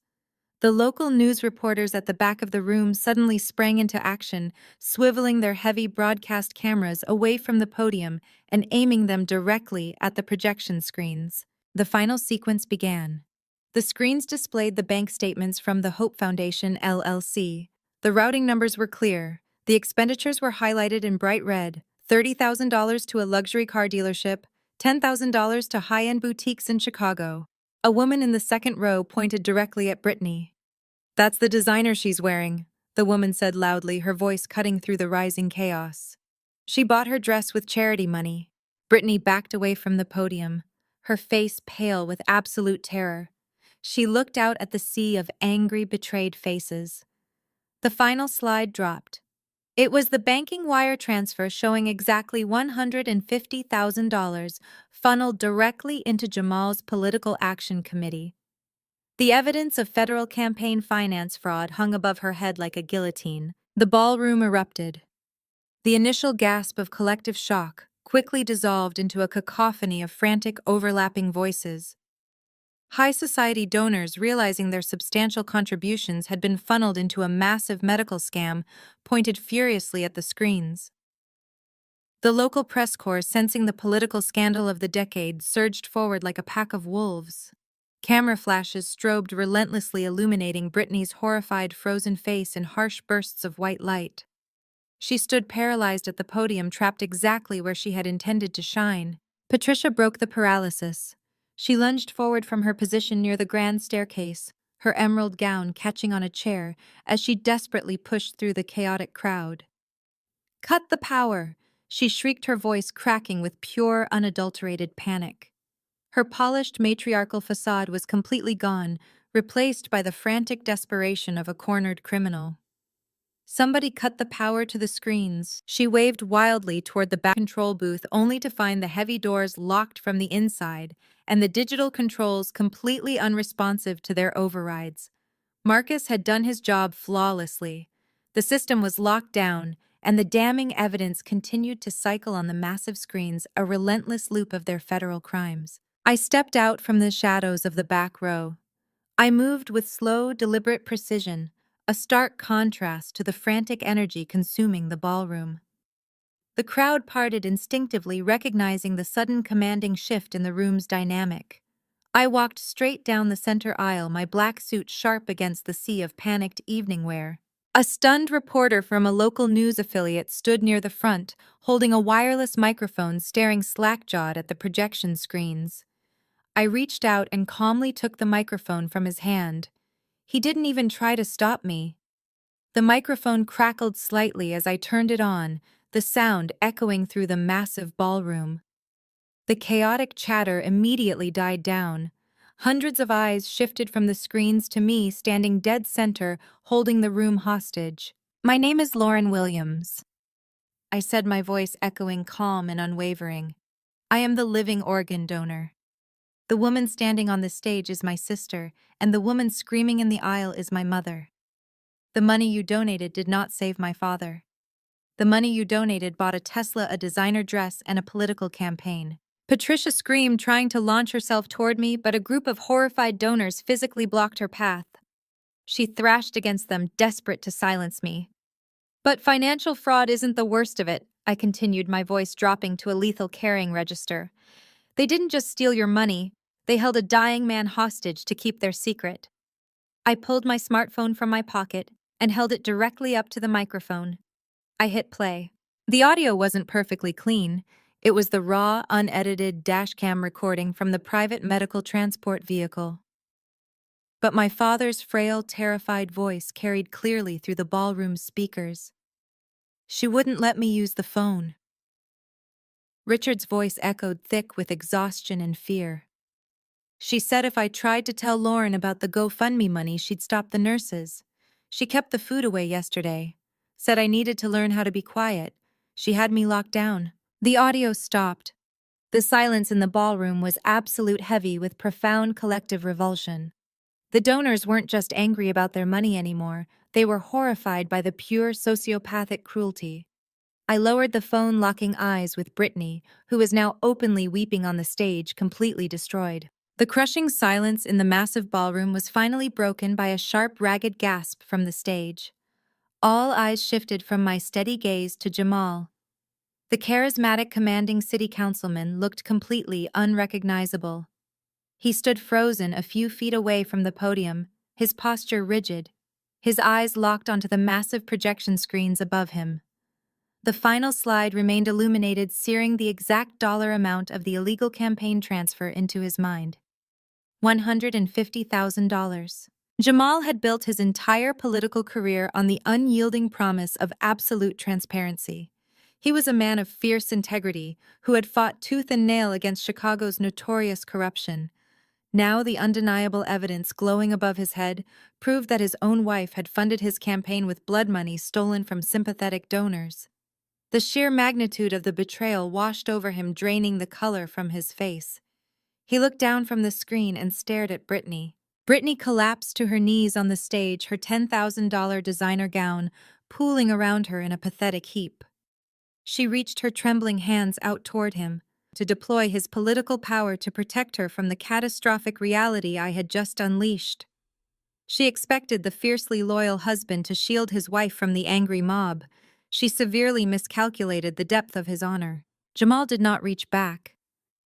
The local news reporters at the back of the room suddenly sprang into action, swiveling their heavy broadcast cameras away from the podium and aiming them directly at the projection screens. The final sequence began. The screens displayed the bank statements from the Hope Foundation LLC. The routing numbers were clear. The expenditures were highlighted in bright red: $30,000 to a luxury car dealership, $10,000 to high-end boutiques in Chicago. A woman in the second row pointed directly at Brittany. "That's the designer she's wearing," the woman said loudly, her voice cutting through the rising chaos. "She bought her dress with charity money." Brittany backed away from the podium, her face pale with absolute terror. She looked out at the sea of angry, betrayed faces. The final slide dropped. It was the banking wire transfer showing exactly $150,000 funneled directly into Jamal's political action committee. The evidence of federal campaign finance fraud hung above her head like a guillotine. The ballroom erupted. The initial gasp of collective shock quickly dissolved into a cacophony of frantic, overlapping voices. High society donors, realizing their substantial contributions had been funneled into a massive medical scam, pointed furiously at the screens. The local press corps, sensing the political scandal of the decade, surged forward like a pack of wolves. Camera flashes strobed relentlessly, illuminating Brittany's horrified, frozen face in harsh bursts of white light. She stood paralyzed at the podium, trapped exactly where she had intended to shine. Patricia broke the paralysis. She lunged forward from her position near the grand staircase, her emerald gown catching on a chair as she desperately pushed through the chaotic crowd. "Cut the power!" she shrieked, her voice cracking with pure, unadulterated panic. Her polished matriarchal facade was completely gone, replaced by the frantic desperation of a cornered criminal. "Somebody cut the power to the screens." She waved wildly toward the back control booth, only to find the heavy doors locked from the inside and the digital controls completely unresponsive to their overrides. Marcus had done his job flawlessly. The system was locked down, and the damning evidence continued to cycle on the massive screens, a relentless loop of their federal crimes. I stepped out from the shadows of the back row. I moved with slow, deliberate precision, a stark contrast to the frantic energy consuming the ballroom. The crowd parted instinctively, recognizing the sudden commanding shift in the room's dynamic. I walked straight down the center aisle, my black suit sharp against the sea of panicked evening wear. A stunned reporter from a local news affiliate stood near the front, holding a wireless microphone, staring slack-jawed at the projection screens. I reached out and calmly took the microphone from his hand. He didn't even try to stop me. The microphone crackled slightly as I turned it on, the sound echoing through the massive ballroom. The chaotic chatter immediately died down. Hundreds of eyes shifted from the screens to me, standing dead center, holding the room hostage. "My name is Lauren Williams," I said, my voice echoing calm and unwavering. "I am the living organ donor. The woman standing on the stage is my sister, and the woman screaming in the aisle is my mother. The money you donated did not save my father. The money you donated bought a Tesla, a designer dress, and a political campaign." Patricia screamed, trying to launch herself toward me, but a group of horrified donors physically blocked her path. She thrashed against them, desperate to silence me. "But financial fraud isn't the worst of it," I continued, my voice dropping to a lethal carrying register. "They didn't just steal your money, they held a dying man hostage to keep their secret." I pulled my smartphone from my pocket and held it directly up to the microphone. I hit play. The audio wasn't perfectly clean. It was the raw, unedited dashcam recording from the private medical transport vehicle. But my father's frail, terrified voice carried clearly through the ballroom's speakers. "She wouldn't let me use the phone." Richard's voice echoed thick with exhaustion and fear. "She said if I tried to tell Lauren about the GoFundMe money, she'd stop the nurses. She kept the food away yesterday. Said I needed to learn how to be quiet. She had me locked down." The audio stopped. The silence in the ballroom was absolute, heavy with profound collective revulsion. The donors weren't just angry about their money anymore, they were horrified by the pure sociopathic cruelty. I lowered the phone, locking eyes with Brittany, who was now openly weeping on the stage, completely destroyed. The crushing silence in the massive ballroom was finally broken by a sharp, ragged gasp from the stage. All eyes shifted from my steady gaze to Jamal. The charismatic, commanding city councilman looked completely unrecognizable. He stood frozen a few feet away from the podium, his posture rigid, his eyes locked onto the massive projection screens above him. The final slide remained illuminated, searing the exact dollar amount of the illegal campaign transfer into his mind. $150,000. Jamal had built his entire political career on the unyielding promise of absolute transparency. He was a man of fierce integrity who had fought tooth and nail against Chicago's notorious corruption. Now the undeniable evidence glowing above his head proved that his own wife had funded his campaign with blood money stolen from sympathetic donors. The sheer magnitude of the betrayal washed over him, draining the color from his face. He looked down from the screen and stared at Brittany. Brittany collapsed to her knees on the stage, her $10,000 designer gown pooling around her in a pathetic heap. She reached her trembling hands out toward him, to deploy his political power to protect her from the catastrophic reality I had just unleashed. She expected the fiercely loyal husband to shield his wife from the angry mob. She severely miscalculated the depth of his honor. Jamal did not reach back.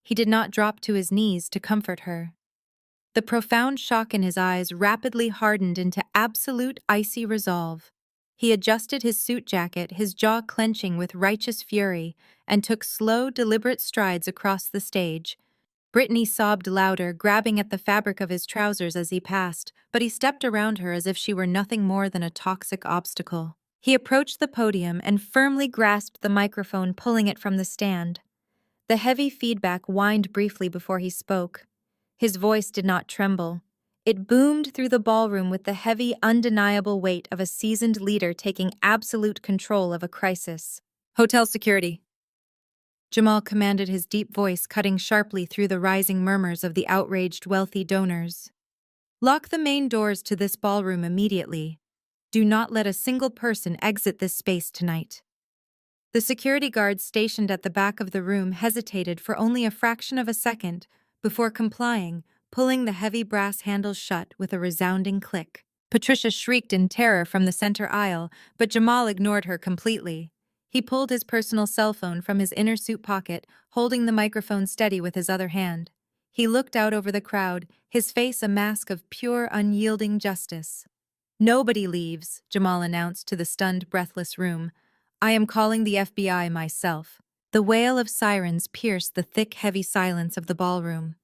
He did not drop to his knees to comfort her. The profound shock in his eyes rapidly hardened into absolute icy resolve. He adjusted his suit jacket, his jaw clenching with righteous fury, and took slow, deliberate strides across the stage. Brittany sobbed louder, grabbing at the fabric of his trousers as he passed, but he stepped around her as if she were nothing more than a toxic obstacle. He approached the podium and firmly grasped the microphone, pulling it from the stand. The heavy feedback whined briefly before he spoke. His voice did not tremble. It boomed through the ballroom with the heavy, undeniable weight of a seasoned leader taking absolute control of a crisis. "Hotel security." Jamal commanded, his deep voice cutting sharply through the rising murmurs of the outraged wealthy donors. "Lock the main doors to this ballroom immediately. Do not let a single person exit this space tonight." The security guards stationed at the back of the room hesitated for only a fraction of a second before complying, pulling the heavy brass handles shut with a resounding click. Patricia shrieked in terror from the center aisle, but Jamal ignored her completely. He pulled his personal cell phone from his inner suit pocket, holding the microphone steady with his other hand. He looked out over the crowd, his face a mask of pure, unyielding justice. "Nobody leaves," Jamal announced to the stunned, breathless room. "I am calling the FBI myself." The wail of sirens pierced the thick, heavy silence of the ballroom.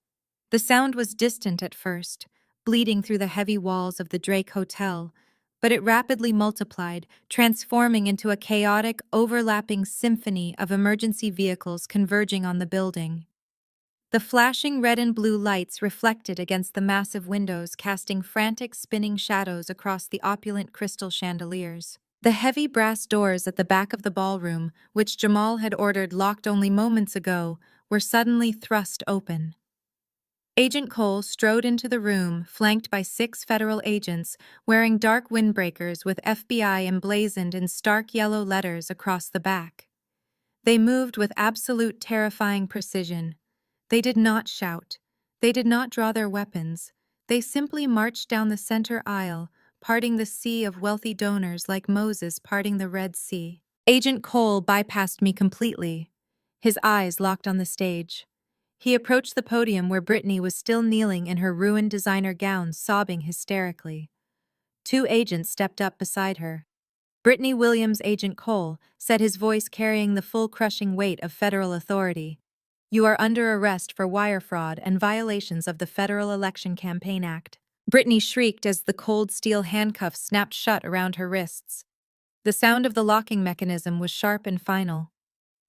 The sound was distant at first, bleeding through the heavy walls of the Drake Hotel, but it rapidly multiplied, transforming into a chaotic, overlapping symphony of emergency vehicles converging on the building. The flashing red and blue lights reflected against the massive windows, casting frantic, spinning shadows across the opulent crystal chandeliers. The heavy brass doors at the back of the ballroom, which Jamal had ordered locked only moments ago, were suddenly thrust open. Agent Cole strode into the room, flanked by 6 federal agents wearing dark windbreakers with FBI emblazoned in stark yellow letters across the back. They moved with absolute terrifying precision. They did not shout. They did not draw their weapons. They simply marched down the center aisle, parting the sea of wealthy donors like Moses parting the Red Sea. Agent Cole bypassed me completely, his eyes locked on the stage. He approached the podium where Brittany was still kneeling in her ruined designer gown, sobbing hysterically. 2 agents stepped up beside her. Brittany Williams, Agent Cole, said, his voice carrying the full crushing weight of federal authority. "You are under arrest for wire fraud and violations of the Federal Election Campaign Act." Brittany shrieked as the cold steel handcuffs snapped shut around her wrists. The sound of the locking mechanism was sharp and final.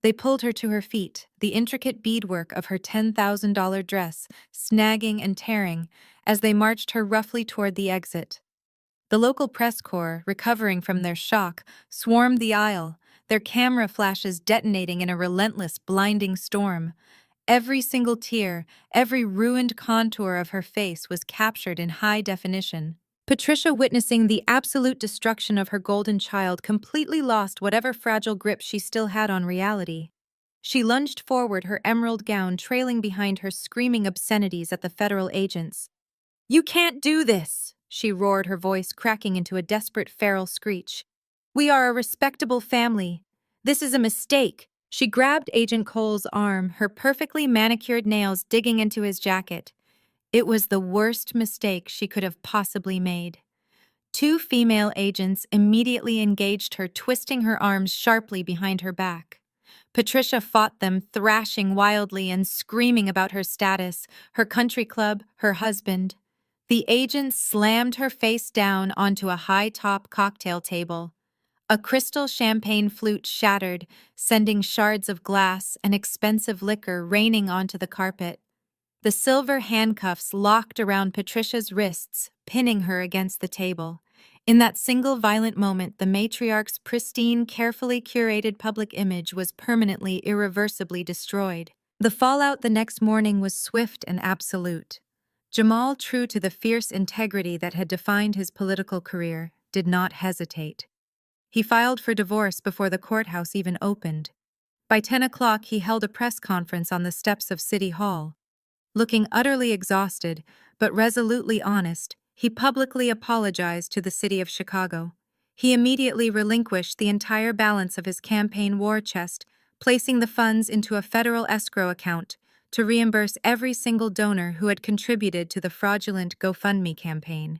They pulled her to her feet, the intricate beadwork of her $10,000 dress snagging and tearing as they marched her roughly toward the exit. The local press corps, recovering from their shock, swarmed the aisle, their camera flashes detonating in a relentless, blinding storm. Every single tear, every ruined contour of her face was captured in high definition. Patricia, witnessing the absolute destruction of her golden child, completely lost whatever fragile grip she still had on reality. She lunged forward, her emerald gown trailing behind her, screaming obscenities at the federal agents. "You can't do this!" she roared, her voice cracking into a desperate feral screech. "We are a respectable family. This is a mistake." She grabbed Agent Cole's arm, her perfectly manicured nails digging into his jacket. It was the worst mistake she could have possibly made. Two female agents immediately engaged her, twisting her arms sharply behind her back. Patricia fought them, thrashing wildly and screaming about her status, her country club, her husband. The agents slammed her face down onto a high-top cocktail table. A crystal champagne flute shattered, sending shards of glass and expensive liquor raining onto the carpet. The silver handcuffs locked around Patricia's wrists, pinning her against the table. In that single violent moment, the matriarch's pristine, carefully curated public image was permanently, irreversibly destroyed. The fallout the next morning was swift and absolute. Jamal, true to the fierce integrity that had defined his political career, did not hesitate. He filed for divorce before the courthouse even opened. By 10 o'clock, he held a press conference on the steps of City Hall. Looking utterly exhausted, but resolutely honest, he publicly apologized to the city of Chicago. He immediately relinquished the entire balance of his campaign war chest, placing the funds into a federal escrow account to reimburse every single donor who had contributed to the fraudulent GoFundMe campaign.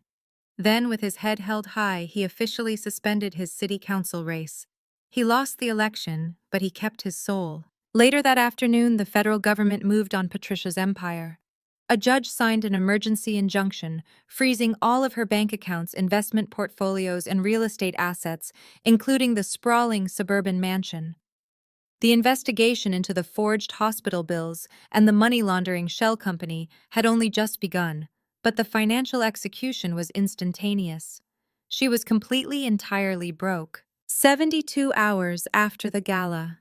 Then, with his head held high, he officially suspended his city council race. He lost the election, but he kept his soul. Later that afternoon, the federal government moved on Patricia's empire. A judge signed an emergency injunction, freezing all of her bank accounts, investment portfolios, and real estate assets, including the sprawling suburban mansion. The investigation into the forged hospital bills and the money laundering shell company had only just begun, but the financial execution was instantaneous. She was entirely broke. 72 hours after the gala,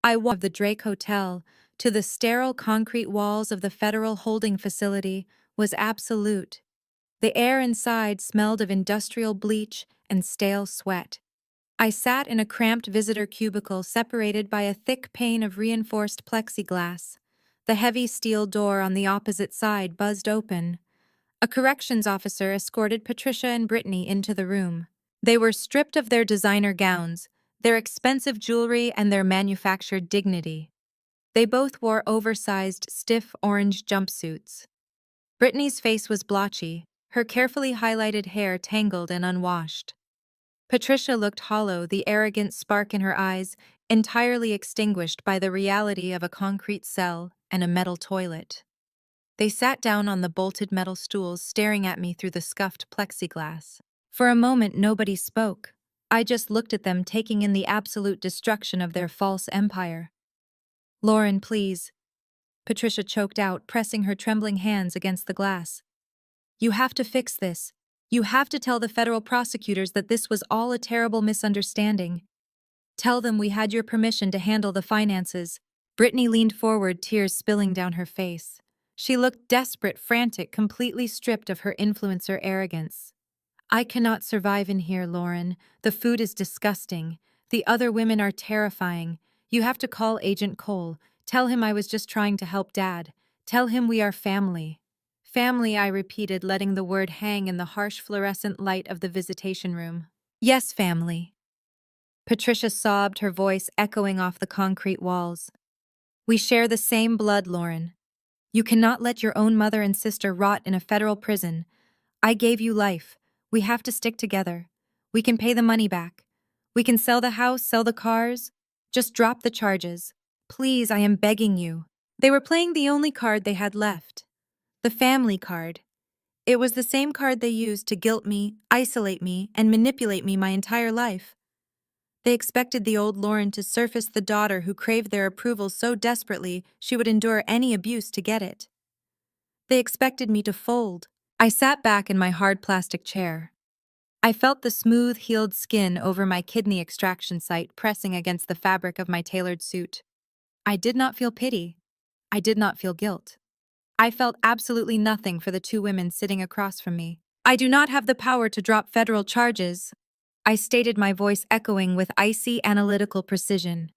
I walked from the Drake Hotel to the sterile concrete walls of the federal holding facility was absolute. The air inside smelled of industrial bleach and stale sweat. I sat in a cramped visitor cubicle separated by a thick pane of reinforced plexiglass. The heavy steel door on the opposite side buzzed open. A corrections officer escorted Patricia and Brittany into the room. They were stripped of their designer gowns, their expensive jewelry, and their manufactured dignity. They both wore oversized, stiff orange jumpsuits. Brittany's face was blotchy, her carefully highlighted hair tangled and unwashed. Patricia looked hollow, the arrogant spark in her eyes entirely extinguished by the reality of a concrete cell and a metal toilet. They sat down on the bolted metal stools, staring at me through the scuffed plexiglass. For a moment, nobody spoke. I just looked at them, taking in the absolute destruction of their false empire. "Lauren, please," Patricia choked out, pressing her trembling hands against the glass. "You have to fix this. You have to tell the federal prosecutors that this was all a terrible misunderstanding. Tell them we had your permission to handle the finances." Brittany leaned forward, tears spilling down her face. She looked desperate, frantic, completely stripped of her influencer arrogance. "I cannot survive in here, Lauren. The food is disgusting. The other women are terrifying. You have to call Agent Cole. Tell him I was just trying to help Dad. Tell him we are family." "Family," I repeated, letting the word hang in the harsh fluorescent light of the visitation room. "Yes, family." Patricia sobbed, her voice echoing off the concrete walls. "We share the same blood, Lauren. You cannot let your own mother and sister rot in a federal prison. I gave you life. We have to stick together. We can pay the money back. We can sell the house, sell the cars. Just drop the charges. Please, I am begging you." They were playing the only card they had left. The family card. It was the same card they used to guilt me, isolate me, and manipulate me my entire life. They expected the old Lauren to surface the daughter who craved their approval so desperately she would endure any abuse to get it. They expected me to fold. I sat back in my hard plastic chair. I felt the smooth, healed skin over my kidney extraction site pressing against the fabric of my tailored suit. I did not feel pity. I did not feel guilt. I felt absolutely nothing for the two women sitting across from me. "I do not have the power to drop federal charges," I stated, my voice echoing with icy analytical precision.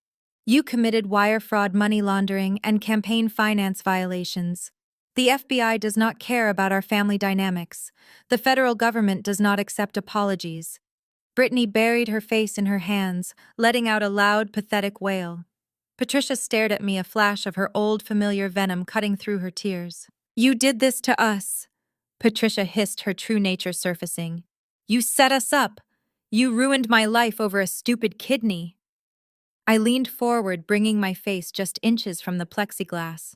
"You committed wire fraud, money laundering, and campaign finance violations. The FBI does not care about our family dynamics. The federal government does not accept apologies." Brittany buried her face in her hands, letting out a loud, pathetic wail. Patricia stared at me, a flash of her old familiar venom cutting through her tears. You did this to us, Patricia hissed, her true nature surfacing. You set us up. You ruined my life over a stupid kidney. I leaned forward, bringing my face just inches from the plexiglass.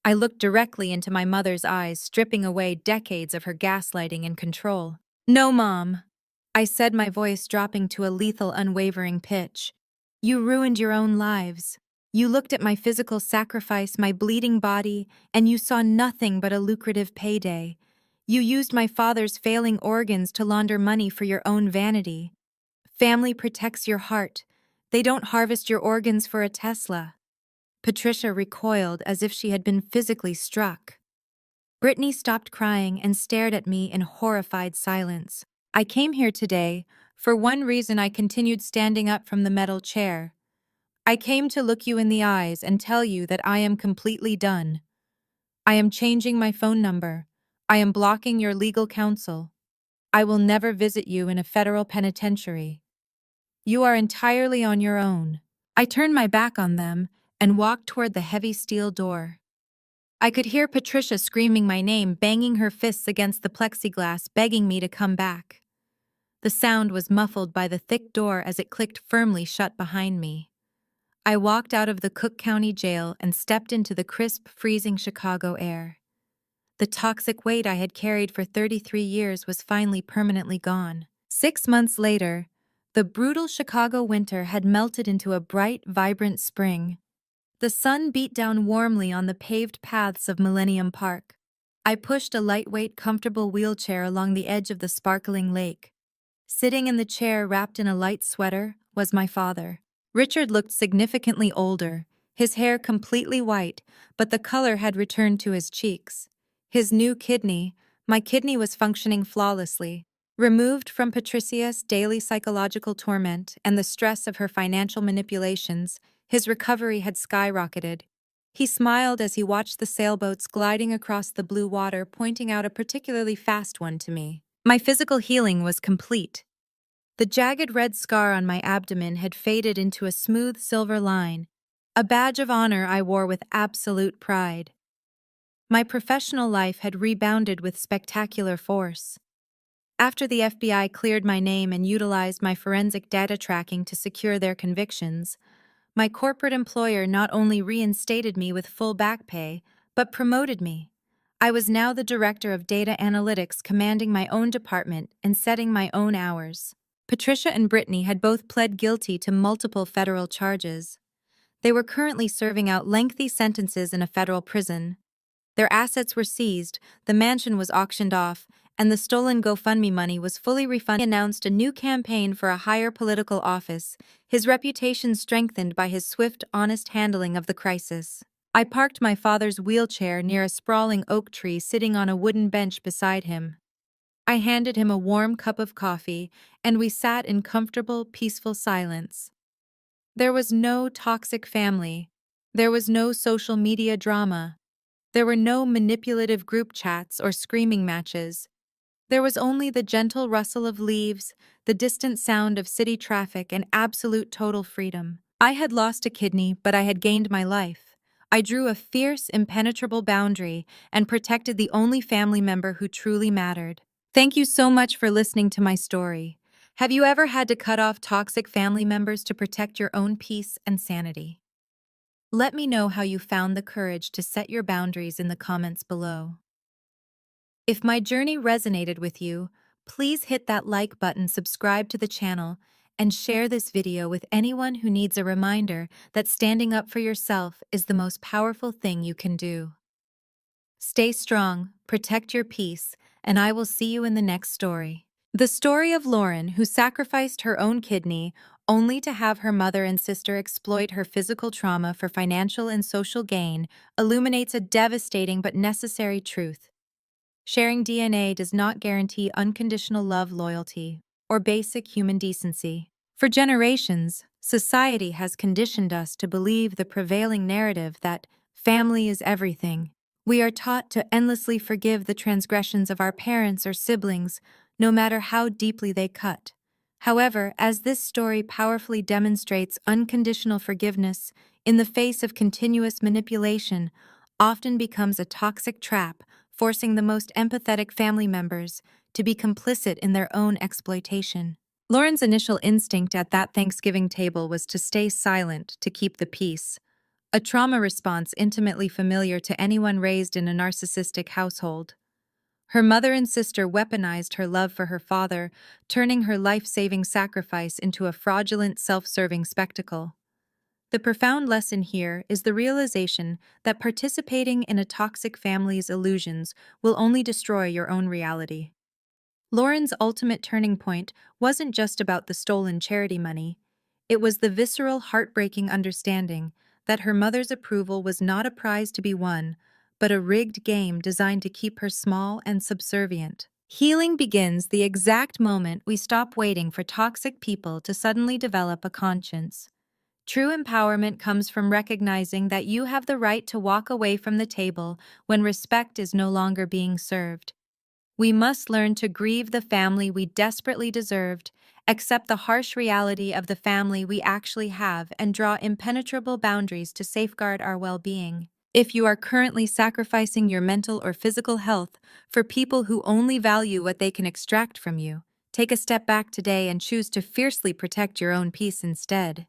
I looked directly into my mother's eyes, stripping away decades of her gaslighting and control. No, Mom, I said, my voice dropping to a lethal, unwavering pitch. You ruined your own lives. You looked at my physical sacrifice, my bleeding body, and you saw nothing but a lucrative payday. You used my father's failing organs to launder money for your own vanity. Family protects your heart. They don't harvest your organs for a Tesla. Patricia recoiled as if she had been physically struck. Brittany stopped crying and stared at me in horrified silence. I came here today. For one reason, I continued standing up from the metal chair. I came to look you in the eyes and tell you that I am completely done. I am changing my phone number. I am blocking your legal counsel. I will never visit you in a federal penitentiary. You are entirely on your own. I turned my back on them and walked toward the heavy steel door. I could hear Patricia screaming my name, banging her fists against the plexiglass, begging me to come back. The sound was muffled by the thick door as it clicked firmly shut behind me. I walked out of the Cook County Jail and stepped into the crisp, freezing Chicago air. The toxic weight I had carried for 33 years was finally permanently gone. 6 months later, the brutal Chicago winter had melted into a bright, vibrant spring. The sun beat down warmly on the paved paths of Millennium Park. I pushed a lightweight, comfortable wheelchair along the edge of the sparkling lake. Sitting in the chair, wrapped in a light sweater, was my father. Richard looked significantly older, his hair completely white, but the color had returned to his cheeks. His new kidney, my kidney, was functioning flawlessly. Removed from Patricia's daily psychological torment and the stress of her financial manipulations, his recovery had skyrocketed. He smiled as he watched the sailboats gliding across the blue water, pointing out a particularly fast one to me. My physical healing was complete. The jagged red scar on my abdomen had faded into a smooth silver line, a badge of honor I wore with absolute pride. My professional life had rebounded with spectacular force. After the FBI cleared my name and utilized my forensic data tracking to secure their convictions, my corporate employer not only reinstated me with full back pay, but promoted me. I was now the director of data analytics, commanding my own department and setting my own hours. Patricia and Brittany had both pled guilty to multiple federal charges. They were currently serving out lengthy sentences in a federal prison. Their assets were seized, the mansion was auctioned off, and the stolen GoFundMe money was fully refunded. He announced a new campaign for a higher political office, his reputation strengthened by his swift, honest handling of the crisis. I parked my father's wheelchair near a sprawling oak tree, sitting on a wooden bench beside him. I handed him a warm cup of coffee, and we sat in comfortable, peaceful silence. There was no toxic family. There was no social media drama. There were no manipulative group chats or screaming matches. There was only the gentle rustle of leaves, the distant sound of city traffic, and absolute total freedom. I had lost a kidney, but I had gained my life. I drew a fierce, impenetrable boundary and protected the only family member who truly mattered. Thank you so much for listening to my story. Have you ever had to cut off toxic family members to protect your own peace and sanity? Let me know how you found the courage to set your boundaries in the comments below. If my journey resonated with you, please hit that like button, subscribe to the channel, and share this video with anyone who needs a reminder that standing up for yourself is the most powerful thing you can do. Stay strong, protect your peace, and I will see you in the next story. The story of Lauren, who sacrificed her own kidney only to have her mother and sister exploit her physical trauma for financial and social gain, illuminates a devastating but necessary truth. Sharing DNA does not guarantee unconditional love, loyalty, or basic human decency. For generations, society has conditioned us to believe the prevailing narrative that family is everything. We are taught to endlessly forgive the transgressions of our parents or siblings, no matter how deeply they cut. However, as this story powerfully demonstrates, unconditional forgiveness in the face of continuous manipulation often becomes a toxic trap, forcing the most empathetic family members to be complicit in their own exploitation. Lauren's initial instinct at that Thanksgiving table was to stay silent to keep the peace, a trauma response intimately familiar to anyone raised in a narcissistic household. Her mother and sister weaponized her love for her father, turning her life-saving sacrifice into a fraudulent, self-serving spectacle. The profound lesson here is the realization that participating in a toxic family's illusions will only destroy your own reality. Lauren's ultimate turning point wasn't just about the stolen charity money. It was the visceral, heartbreaking understanding that her mother's approval was not a prize to be won, but a rigged game designed to keep her small and subservient. Healing begins the exact moment we stop waiting for toxic people to suddenly develop a conscience. True empowerment comes from recognizing that you have the right to walk away from the table when respect is no longer being served. We must learn to grieve the family we desperately deserved, accept the harsh reality of the family we actually have, and draw impenetrable boundaries to safeguard our well-being. If you are currently sacrificing your mental or physical health for people who only value what they can extract from you, take a step back today and choose to fiercely protect your own peace instead.